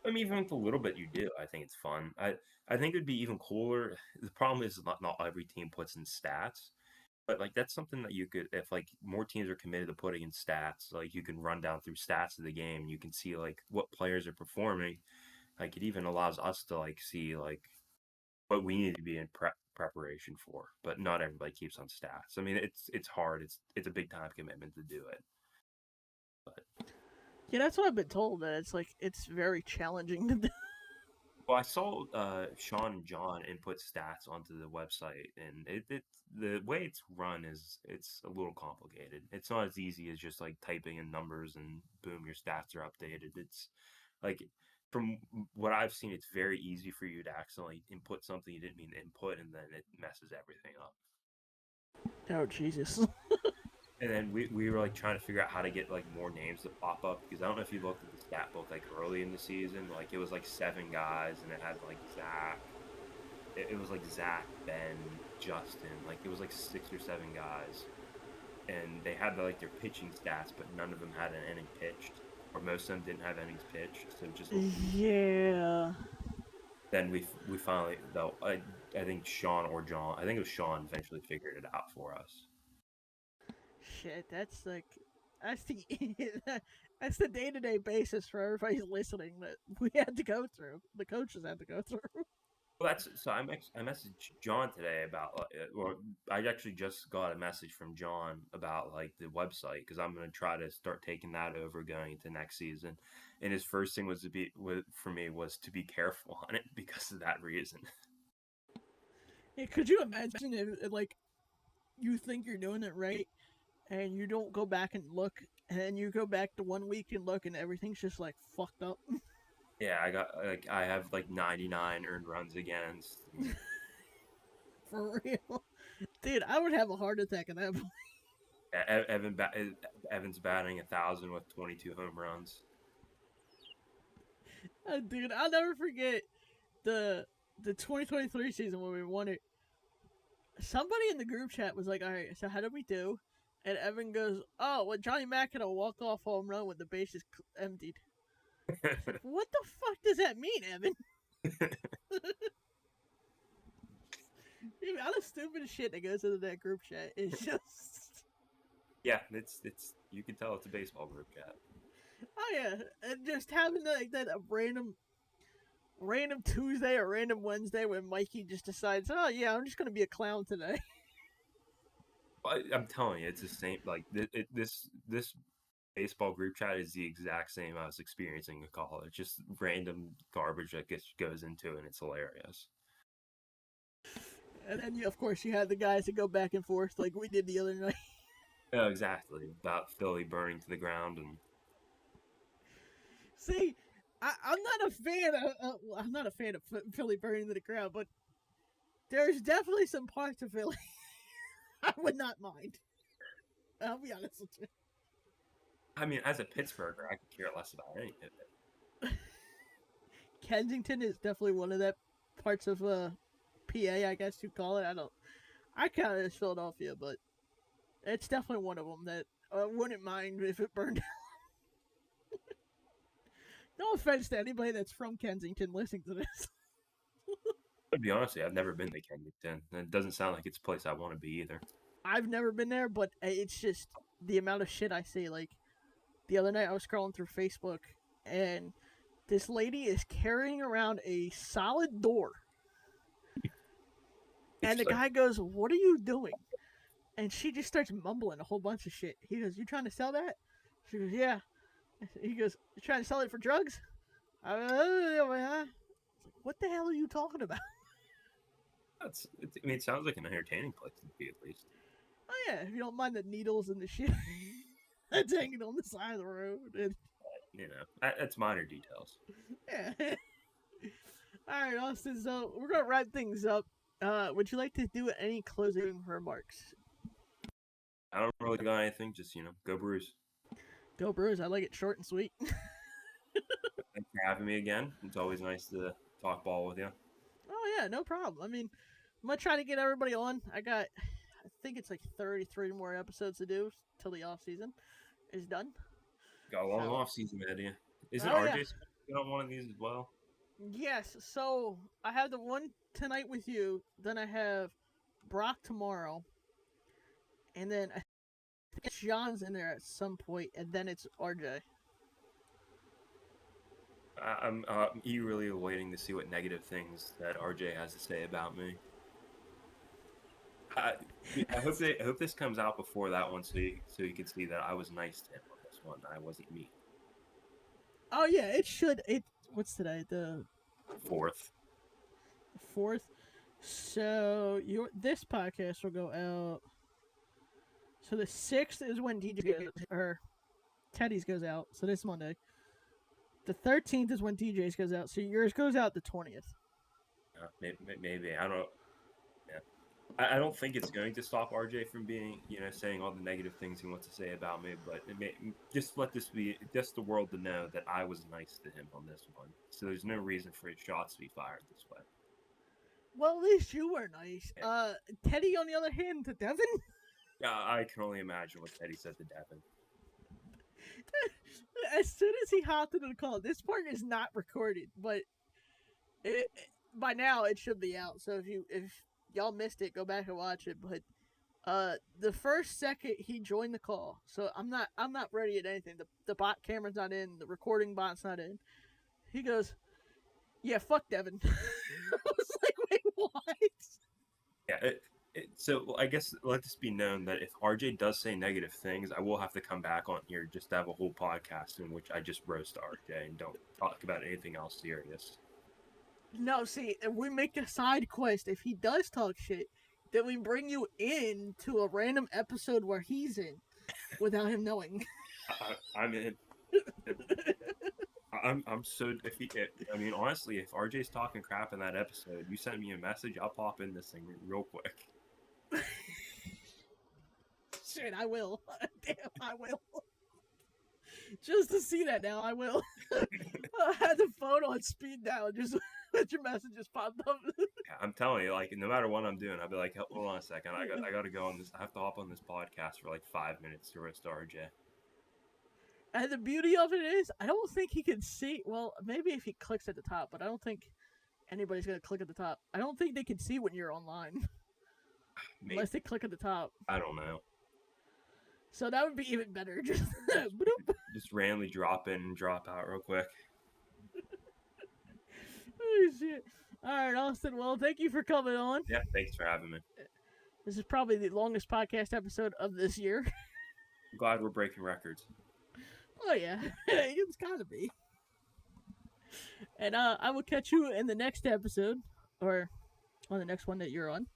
I mean, even with the little bit you do, I think it's fun. I think it'd be even cooler. The problem is not every team puts in stats, but like that's something that you could, if like more teams are committed to putting in stats, like you can run down through stats of the game. You can see like what players are performing. Like it even allows us to like see like what we need to be in preparation for. But not everybody keeps on stats. I mean, it's hard. It's a big time commitment to do it. But Yeah, that's what I've been told. That it's like it's very challenging to do. well, I saw Sean and John input stats onto the website, and it the way it's run is it's a little complicated. It's not as easy as just like typing in numbers and boom, your stats are updated. It's like from what I've seen, it's very easy for you to accidentally input something you didn't mean to input, and then it messes everything up. Oh Jesus! And then we were like trying to figure out how to get like more names to pop up because I don't know if you looked at the stat book like early in the season, like it was like 7 guys and it had like Zach. It was like Zach, Ben, Justin, like it was like 6 or 7 guys, and they had like their pitching stats, but none of them had an inning pitched, or most of them didn't have innings pitched, so it just looked weird. Yeah. Then we finally though I think Sean or John, I think it was Sean, eventually figured it out for us. Shit, that's like that's the that's the day to day basis for everybody listening that we had to go through. The coaches had to go through. Well, that's so. I messaged John today about, or I actually just got a message from John about like the website because I'm going to try to start taking that over going into next season. And his first thing was for me was to be careful on it because of that reason. Yeah, could you imagine if like you think you're doing it right and you don't go back and look, and then you go back to 1 week and look, and everything's just like fucked up. Yeah, I have like 99 earned runs against. And For real, dude, I would have a heart attack at that point. Evan's batting 1,000 with 22 home runs. Dude, I'll never forget the the 2023 season when we won it. Somebody in the group chat was like, "All right, so how did we do?" And Evan goes, "Oh, well, Johnny Mack had a walk-off home run with the bases emptied." It's like, what the fuck does that mean, Evan? The amount of stupid shit that goes into that group chat is just. Yeah, it's you can tell it's a baseball group chat. Oh yeah, and just having like that a random Tuesday or random Wednesday when Mikey just decides, oh yeah, I'm just gonna be a clown today. I'm telling you, it's the same. Like this baseball group chat is the exact same I was experiencing in college. Just random garbage that goes into it, and it's hilarious. And then, of course, you had the guys that go back and forth like we did the other night. Yeah, exactly. About Philly burning to the ground, and See, I'm not a fan. I'm not a fan of Philly burning to the ground, but there's definitely some parts of Philly I would not mind. I'll be honest with you. I mean, as a Pittsburgher, I could care less about any of it. Kensington is definitely one of the parts of PA, I guess you call it. I count it as Philadelphia, but it's definitely one of them that I wouldn't mind if it burned. No offense to anybody that's from Kensington listening to this. To be honest, I've never been to Kensington. It doesn't sound like it's a place I want to be either. I've never been there, but it's just the amount of shit I see. Like the other night, I was scrolling through Facebook, and this lady is carrying around a solid door, and the guy goes, "What are you doing?" And she just starts mumbling a whole bunch of shit. He goes, "You trying to sell that?" She goes, "Yeah." He goes, "You trying to sell it for drugs?" What the hell are you talking about? I mean, it sounds like an entertaining place to be, at least. Oh yeah, if you don't mind the needles and the shit that's hanging on the side of the road. And, you know, that's minor details. Yeah. All right, Austin. So we're gonna wrap things up. Would you like to do any closing remarks? I don't really got anything. Just go Brews. Go Brewers. I like it short and sweet. Thanks for having me again. It's always nice to talk ball with you. Oh yeah, no problem. I mean, I'm gonna try to get everybody on. I think it's like 33 more episodes to do till the off season is done. Got a long off season ahead of you. Isn't Oh, yeah. RJ supposed to get on one of these as well? Yes. So I have the one tonight with you. Then I have Brock tomorrow, and then I think John's in there at some point, and then it's RJ. I'm eagerly awaiting to see what negative things that RJ has to say about me. I hope this comes out before that one, so you can see that I was nice to him on this one. I wasn't mean. Oh yeah, it should. What's today? The 4th. 4th. So this podcast will go out. So the 6th is when Teddy's goes out. So this Monday. The 13th is when DJ's goes out. So yours goes out the 20th. Maybe I don't. Yeah, I don't think it's going to stop RJ from being saying all the negative things he wants to say about me. But just let this be just the world to know that I was nice to him on this one. So there's no reason for his shots to be fired this way. Well, at least you were nice. Teddy, on the other hand, to Devin. Yeah, I can only imagine what Teddy said to Devin. As soon as he hopped into the call, this part is not recorded, but by now it should be out. So if y'all missed it, go back and watch it. But the first second he joined the call, so I'm not ready at anything. The bot camera's not in, the recording bot's not in. He goes, "Yeah, fuck Devin." I was like, "Wait, what?" Yeah. So I guess let this be known that if RJ does say negative things, I will have to come back on here just to have a whole podcast in which I just roast RJ and don't talk about anything else serious. No, see, if we make a side quest, if he does talk shit, then we bring you in to a random episode where he's in without him knowing. I'm in. I'm so I mean, honestly, if RJ's talking crap in that episode, you send me a message, I'll pop in this thing real quick. Shit, I will. Damn, I will. Just to see that now, I will. I had the phone on speed dial, just let your messages pop up. Yeah, I'm telling you, like, no matter what I'm doing, I'll be like, hold on a second, I got to go on this. I have to hop on this podcast for like 5 minutes to roast RJ. And the beauty of it is, I don't think he can see. Well, maybe if he clicks at the top, but I don't think anybody's gonna click at the top. I don't think they can see when you're online. Maybe. Unless they click at the top. I don't know. So that would be even better. Just randomly drop in and drop out real quick. Oh, shit. All right, Austin. Well, thank you for coming on. Yeah, thanks for having me. This is probably the longest podcast episode of this year. I'm glad we're breaking records. Oh yeah, it's gotta be. And I will catch you in the next episode, or on the next one that you're on,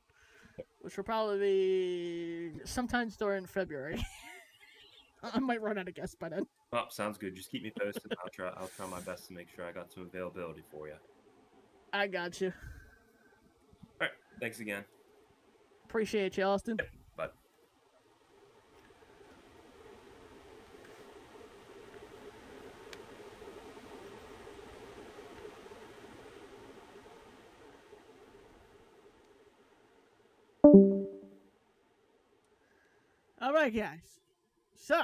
which will probably be sometimes during February. I might run out of guests by then. Oh, sounds good. Just keep me posted. I'll try my best to make sure I got some availability for you. I got you. All right. Thanks again. Appreciate you, Austin. Bye. All right, guys. So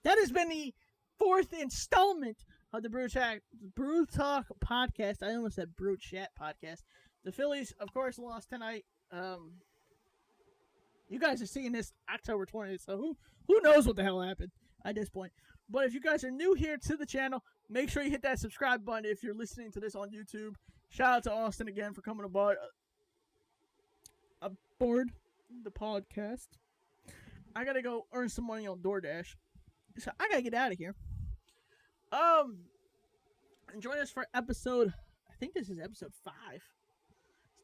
that has been the fourth installment of the Brew Talk podcast. I almost said Brew Chat podcast. The Phillies, of course, lost tonight. You guys are seeing this October 20th, so who knows what the hell happened at this point. But if you guys are new here to the channel, make sure you hit that subscribe button if you're listening to this on YouTube. Shout out to Austin again for coming aboard the podcast. I gotta go earn some money on DoorDash, so I gotta get out of here. And join us for episode, I think this is episode 5.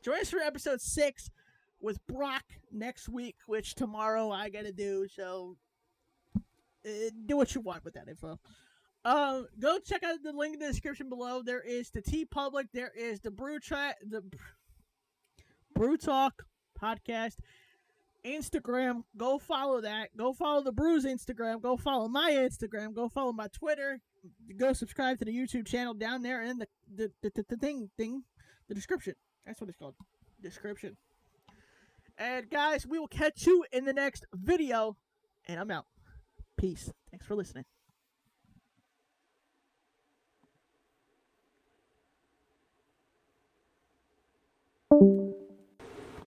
Join us for episode 6 with Brock next week, which tomorrow I gotta do, so do what you want with that info. Go check out the link in the description below. There is the TeePublic, there is the Brew Talk podcast Instagram. Go follow that. Go follow the Brew's Instagram. Go follow my Instagram. Go follow my Twitter. Go subscribe to the YouTube channel down there in the description. That's what it's called. Description. And guys, we will catch you in the next video. And I'm out. Peace. Thanks for listening.